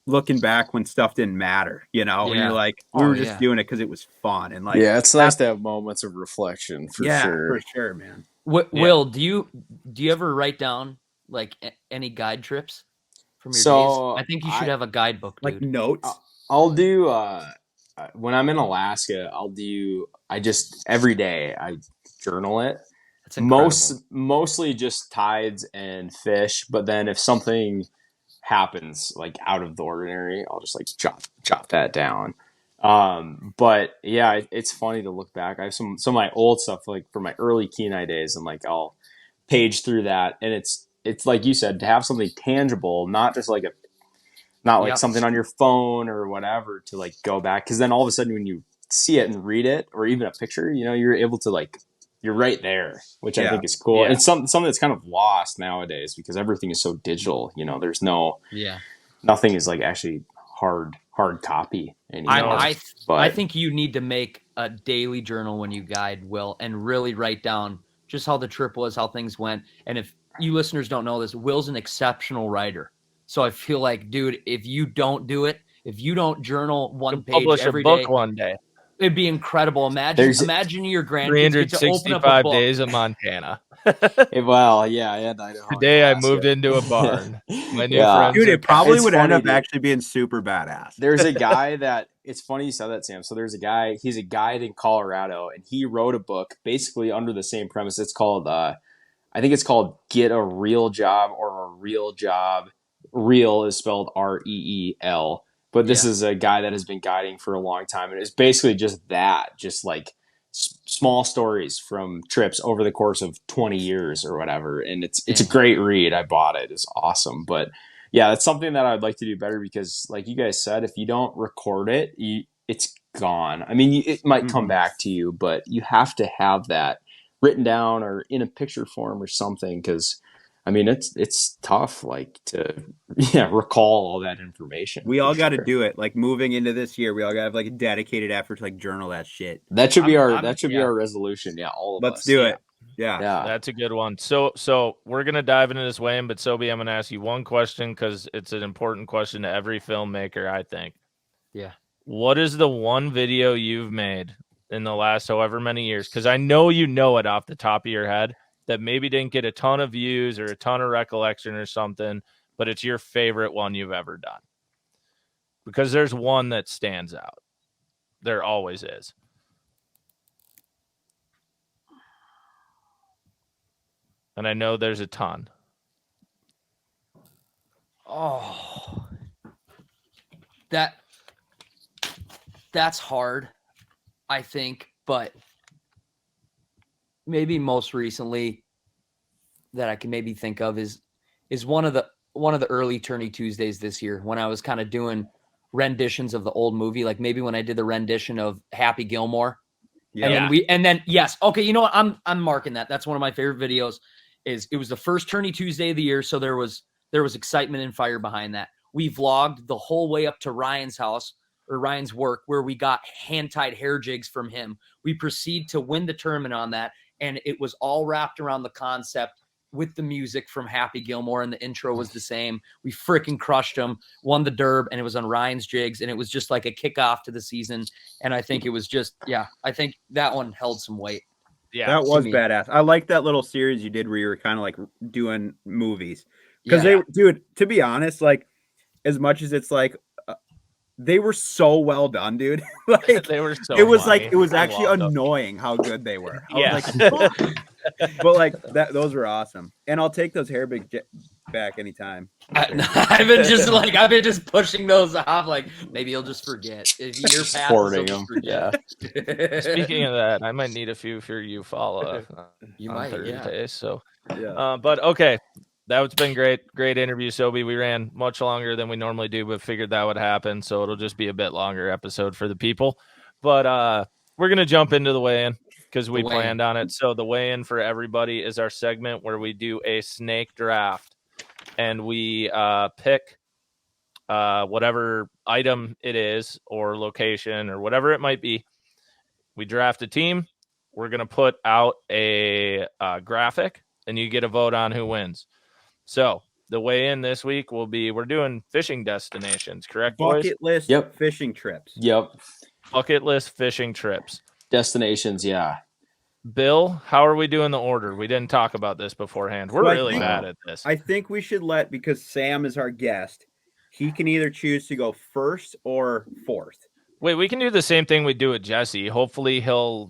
looking back when stuff didn't matter, you know, and you're like, we were just doing it because it was fun, and like it's nice to have moments of reflection for sure, man. Will, do you ever write down like any guide trips from your days? I think you should have a guidebook, dude. Like notes. I'll do when I'm in Alaska, I just every day I journal it. That's incredible. Mostly just tides and fish, but then if something happens like out of the ordinary, I'll just like jot that down. But yeah, it's funny to look back. I have some of my old stuff like from my early Kenai days, and like I'll page through that, and it's like you said, to have something tangible, not just like something on your phone or whatever, to like go back, because then all of a sudden when you see it and read it, or even a picture, you know, you're able to like, you're right there, which I think is cool. And it's something that's kind of lost nowadays because everything is so digital. You know, there's nothing is like actually hard copy anymore. I think you need to make a daily journal when you guide, Will, and really write down just how the trip was, how things went. And if you listeners don't know this, Will's an exceptional writer. So I feel like, dude, if you don't do it, if you don't journal one page every day, publish a book one day. It'd be incredible. Imagine your grandkids get to open up a book. 365 days of Montana. Well, yeah. Today I moved into a barn. My new friends. Dude, it probably would end up actually being super badass. There's a guy that, it's funny you said that, Sam. So there's a guy, he's a guide in Colorado, and he wrote a book basically under the same premise. It's called, I think it's called Get a Real Job, or A Real Job. Real is spelled REEL. But this is a guy that has been guiding for a long time. And it's basically just like small stories from trips over the course of 20 years or whatever. And it's a great read. I bought it. It's awesome. But yeah, it's something that I'd like to do better, because like you guys said, if you don't record it, it's gone. I mean, it might come back to you, but you have to have that written down or in a picture form or something. Because I mean, it's tough, like to recall all that information. We all got to do it. Like moving into this year, we all got to have like a dedicated effort to like journal that shit. That should be our resolution. Yeah, all of us. Let's do it. Yeah, that's a good one. So we're gonna dive into this, Wayne. But Sobi, I'm gonna ask you one question because it's an important question to every filmmaker, I think. Yeah. What is the one video you've made in the last however many years? Because I know you know it off the top of your head, that maybe didn't get a ton of views or a ton of recollection or something, but it's your favorite one you've ever done? Because there's one that stands out. There always is. And I know there's a ton. Oh, that's hard, I think, but maybe most recently that I can maybe think of is one of the early Tourney Tuesdays this year when I was kind of doing renditions of the old movie, like maybe when I did the rendition of Happy Gilmore. Yeah. And then yes, okay, you know what? I'm marking that. That's one of my favorite videos. It was the first Tourney Tuesday of the year, so there was excitement and fire behind that. We vlogged the whole way up to Ryan's house or Ryan's work where we got hand-tied hair jigs from him. We proceed to win the tournament on that, and it was all wrapped around the concept with the music from Happy Gilmore, and the intro was the same. We freaking crushed them, won the derb, and it was on Ryan's jigs, and it was just like a kickoff to the season. And I think it was just, I think that one held some weight. Yeah, that was badass. I like that little series you did where you were kind of like doing movies. Because dude, to be honest, like as much as it's like they were so well done, dude. Like they were so it was funny. like it was actually annoying how good they were. I Yeah. was like, but like those were awesome. And I'll take those hair back anytime. I've been just pushing those off. Like maybe you'll just forget. If you're Supporting them. Yeah. Speaking of that, I might need a few for you follow. You on might, Thursday, So, Yeah. But okay. That's been great. Great interview, Sobi. We ran much longer than we normally do, but figured that would happen. So it'll just be a bit longer episode for the people. But we're going to jump into the weigh-in because we planned on it. So the weigh-in for everybody is our segment where we do a snake draft. And we pick whatever item it is or location or whatever it might be. We draft a team. We're going to put out a graphic, and you get a vote on who wins. So the weigh-in this week will be we're doing fishing destinations, correct, boys? Bucket list fishing trips. Yep. Bucket list fishing trips. Destinations, yeah. Bill, how are we doing the order? We didn't talk about this beforehand. We're really bad at this. I think we should because Sam is our guest, he can either choose to go first or fourth. Wait, we can do the same thing we do with Jesse. Hopefully he'll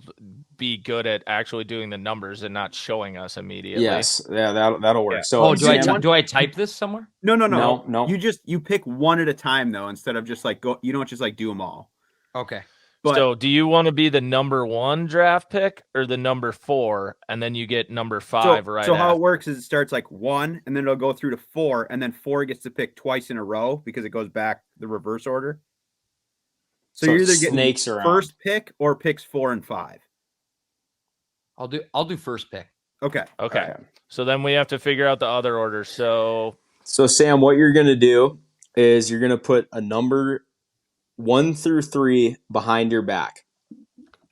be good at actually doing the numbers and not showing us immediately. Yes, yeah, that'll work. Yeah. So, do I type this somewhere? No. You pick one at a time though, instead of just like go. You don't just like do them all. Okay. But, so do you want to be the number 1 draft pick or the number 4, and then you get number 5 right? So how it works is it starts like 1, and then it'll go through to 4, and then 4 gets to pick twice in a row because it goes back the reverse order. So you're either getting snakes around. First pick or picks 4 and 5. I'll do first pick. Okay. So then we have to figure out the other order. So Sam, what you're gonna do is you're gonna put a number 1 through 3 behind your back.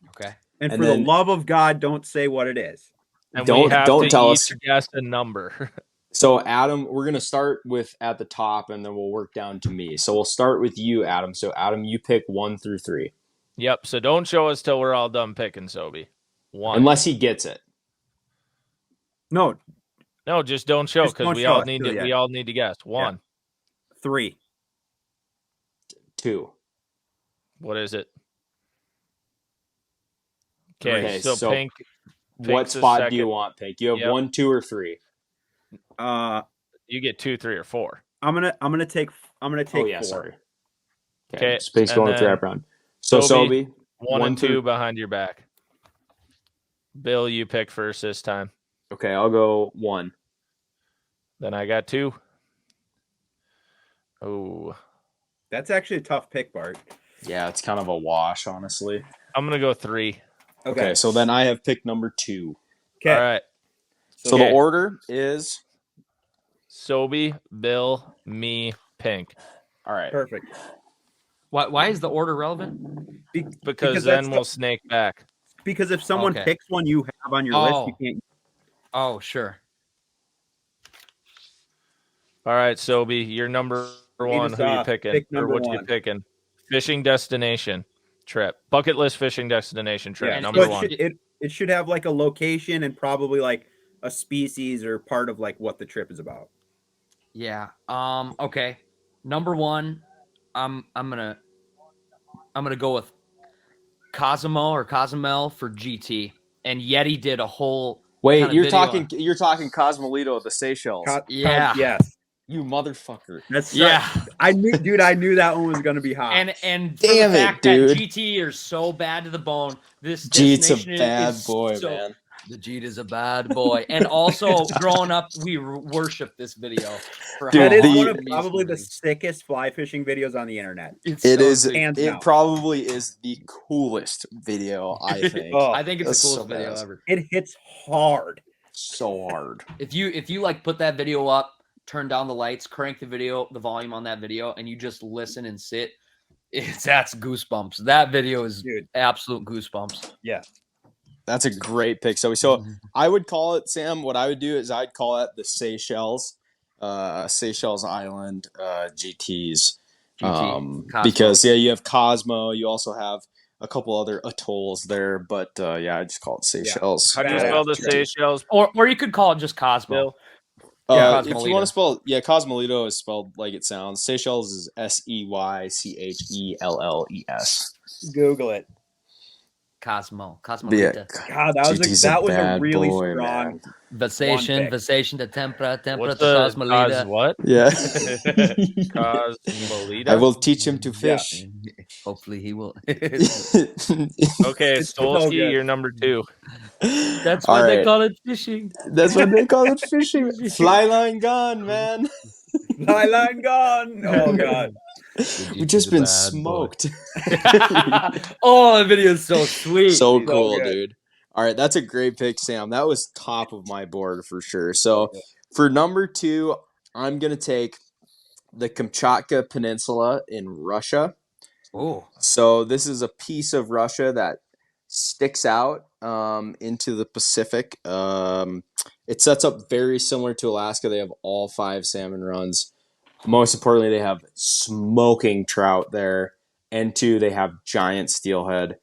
Okay. And for the love of God, don't say what it is. And don't tell us. Guess a number. So Adam, we're gonna start with at the top, and then we'll work down to me. So we'll start with you, Adam. So Adam, you pick 1 through 3. Yep. So don't show us till we're all done picking, Sobi. 1. Unless he gets it. No, just don't show because we all need to. We all need to guess. 1, Yeah. 3, 2. What is it? Okay, so Pink. What spot do you want, Pink? You have 1, 2, or 3. You get 2, 3, or 4. I'm gonna take. Oh yeah, 4. Sorry. Okay. Space going with wrap round. So Sobi, 1 and 2 behind your back. Bill, you pick first this time. Okay, I'll go 1. Then I got 2. Oh, That's actually a tough pick, Bart. Yeah, it's kind of a wash, honestly. I'm gonna go 3. Okay, so then I have pick number 2. Okay. All right. So the order is Sobi, Bill, me, Pink. all right. Perfect. Why is the order relevant? Because then we'll snake back. Because if someone picks one you have on your list, you can't. Oh, sure. All right, Sobi, you're number 1. Who you picking? Or what you picking? Fishing destination trip. Bucket list fishing destination trip. Yeah, Number 1. It should have like a location and probably like a species or part of like what the trip is about. Yeah. Okay. Number one, I'm gonna go with Cozumel for GT, and Yeti did a whole Wait, kinda you're video. talking Cosmolito of the Seychelles. Yeah. Yes. You motherfucker. That's Yeah. I knew that one was gonna be hot. And for Damn the it, fact dude. that GT are so bad to the bone, this Jeet's a destination bad is boy, so, man. The Jeet is a bad boy. And also, growing up, we worship this video for Dude, how that is the- one awesome of it probably the is. sickest fly fishing videos on the internet. It's It so is. sick. Hands It down. probably is the coolest video, I think. Oh, I think it's That's the coolest so video badass. ever. it hits hard. So hard. If you like put that video up, turn down the lights, crank the volume on that video, and you just listen and sit, that's goosebumps. That video is absolute goosebumps. Yeah. That's a great pick. So I would call it, Sam, what I would do is I'd call it the Seychelles Island GTs. Cosmo. Because you have Cosmo, you also have a couple other atolls there, but I just call it Seychelles. How do you spell the Seychelles? Or you could call it just Cosmo. Bill? If you want to spell, Cosmolito is spelled like it sounds. Seychelles is Seychelles. Google it. Cosmo. Yeah. God, that was a really strong Vasation, the tempera, What's the the Cosmolita. what? Yeah. Cosmolita? I will teach him to fish. Hopefully he will. Okay, It's so Stolski, good. you're number 2. That's what they call it fishing. That's what they call it fishing. Fly line gone, man. Fly line gone. Oh God. We've just been smoked. Oh, the video is so sweet. So cool, good. dude. All right, that's a great pick, Sam. That was top of my board for sure. So for number 2, I'm going to take the Kamchatka Peninsula in Russia. Oh. So this is a piece of Russia that sticks out into the Pacific. It sets up very similar to Alaska. They have all 5 salmon runs. Most importantly, they have smoking trout there. And 2, they have giant steelhead.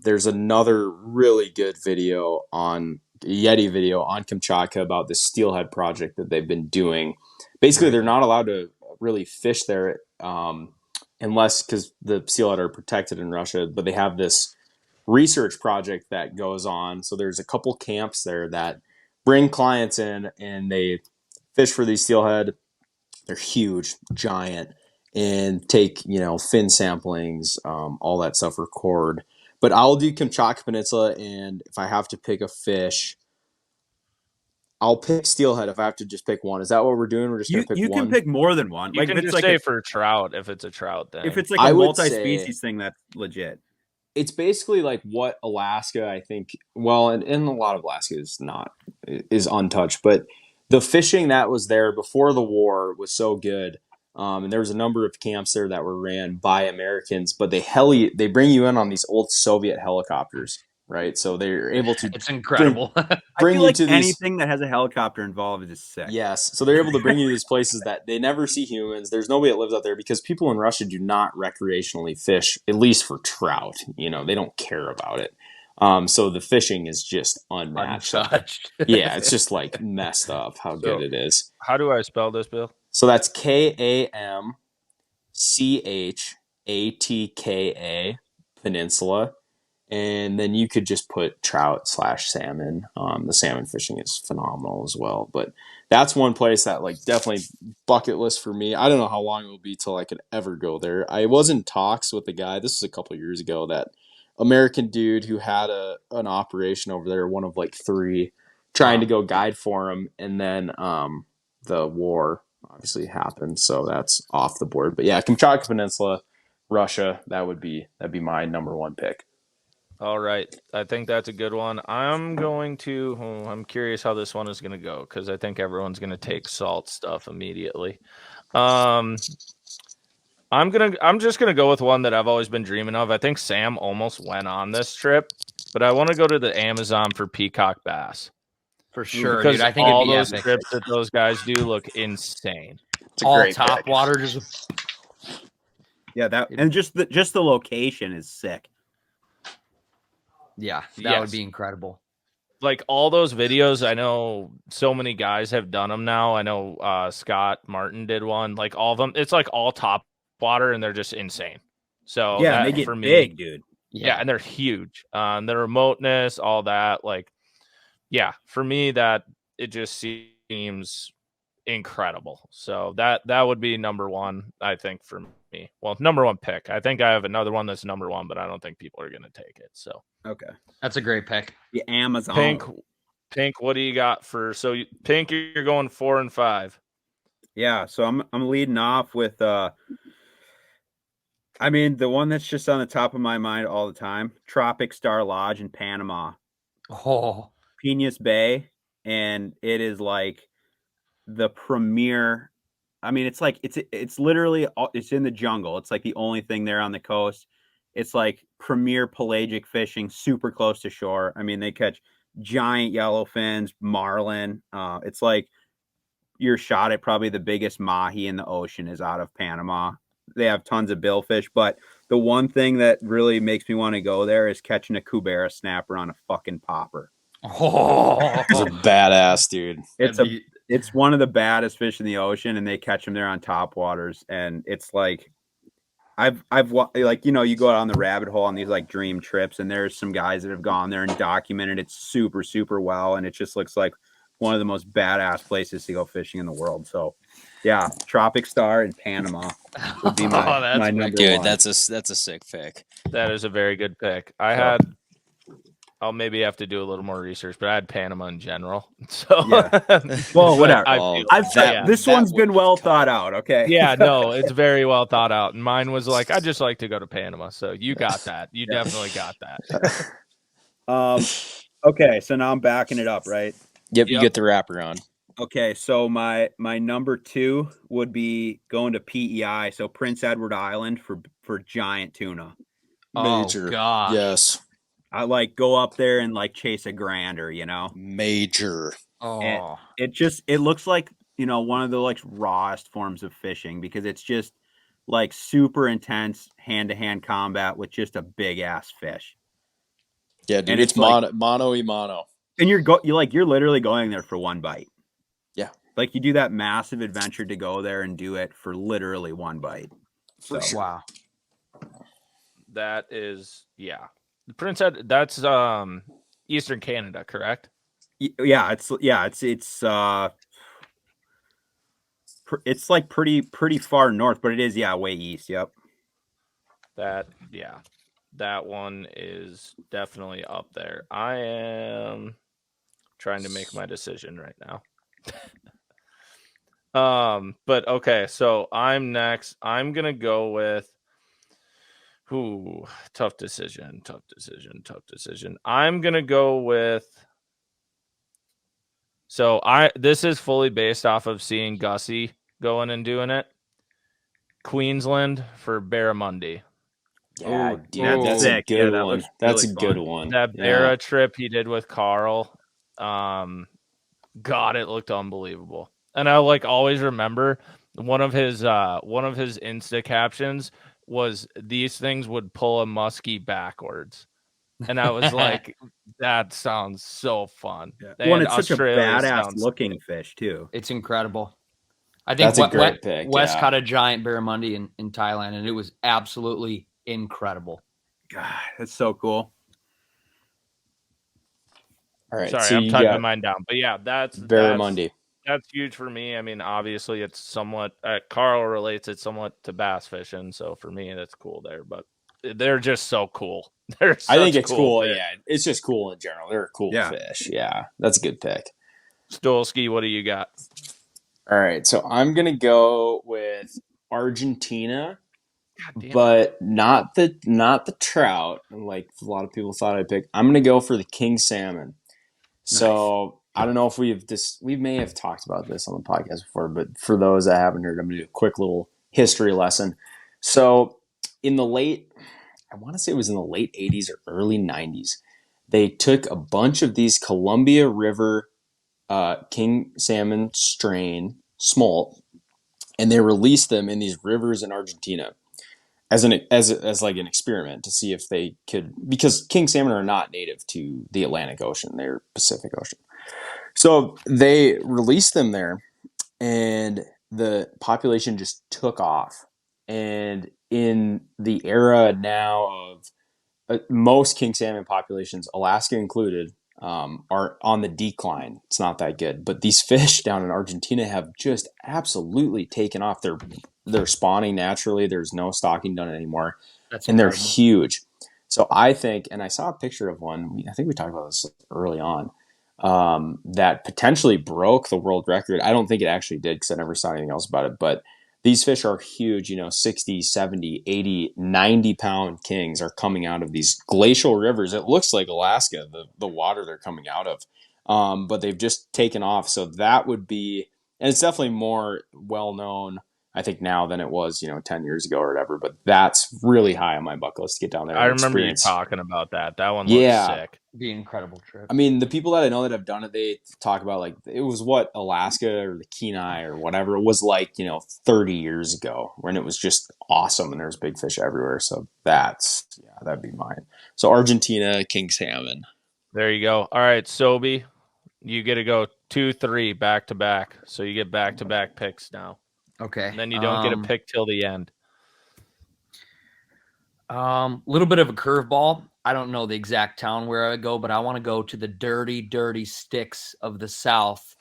There's another really good video on Yeti video on Kamchatka about the steelhead project that they've been doing. Basically, they're not allowed to really fish there unless because the steelhead are protected in Russia, but they have this research project that goes on. So there's a couple camps there that bring clients in and they fish for these steelhead. They're huge, giant, and take, fin samplings, all that stuff, record. But I'll do Kamchatka Peninsula, and if I have to pick a fish, I'll pick steelhead if I have to just pick one. Is that what we're doing? We're just going to pick one? You can pick more than one. You can just say for trout if it's a trout thing. If it's like a multi-species thing, that's legit. It's basically like what Alaska, I think, well, and a lot of Alaska is untouched, but the fishing that was there before the war was so good. And there was a number of camps there that were ran by Americans, but they bring you in on these old Soviet helicopters, right? So they're able to. It's incredible. Bring you to anything that has a helicopter involved is sick. Yes, so they're able to bring you to these places that they never see humans. There's nobody that lives out there because people in Russia do not recreationally fish, at least for trout. They don't care about it. So the fishing is just unmatched. Yeah, it's just like messed up how good it is. How do I spell this, Bill? So that's Kamchatka Peninsula. And then you could just put trout/salmon. The salmon fishing is phenomenal as well. But that's one place that definitely bucket list for me. I don't know how long it will be till I could ever go there. I was in talks with a guy, this was a couple of years ago, that American dude who had an operation over there, one of 3, trying to go guide for him. And then the war obviously happened. So that's off the board. But yeah, Kamchatka Peninsula, Russia, that'd be my number 1 pick. All right. I think that's a good one. I'm curious how this one is going to go because I think everyone's going to take salt stuff immediately. I'm just going to go with one that I've always been dreaming of. I think Sam almost went on this trip, but I want to go to the Amazon for peacock bass. For sure, because dude. I think all it'd be those epic. trips that those guys do look insane. All top water, just and just the location is sick. Yeah, that would be incredible. like all those videos, I know so many guys have done them now. I know Scott Martin did one. Like all of them, it's like all top water, and they're just insane. So Yeah, that and they get for me, big, dude. yeah, and they're huge. The remoteness, all that, like, yeah, for me that it just seems incredible. So that would be number one, I think, for me. Well, number one pick. I think I have another one that's number one, but I don't think people are going to take it. So Okay. That's a great pick. The Amazon. Pink, what do you got for? So Pink, you're going 4 and 5. Yeah, so I'm leading off with I mean, the one that's just on the top of my mind all the time, Tropic Star Lodge in Panama. Oh, Peñas Bay, and it is like the premier. I mean, it's like it's literally it's in the jungle. It's like the only thing there on the coast. It's like premier pelagic fishing, super close to shore. I mean, they catch giant yellowfins, marlin. It's like you're shot at probably the biggest mahi in the ocean is out of Panama. They have tons of billfish, but the one thing that really makes me want to go there is catching a Cubera snapper on a fucking popper. It's a badass, dude. It's one of the baddest fish in the ocean, and they catch them there on top waters. And it's like, I've like, you know, you go out on the rabbit hole on these like dream trips, and there's some guys that have gone there and documented it super, super well. And it just looks like one of the most badass places to go fishing in the world. So yeah, Tropic Star in Panama would be my number dude, one. that's a sick pick. That is a very good pick. I'll maybe have to do a little more research, but I had Panama in general. So yeah. Well, whatever. This one's been well thought out. Okay. Yeah, no, it's very well thought out. And mine was like, I just like to go to Panama. So you got that. You definitely got that. Okay, so now I'm backing it up, right? Yep, you get the wrapper on. Okay, so my number 2 would be going to PEI, so Prince Edward Island for giant tuna. Major. Oh, gosh. Yes. I like go up there and like chase a grander, you know. Major. Oh, and it looks like, you know, one of the like rawest forms of fishing because it's just like super intense hand-to-hand combat with just a big ass fish. Yeah, dude, and it's like, mano y mano. And you're literally going there for one bite. Yeah. Like you do that massive adventure to go there and do it for literally one bite. For sure. Wow. That is, yeah. Prince Edward, that's Eastern Canada, correct? Yeah, it's like pretty far north, but it is way east. Yep. That one is definitely up there. I am trying to make my decision right now. But okay, so I'm next. I'm gonna go with tough decision. I'm gonna go with. So this is fully based off of seeing Gussie going and doing it. Queensland for Barramundi. Yeah, dude, that's a good one. That's a good one. That Barra trip he did with Carl, God, it looked unbelievable. And I like always remember one of his Insta captions was these things would pull a muskie backwards. And I was like, that sounds so fun. Yeah. It's such a badass looking fish too. It's incredible. I think that's a great pick. Wes caught a giant barramundi in Thailand, and it was absolutely incredible. God, that's so cool. All right, sorry, I'm typing mine down, but yeah, that's barramundi. That's huge for me. I mean, obviously, it's somewhat. Carl relates it somewhat to bass fishing, so for me, that's cool there. But they're just so cool. I think it's cool. Fish. Yeah, it's just cool in general. They're a cool fish. Yeah, that's a good pick. Stolski, what do you got? All right, so I'm gonna go with Argentina, but not the trout. Like a lot of people thought I'd pick. I'm gonna go for the king salmon. So I don't know if we may have talked about this on the podcast before, but for those that haven't heard, I'm gonna do a quick little history lesson. So in the late 80s or early 90s, they took a bunch of these Columbia River king salmon strain smolt, and they released them in these rivers in Argentina. as like an experiment to see if they could, because king salmon are not native to the Atlantic Ocean, they're Pacific Ocean. So they released them there, and the population just took off. And in the era now of most king salmon populations, Alaska included, are on the decline. It's not that good, but these fish down in Argentina have just absolutely taken off. They're spawning naturally. There's no stocking done anymore, and they're huge. So I think, and I saw a picture of one. I think we talked about this early on. That potentially broke the world record. I don't think it actually did because I never saw anything else about it, but these fish are huge, 60, 70, 80, 90-pound kings are coming out of these glacial rivers. It looks like Alaska, the water they're coming out of. But they've just taken off. So that would be, and it's definitely more well-known, I think, now than it was, 10 years ago or whatever. But that's really high on my bucket list to get down there. I remember you talking about that. That one looks sick. Be an incredible trip. I mean, the people that I know that have done it, they talk about like it was what Alaska or the Kenai or whatever it was like, 30 years ago when it was just awesome and there's big fish everywhere. So that'd be mine. So Argentina, king salmon. There you go. All right, Sobi, you get to go 2-3 back to back. So you get back to back picks now. Okay. And then you don't get a pick till the end. Little bit of a curveball. I don't know the exact town where I go, but I want to go to the dirty, dirty sticks of the South,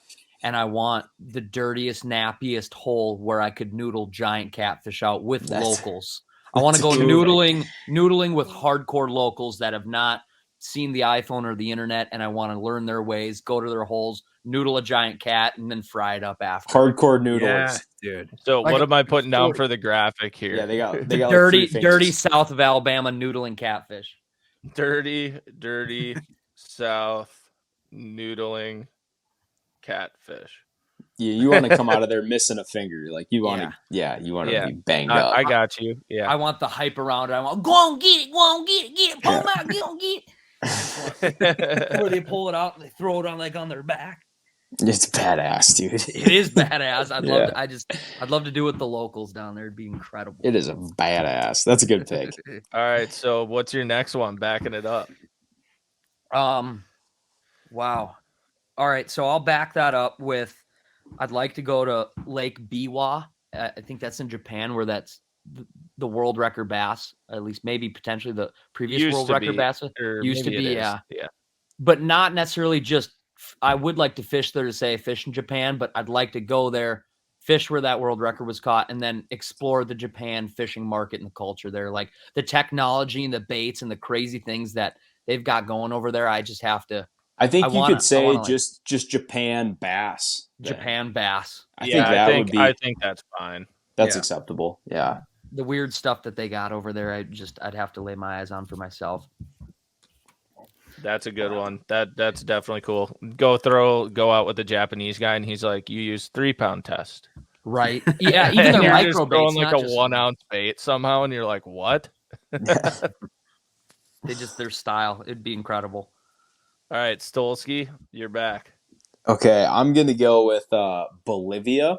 and I want the dirtiest, nappiest hole where I could noodle giant catfish out with locals. I want to go noodling with hardcore locals that have not seen the iPhone or the internet, and I want to learn their ways, go to their holes, noodle a giant cat, and then fry it up after. Hardcore noodlers. Yeah, dude. So what am I putting down for the graphic here? Yeah, they got dirty South of Alabama noodling catfish. Dirty South noodling catfish. Yeah, you want to come out of there missing a finger. Like you want to, you want to be banged up. I got you. Yeah. I want the hype around it. I want, go on, get it, pull them out, get on, get it. Where they pull it out and they throw it on their back. It's badass, dude. It is badass. I'd love to do it with the locals down there. It'd be incredible. It is a badass. That's a good pick. All right, so what's your next one? Backing it up. Wow. All right, so I'll back that up with I'd like to go to Lake Biwa. I think that's in Japan, where that's the world record bass, at least maybe potentially the previous world record bass. Used to be, yeah. But not necessarily just, I would like to fish there to say fish in Japan, but I'd like to go there, fish where that world record was caught, and then explore the Japan fishing market and the culture there. Like the technology and the baits and the crazy things that they've got going over there. I just have to. I think you could say just Japan bass. Japan bass. I think that's fine. That's acceptable. Yeah. The weird stuff that they got over there, I'd have to lay my eyes on for myself. That's a good one. That's definitely cool. Go out with the Japanese guy, and he's like, "You use 3-pound test." Right. Yeah. Even their micro just throwing like a 1-ounce bait somehow, and you're like, "What?" Their style. It'd be incredible. All right, Stolski, you're back. Okay, I'm gonna go with Bolivia.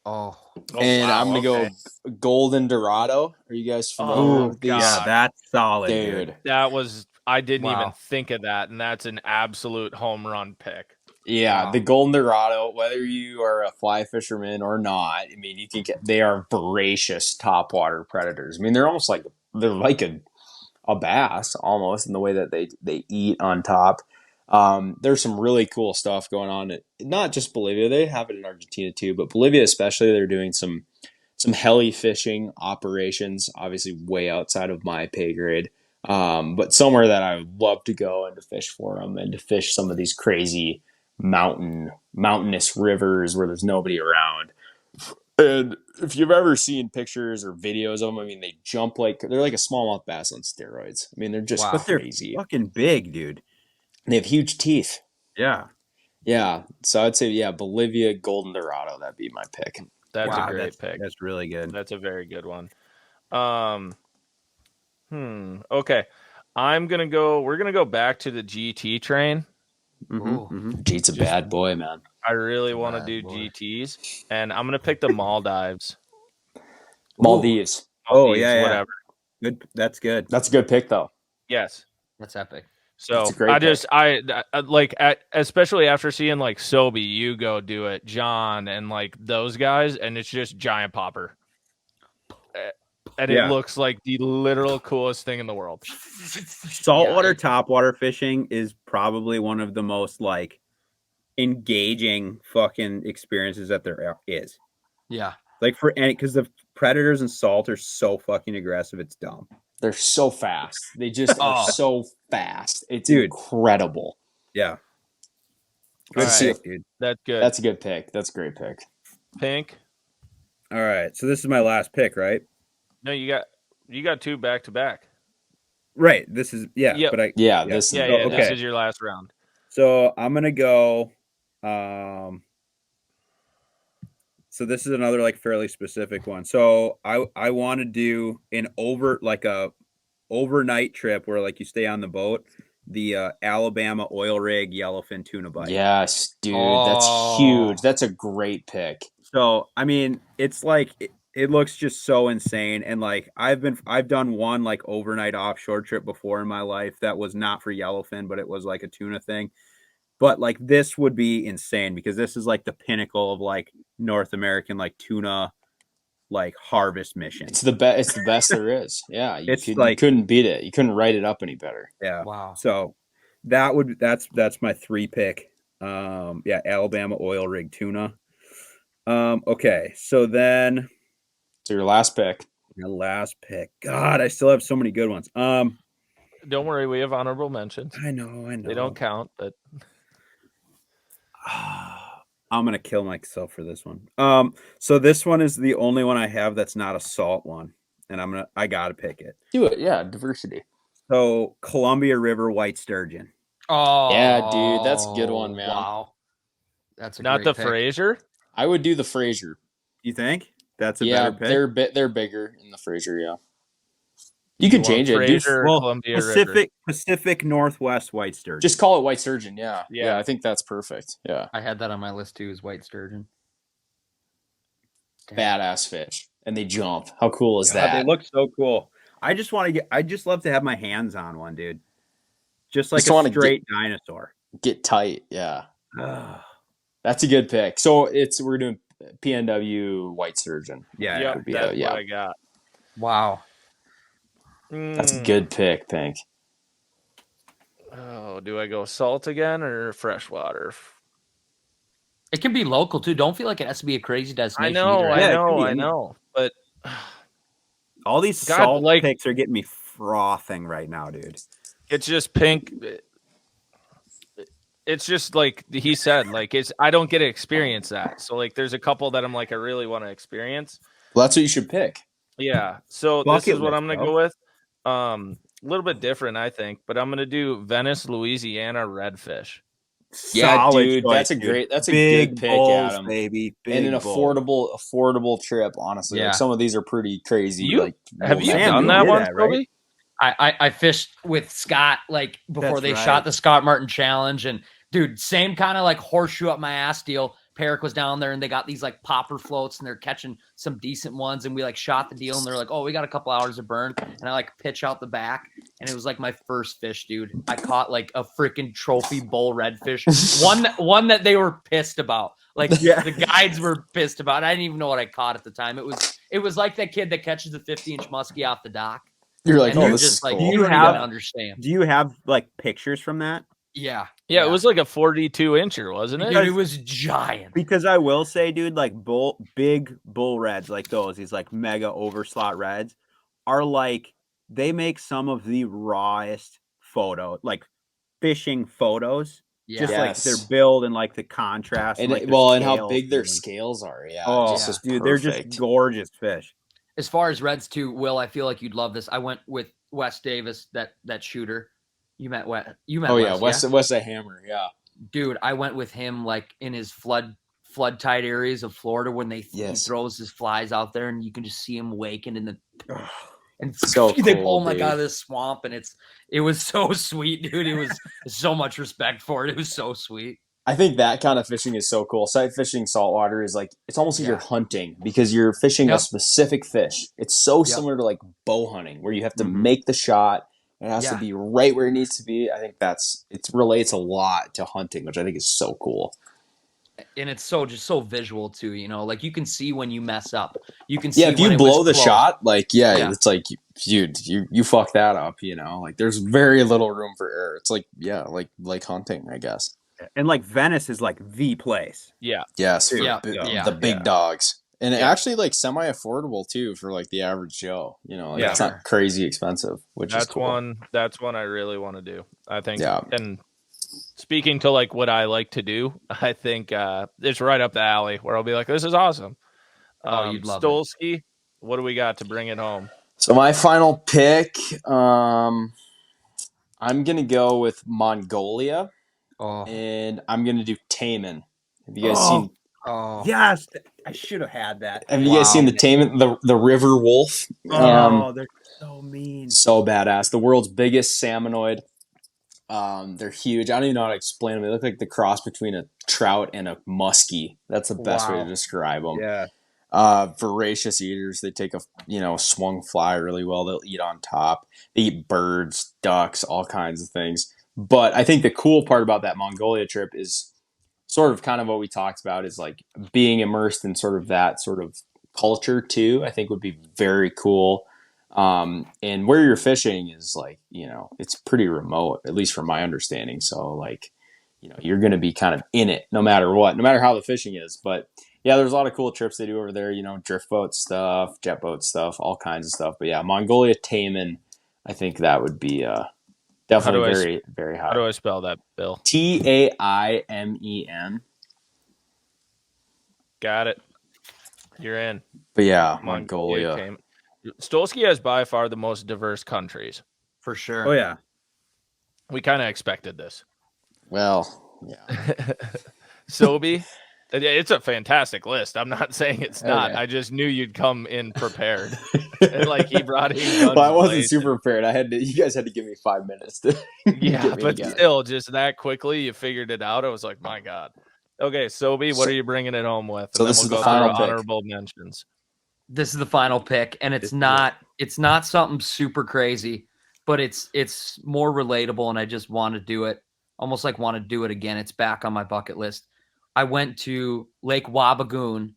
I'm gonna go Golden Dorado. Are you guys familiar with these? Yeah, that's solid, dude. I didn't even think of that, and that's an absolute home run pick. Yeah, wow. The Golden Dorado, whether you are a fly fisherman or not, I mean, they are voracious topwater predators. I mean, they're like a bass almost in the way that they eat on top. There's some really cool stuff going on. Not just Bolivia, they have it in Argentina too, but Bolivia especially, they're doing some heli fishing operations, obviously way outside of my pay grade. But somewhere that I would love to go and to fish for them and to fish some of these crazy mountainous rivers where there's nobody around. And if you've ever seen pictures or videos of them, I mean, they jump they're like a smallmouth bass on steroids. I mean, they're just crazy. They're fucking big, dude. They have huge teeth. Yeah. Yeah. So I'd say, Bolivia, Golden Dorado, that'd be my pick. That's a great pick. That's really good. That's a very good one. Okay. We're going to go back to the GT train. GT's a bad boy, man. I really want to do GTs, and I'm going to pick the Maldives. Maldives. Oh, yeah. Whatever. Good. That's good. That's a good pick, though. Yes. That's epic. So That's a great pick. Especially after seeing like Sobi, you go do it, John, and like those guys, and it's just giant popper, and it looks like the literal coolest thing in the world. Saltwater topwater fishing is probably one of the most like engaging fucking experiences that there is. Yeah. Like because the predators and salt are so fucking aggressive, it's dumb. They're so fast. They just are so fast. It's incredible. Yeah. Good pick, dude. That's good. That's a good pick. That's a great pick. Pink. All right. So this is my last pick, right? No, you got 2 back to back. Right. This is but this is your last round. So I'm gonna go. So this is another like fairly specific one. So I want to do a overnight trip where like you stay on the boat, the Alabama oil rig yellowfin tuna bite. Yes, dude, that's huge. That's a great pick. So I mean, it's like it looks just so insane, and like I've done one like overnight offshore trip before in my life that was not for yellowfin, but it was like a tuna thing. But like this would be insane because this is like the pinnacle of like North American like tuna like harvest mission. It's the best. It's the best there is. Yeah, you couldn't beat it. You couldn't write it up any better. Yeah. Wow. So that's my 3 pick. Alabama oil rig tuna. Okay. So then. So your last pick. Your last pick. God, I still have so many good ones. Don't worry, we have honorable mentions. I know. They don't count, but. I'm gonna kill myself for this one. So this one is the only one I have that's not a salt one, and I gotta pick it. Do it, yeah. Diversity. So Columbia River white sturgeon. Oh yeah, dude, that's a good one, man. Wow, that's not the pick. Fraser. I would do the Fraser. You think that's a better pick? They're bigger in the Fraser, yeah. You can change Fraser, it. Pacific Northwest white sturgeon. Just call it white sturgeon. Yeah. I think that's perfect. Yeah. I had that on my list too. Is white sturgeon. Badass fish, and they jump. How cool is that? They look so cool. I just love to have my hands on one, dude. Just like a straight dinosaur. Get tight, yeah. That's a good pick. So we're doing PNW white sturgeon. Yeah, that's what I got. Wow. That's a good pick, Pink. Oh, do I go salt again or freshwater? It can be local too. Don't feel like it has to be a crazy destination. I know. But all these salt picks are getting me frothing right now, dude. It's just Pink. It's just like he said, like I don't get to experience that. So like there's a couple that I'm like I really want to experience. Well, that's what you should pick. Yeah. So this is what I'm gonna go with. A little bit different, I think, but I'm gonna do Venice, Louisiana redfish. Yeah, dude, that's a good pick, Adam. Baby, and an affordable trip. Honestly, like some of these are pretty crazy. Have you done that one, Sobi? I fished with Scott like before they shot the Scott Martin challenge, and dude, same kind of like horseshoe up my ass deal. Peric was down there and they got these like popper floats and they're catching some decent ones. And we like shot the deal and they're like, oh, we got a couple hours to burn. And I like pitch out the back. And it was like my first fish, dude. I caught like a freaking trophy bull redfish. one that they were pissed about. Like the guides were pissed about. I didn't even know what I caught at the time. It was like that kid that catches the 50-inch muskie off the dock. You're like, oh, this is like, cool. You don't even understand. Do you have like pictures from that? Yeah. It was like a 42-incher, wasn't it? Dude, it was giant. Because I will say, dude, like big bull reds like these like mega overslot reds are like they make some of the rawest fishing photos. Yeah. Just like their build and like the contrast. And and how big their scales are. Yeah. Oh, dude, they're just gorgeous fish. As far as reds too, Will, I feel like you'd love this. I went with Wes Davis, that shooter. You met Wes. Wes a hammer, yeah. Dude, I went with him like in his flood tide areas of Florida when he throws his flies out there and you can just see him waking in the and so they cool, pull him like out of this swamp and it was so sweet, dude. It was so much respect for it. It was so sweet. I think that kind of fishing is so cool. Sight fishing saltwater is like it's almost like you're hunting because you're fishing a specific fish. It's so similar to like bow hunting where you have to make the shot. It has to be right where it needs to be. I think it relates a lot to hunting, which I think is so cool. And it's just so visual too, you know, like you can see when you mess up. You can see if you blow the shot, like Yeah. it's like dude, you fuck that up, you know. Like there's very little room for error. It's like like hunting, I guess. And like Venice is like the place. Yeah. Yes. For Yeah. the big dogs. And actually like semi-affordable too for like the average Joe. You know, like it's not crazy expensive, which is cool. That's one I really want to do. I think and speaking to like what I like to do, I think it's right up the alley where I'll be like, this is awesome. You'd love Stolski, it. what do we got to bring it home? So my final pick, I'm gonna go with Mongolia. And I'm gonna do Taman. Have you guys seen? Oh yes, I should have had that. Have you guys seen the Taman, the river wolf? They're so mean, so badass. The world's biggest salmonoid. They're huge. I don't even know how to explain them. They look like the cross between a trout and a muskie. That's the best way to describe them. Yeah. Voracious eaters. They take a swung fly really well. They'll eat on top. They eat birds, ducks, all kinds of things. But I think the cool part about that Mongolia trip is sort of kind of what we talked about is like being immersed in sort of that sort of culture too. I think would be very cool. And where you're fishing is like, it's pretty remote, at least from my understanding. So like, you're going to be kind of in it no matter what, no matter how the fishing is. But yeah, there's a lot of cool trips they do over there, drift boat stuff, jet boat stuff, all kinds of stuff. But yeah, Mongolia, Taman, I think that would be, definitely very, very high. How do I spell that, Bill? Taimen. Got it. You're in. But yeah, Mongolia. Stolski has by far the most diverse countries. For sure. Oh, yeah. We kind of expected this. Well, yeah. Sobi, it's a fantastic list. I'm not saying it's not. I just knew you'd come in prepared. And like he brought in. Well, I wasn't super prepared. You guys had to give me 5 minutes to. But still, just that quickly, you figured it out. I was like, my God. Okay, Sobi, what are you bringing it home with? So this is the final pick. Honorable mentions. This is the final pick, and it's not something super crazy, but it's more relatable, and I just want to do it. Almost like want to do it again. It's back on my bucket list. I went to Lake Wabagoon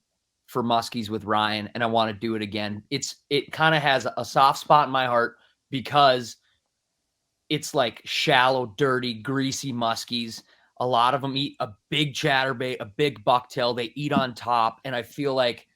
for muskies with Ryan, and I want to do it again. It kind of has a soft spot in my heart because it's like shallow, dirty, greasy muskies. A lot of them eat a big chatterbait, a big bucktail. They eat on top, and I feel like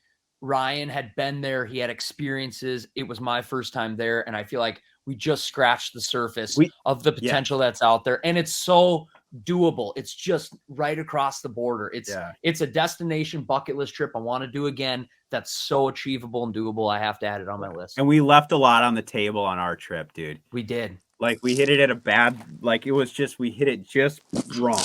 Ryan had been there. He had experiences. It was my first time there, and I feel like we just scratched the surface of the potential that's out there, and it's so doable. It's just right across the border. It's a destination bucket list trip I want to do again. That's so achievable and doable. I have to add it on my list. And we left a lot on the table on our trip, dude. We did. Like we hit it at a bad, like it was just, we hit it just wrong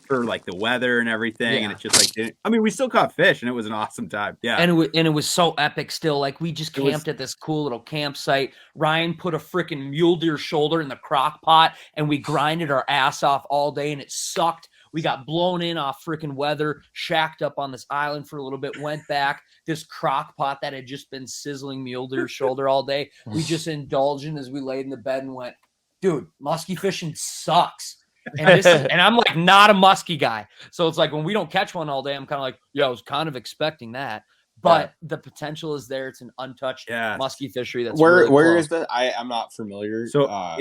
for like the weather and everything. And it's just like, we still caught fish and it was an awesome time. Yeah. And it was so epic still. Like we just camped at this cool little campsite. Ryan put a freaking mule deer shoulder in the crock pot and we grinded our ass off all day and it sucked. We got blown in off freaking weather, shacked up on this island for a little bit, went back. This crock pot that had just been sizzling mule deer shoulder all day. We just indulged in as we laid in the bed and went, dude, muskie fishing sucks. And I'm like not a muskie guy. So it's like when we don't catch one all day, I'm kind of like, I was kind of expecting that. But the potential is there. It's an untouched muskie fishery. That's where is that? I'm not familiar. So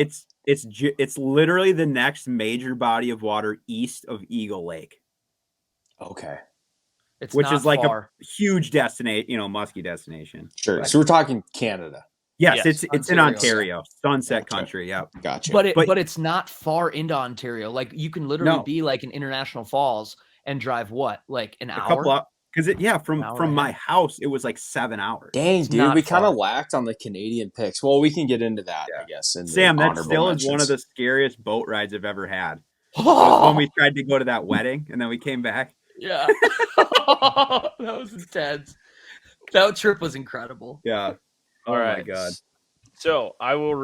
it's literally the next major body of water east of Eagle Lake. Okay. Which is like a huge destination, muskie destination. Sure. So we're talking Canada. Yes, it's in Ontario, Sunset Country. Yeah, gotcha. But it's not far into Ontario. Like you can literally be like in International Falls and drive like an hour. Because from my house it was like 7 hours. Dang, dude, we kind of lacked on the Canadian picks. Well, we can get into that, I guess. Sam, that still is one of the scariest boat rides I've ever had. Was when we tried to go to that wedding and then we came back. Yeah, that was intense. That trip was incredible. Yeah. All right. My God. So I'm going to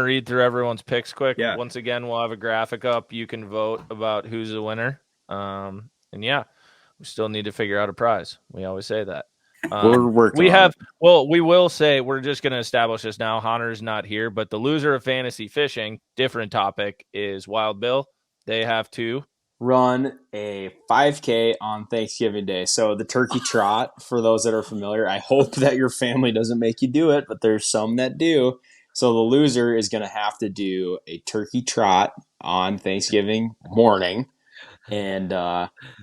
read through everyone's picks quick. Yeah. Once again, we'll have a graphic up. You can vote about who's the winner. And yeah, we still need to figure out a prize. We always say that. We're working we on have, it. well, we will say we're just going to establish this now. Hahner's not here, but the loser of fantasy fishing, different topic, is Wild Bill. They have to run a 5K on Thanksgiving Day. So the turkey trot, for those that are familiar, I hope that your family doesn't make you do it, but there's some that do. So the loser is going to have to do a turkey trot on Thanksgiving morning. And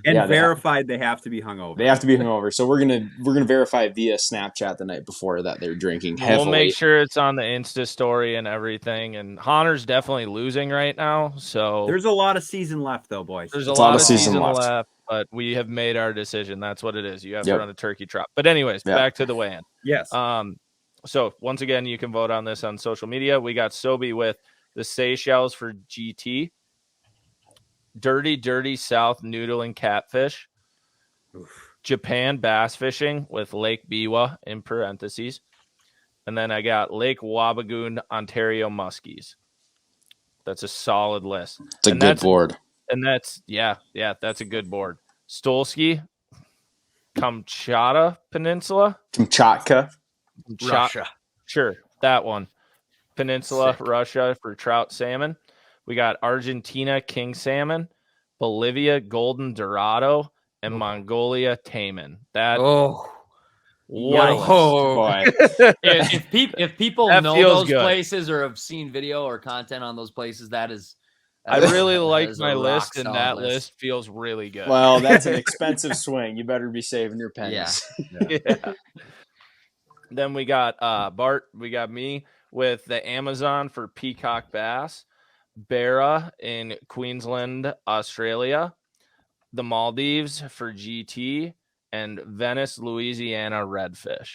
verified they have to be hungover. They have to be hungover. So we're gonna verify via Snapchat the night before that they're drinking heavily. We'll make sure it's on the Insta story and everything. And Hahner's definitely losing right now. So there's a lot of season left, though, boys. There's a lot of season left, but we have made our decision. That's what it is. You have to run a turkey trot. But anyways, back to the weigh-in. Yes. So once again, you can vote on this on social media. We got Sobi with the Seychelles for GT. Dirty South noodle and catfish. Oof. Japan bass fishing with Lake Biwa in parentheses. And then I got Lake Wabigoon, Ontario muskies. That's a solid list. It's a good board. And that's, that's a good board. Stolski, Kamchatka Peninsula. Kamchatka. Russia. Sure, that one. Peninsula, Russia for trout salmon. We got Argentina king salmon, Bolivia golden dorado, and Mongolia taimen. That boy. if people that know those good. Places or have seen video or content on those places, that I really like my list, and that list feels really good. Well, that's an expensive swing. You better be saving your pennies. Yeah. Then we got Bart. We got me with the Amazon for peacock bass, Barra in Queensland, Australia, the Maldives for GT, and Venice, Louisiana redfish.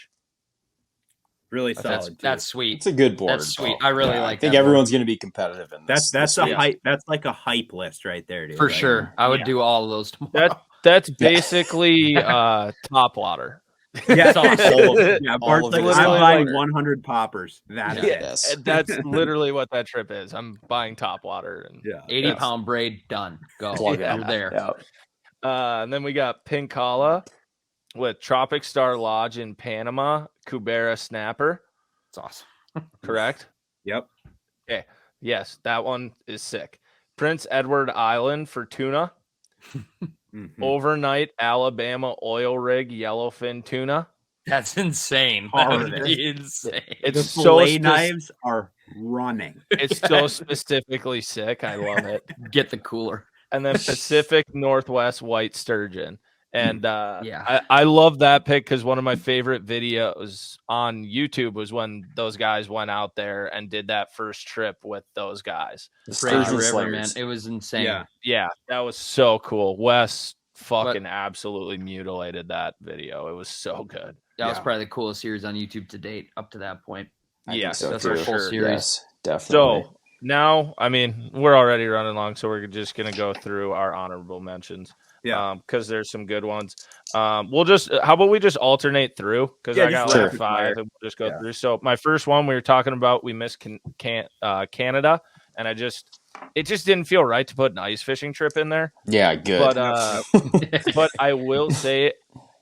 Really solid. That's sweet. It's a good board. That's sweet. I really like. I think everyone's going to be competitive in this. That's a hype. That's like a hype list right there, dude. For sure. I would do all of those tomorrow. That's basically top water. Yeah, awesome. Bart's like, I'm buying 100 poppers. That's literally what that trip is. I'm buying top water and 80-pound braid done. Go. You're there. Yeah. And then we got Pinkalla with Tropic Star Lodge in Panama, Cubera snapper. It's awesome. Correct? Yep. Okay. Yes, that one is sick. Prince Edward Island for tuna. Overnight Alabama oil rig yellowfin tuna. That's insane. Insane. The fillet knives are running. It's so specifically sick. I love it. Get the cooler. And then Pacific Northwest white sturgeon. And I love that pick because one of my favorite videos on YouTube was when those guys went out there and did that first trip with those guys. Fraser River, man. It was insane. Yeah, that was so cool. Wes fucking absolutely mutilated that video. It was so good. That was probably the coolest series on YouTube to date up to that point. Yes, that's our full series. Yes, definitely. So now, I mean, we're already running long, so we're just going to go through our honorable mentions. Yeah, because there's some good ones. We'll just how about we just alternate through because I got like 5 and we'll just go through. So my first one we were talking about, we missed Canada, and it just didn't feel right to put an ice fishing trip in there. Yeah, good. But I will say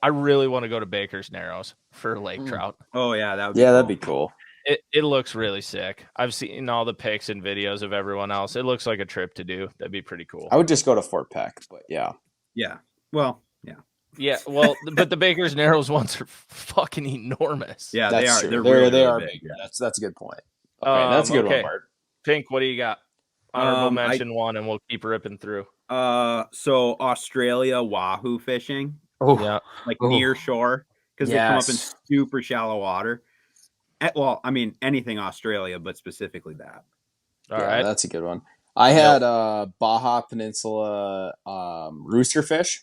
I really want to go to Baker's Narrows for lake trout. Oh yeah, that'd be cool. It looks really sick. I've seen all the pics and videos of everyone else. It looks like a trip to do. That'd be pretty cool. I would just go to Fort Peck, but yeah. Yeah. Well, yeah. Yeah, well, but the Baker's Narrows ones are fucking enormous. Yeah, that's they are. True. They're they are big. Yeah. That's a good point. Okay, that's a good one, Bart. Pink, what do you got? Honorable mention one, and we'll keep ripping through. So Australia wahoo fishing. Oh yeah, like near shore because they come up in super shallow water. Well, I mean anything Australia, but specifically that. All right, that's a good one. I had Baja Peninsula roosterfish.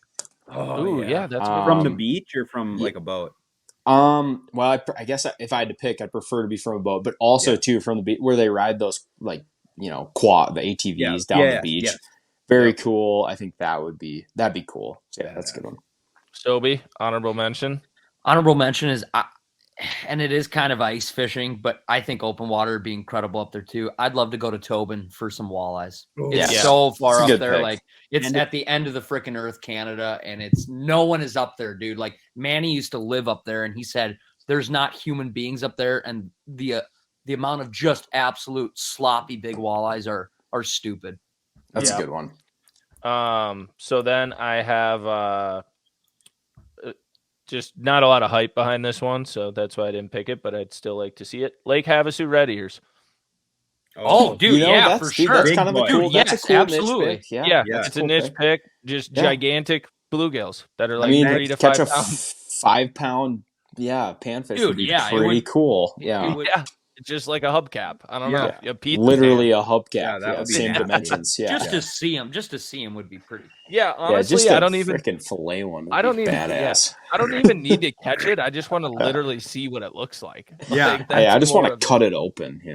Oh yeah, that's from the beach or from like a boat. Well, I guess if I had to pick, I'd prefer to be from a boat, but also too from the beach where they ride those the ATVs down the beach. Yeah. Very cool. I think that'd be cool. So, yeah, that's a good one. Sobi, honorable mention. Honorable mention is and it is kind of ice fishing, but I think open water would be incredible up there too. I'd love to go to Tobin for some walleyes. It's Yeah. so far It's a up good there. pick. Like it's at the end of the freaking earth, Canada, and no one is up there, dude. Like Manny used to live up there, and he said there's not human beings up there, and the amount of just absolute sloppy big walleyes are stupid. That's a good one. So then I have just not a lot of hype behind this one, so that's why I didn't pick it, but I'd still like to see it. Lake Havasu Red Ears. Oh, dude, yeah, for sure. That's kind of a cool, dude, that's yes, a cool absolutely. niche pick. Yeah, It's a niche pick. Just gigantic bluegills that are like 3 to 5 catch a pounds. 5 pound, panfish Dude, would be yeah, pretty cool. Yeah. Just like a hubcap. I don't know. Yeah. A pizza Literally can. a hubcap. that would be same nasty. dimensions. Yeah. Just to see them would be pretty. Yeah, honestly, just I don't even freaking fillet one. I don't even badass. I don't even need to catch it. I just want to literally see what it looks like. Yeah. Like, Hey, I just want to to cut it open, a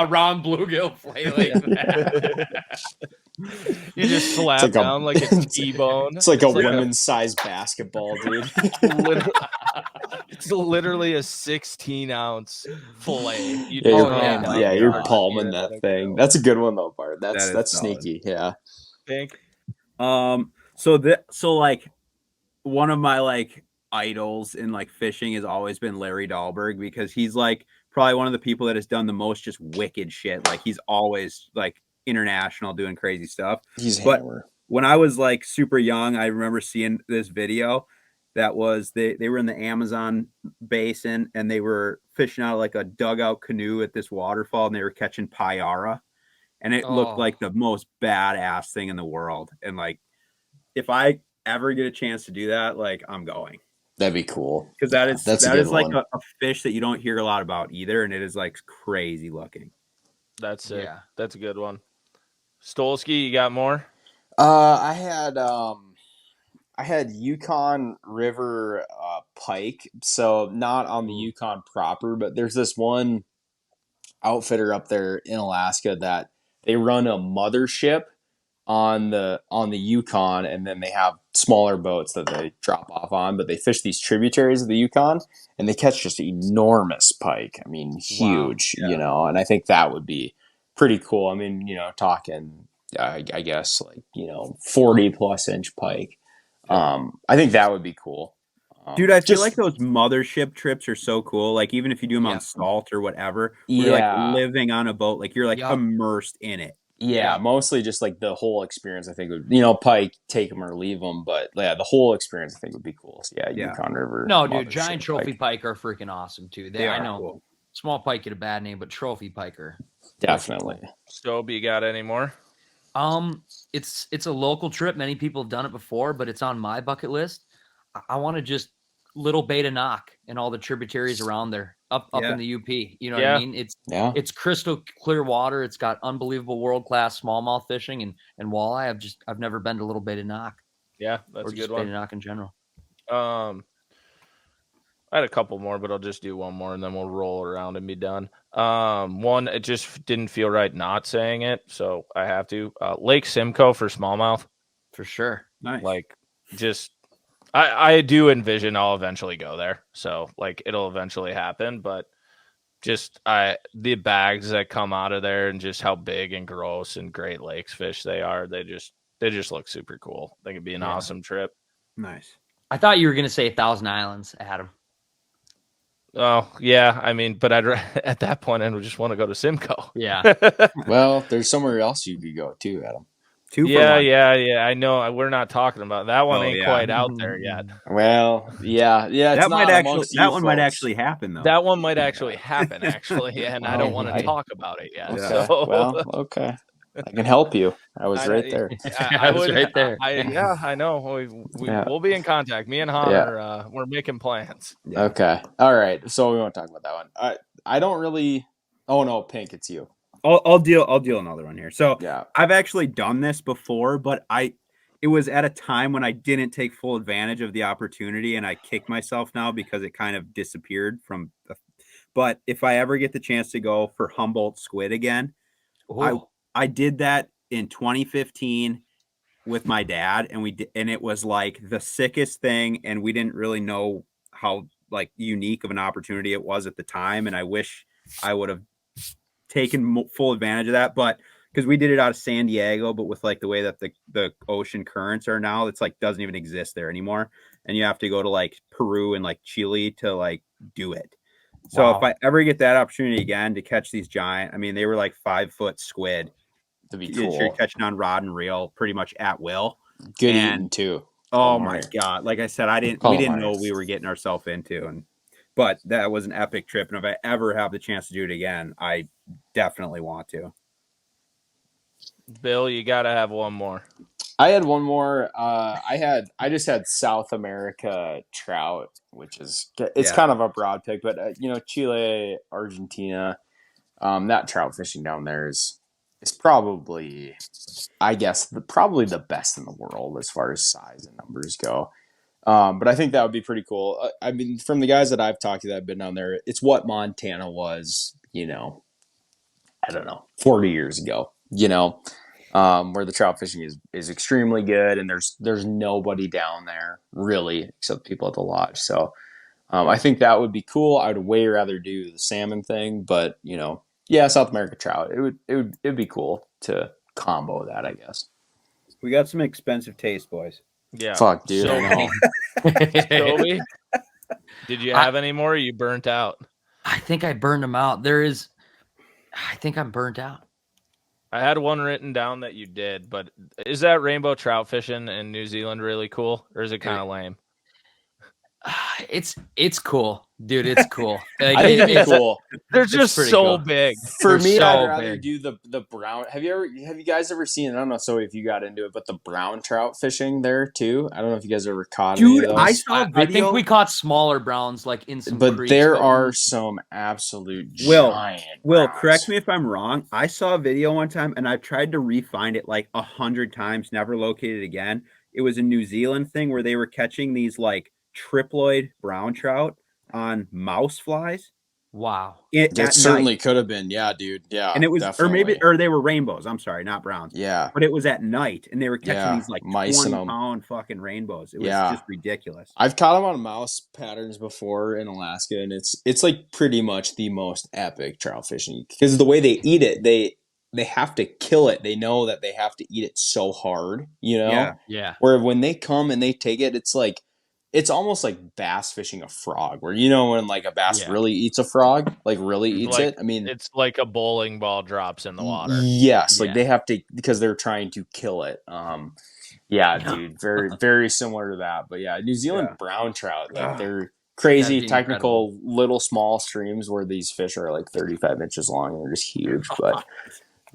round bluegill flailing. You just slap like down like a T-bone. It's like a women's size basketball, dude. It's literally a 16-ounce fillet. You're palming that thing. That's a good one though, Bart. That's solid. sneaky. Yeah. Pink. So like one of my like idols in like fishing has always been Larry Dahlberg, because he's like probably one of the people that has done the most just wicked shit. Like he's always like international doing crazy stuff. He's a but hammer. When I was like super young, I remember seeing this video that was they were in the Amazon basin and they were fishing out of like a dugout canoe at this waterfall, and they were catching payara, and it looked like the most badass thing in the world. And like if I ever get a chance to do that, like I'm going. That'd be cool. Because that is like one. a fish that you don't hear a lot about either, and it is like crazy looking. That's it. Yeah. That's a good one. Stolski, you got more? I had Yukon River pike, so not on the Yukon proper, but there's this one outfitter up there in Alaska that they run a mothership on the Yukon, and then they have smaller boats that they drop off on, but they fish these tributaries of the Yukon and they catch just enormous pike. I mean, huge, and I think that would be pretty cool. I mean, talking, I guess like, 40 plus inch pike. I think that would be cool. Dude, I feel like those mothership trips are so cool. Like even if you do them on salt or whatever, you're like living on a boat, like you're like immersed in it. Yeah, mostly just like the whole experience. I think would, pike, take them or leave them, but yeah, the whole experience I think would be cool. So, Yukon River. No, dude, giant trophy pike are freaking awesome too. I know cool. Small pike get a bad name, but trophy pike are definitely. Sobi, you got any more? It's a local trip. Many people have done it before, but it's on my bucket list. I want to just Little Beta Knock and all the tributaries around there up in the UP. You know what I mean? It's crystal clear water. It's got unbelievable world-class smallmouth fishing and walleye. I've never been to Little Beta Knock. Yeah, that's a good one. Beta Knock in general. I had a couple more, but I'll just do one more and then we'll roll around and be done. One, it just didn't feel right not saying it, so I have to. Lake Simcoe for smallmouth. For sure. Nice. Like, just I do envision I'll eventually go there. So like it'll eventually happen, but just the bags that come out of there and just how big and gross and Great Lakes fish they are, they just look super cool. I think it'd be an awesome trip. Nice. I thought you were gonna say 1,000 Islands, Adam. Oh yeah, I mean, but at that point I would just want to go to Simcoe. Yeah. Well, there's somewhere else you could go too, Adam. Yeah. I know we're not talking about that one. Ain't quite out there yet. Well, yeah. That one might actually happen though. That one might actually happen, and I don't want to talk about it yet. Okay. So. Well, okay. I can help you. I was right there. I was right there. I know. We'll be in contact. Me and Hahner, we're making plans. Okay. All right. So we won't talk about that one. I don't really. Oh no, Pink, it's you. I'll deal another one here. So yeah, I've actually done this before, but it was at a time when I didn't take full advantage of the opportunity, and I kick myself now because it kind of disappeared from. But if I ever get the chance to go for Humboldt squid again, I did that in 2015. with my dad, and it was like the sickest thing, and we didn't really know how like unique of an opportunity it was at the time, and I wish I would have taken full advantage of that, but because we did it out of San Diego, but with like the way that the ocean currents are now, it's like doesn't even exist there anymore, and you have to go to like Peru and like Chile to like do it. So Wow. if I ever get that opportunity again to catch these giant, I mean, they were like 5-foot squid. That'd be You're cool. catching on rod and reel pretty much at will. Good And- eating too. Oh my God. Like I said, we didn't Calamari. know what we were getting ourselves into. But that was an epic trip. And if I ever have the chance to do it again, I definitely want to. Bill, you got to have one more. I had one more. I just had South America trout, which is kind of a broad pick, but Chile, Argentina, that trout fishing down there is probably, I guess, probably the best in the world as far as size and numbers go. But I think that would be pretty cool. I mean, from the guys that I've talked to that have been down there, it's what Montana was, I don't know, 40 years ago, where the trout fishing is extremely good, and there's nobody down there really except people at the lodge. So I think that would be cool. I would way rather do the salmon thing, but South America trout, it would be cool to combo that, I guess. We got some expensive taste, boys. Yeah. Fuck, dude. So, I know. Toby, did you have any more? Or you burnt out? I think I burned them out. I think I'm burnt out. I had one written down that you did, but is that rainbow trout fishing in New Zealand really cool, or is it kind of lame? It's cool, dude. It's cool. Like, I think it's cool. They're just pretty so cool. big. For They're me, so I'd rather big. do the brown. Have you guys ever seen? I don't know. So if you got into it, but the brown trout fishing there too. I don't know if you guys ever caught any Dude, of those. I saw a I video. think we caught smaller browns, like in some But creeks, there are some absolute giant. Will, browns. correct me if I'm wrong. I saw a video one time, and I've tried to re-find it like 100 times, never located it again. It was a New Zealand thing where they were catching these like triploid brown trout on mouse flies. Wow. It certainly could have been, yeah, dude, yeah. And it was, definitely. or they were rainbows. I'm sorry, not browns. Yeah, But it was at night, and they were catching these like mice in 20-pound fucking rainbows. It was just ridiculous. I've caught them on mouse patterns before in Alaska, and it's like pretty much the most epic trout fishing because the way they eat it, they have to kill it. They know that they have to eat it so hard, Yeah. Yeah. Where when they come and they take it, it's almost like bass fishing a frog, where when like a bass really eats a frog, like really eats Like, it. I mean, it's like a bowling ball drops in the water. Yes, like Yeah. they have to because they're trying to kill it. Dude, very very similar to that. But yeah, New Zealand brown trout, like they're crazy That'd be technical little small streams where these fish are like 35 inches long and they're just huge, but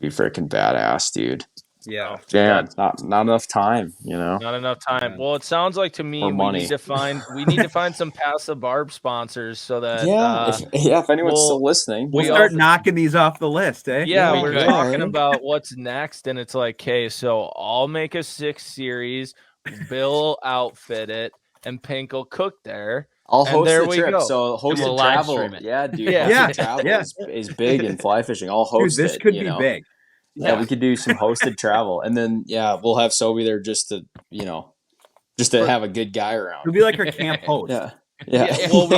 be freaking badass, dude. Yeah. Damn, not enough time, Not enough time. Yeah. Well, it sounds like to me Or we money. need to find some Past The Barb sponsors so that if anyone's we'll- still listening, We'll We start also- knocking these off the list, eh? yeah, we we're could. talking about what's next, and it's like, okay, so I'll make a 6 series, Bill outfit it, and Pink will cook there. I'll And host there the we trip. go. So hosted we'll live travel, stream it. yeah, dude. Yeah. Hosted travel Yeah. is big in fly fishing. I'll Dude, host this it. could be big. Yeah, we could do some hosted travel, and then we'll have Sobi there just to have a good guy around. It'll be like our camp host. Yeah. Well,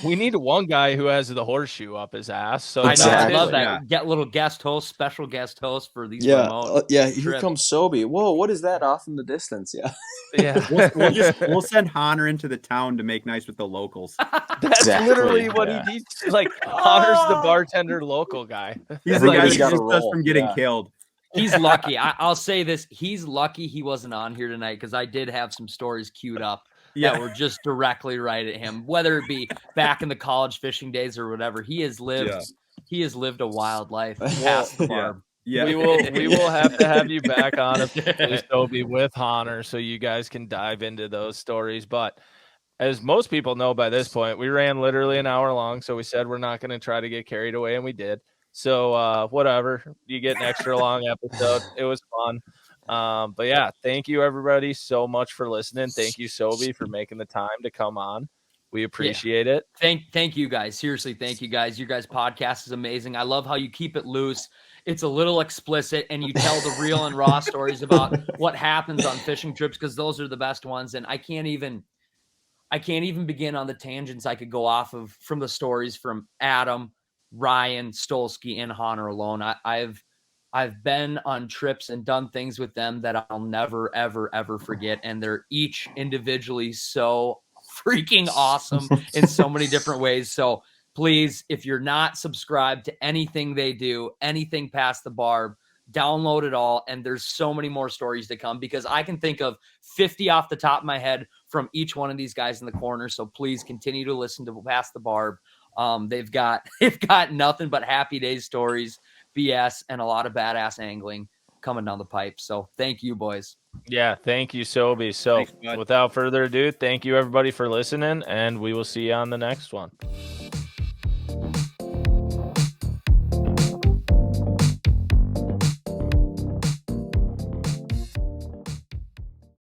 we need one guy who has the horseshoe up his ass. So I know. Exactly. I love that. Yeah. Get little guest host, special guest host for these Yeah, remote. Here trips. comes Sobi. Whoa, what is that off in the distance? Yeah, yeah. We'll send Hahner into the town to make nice with the locals. That's Exactly, literally what yeah. he needs. Like Connor's the bartender local guy. He's the guy Everybody's that gotta keeps us roll. from getting Yeah. killed. He's lucky. I'll say this. He's lucky he wasn't on here tonight because I did have some stories queued up that were just directly right at him, whether it be back in the college fishing days or whatever. He has lived a wild life past the barb. Yeah. We will have to have you back on eventually, Sobi, with Honor, so you guys can dive into those stories. But as most people know by this point, we ran literally an hour long, so we said we're not going to try to get carried away, and we did. So whatever, you get an extra long episode. It was fun. But yeah, thank you everybody so much for listening. Thank you, Sobi, for making the time to come on. We appreciate it. Thank you guys. Seriously, thank you guys. Your guys' podcast is amazing. I love how you keep it loose. it's a little explicit, and you tell the real and raw stories about what happens on fishing trips, because those are the best ones. And I can't even begin on the tangents I could go off of from the stories from Adam, Ryan, Stolski, and Hahner alone. I've been on trips and done things with them that I'll never, ever, ever forget. And they're each individually so freaking awesome in so many different ways. So please, if you're not subscribed to anything they do, anything Past the Barb, download it all. And there's so many more stories to come, because I can think of 50 off the top of my head from each one of these guys in the corner. So please continue to listen to Past the Barb. They've got nothing but happy days stories, BS, and a lot of badass angling coming down the pipe. So thank you, boys. Yeah, thank you, Sobi. So Thanks, bud. without further ado, thank you everybody for listening, and we will see you on the next one.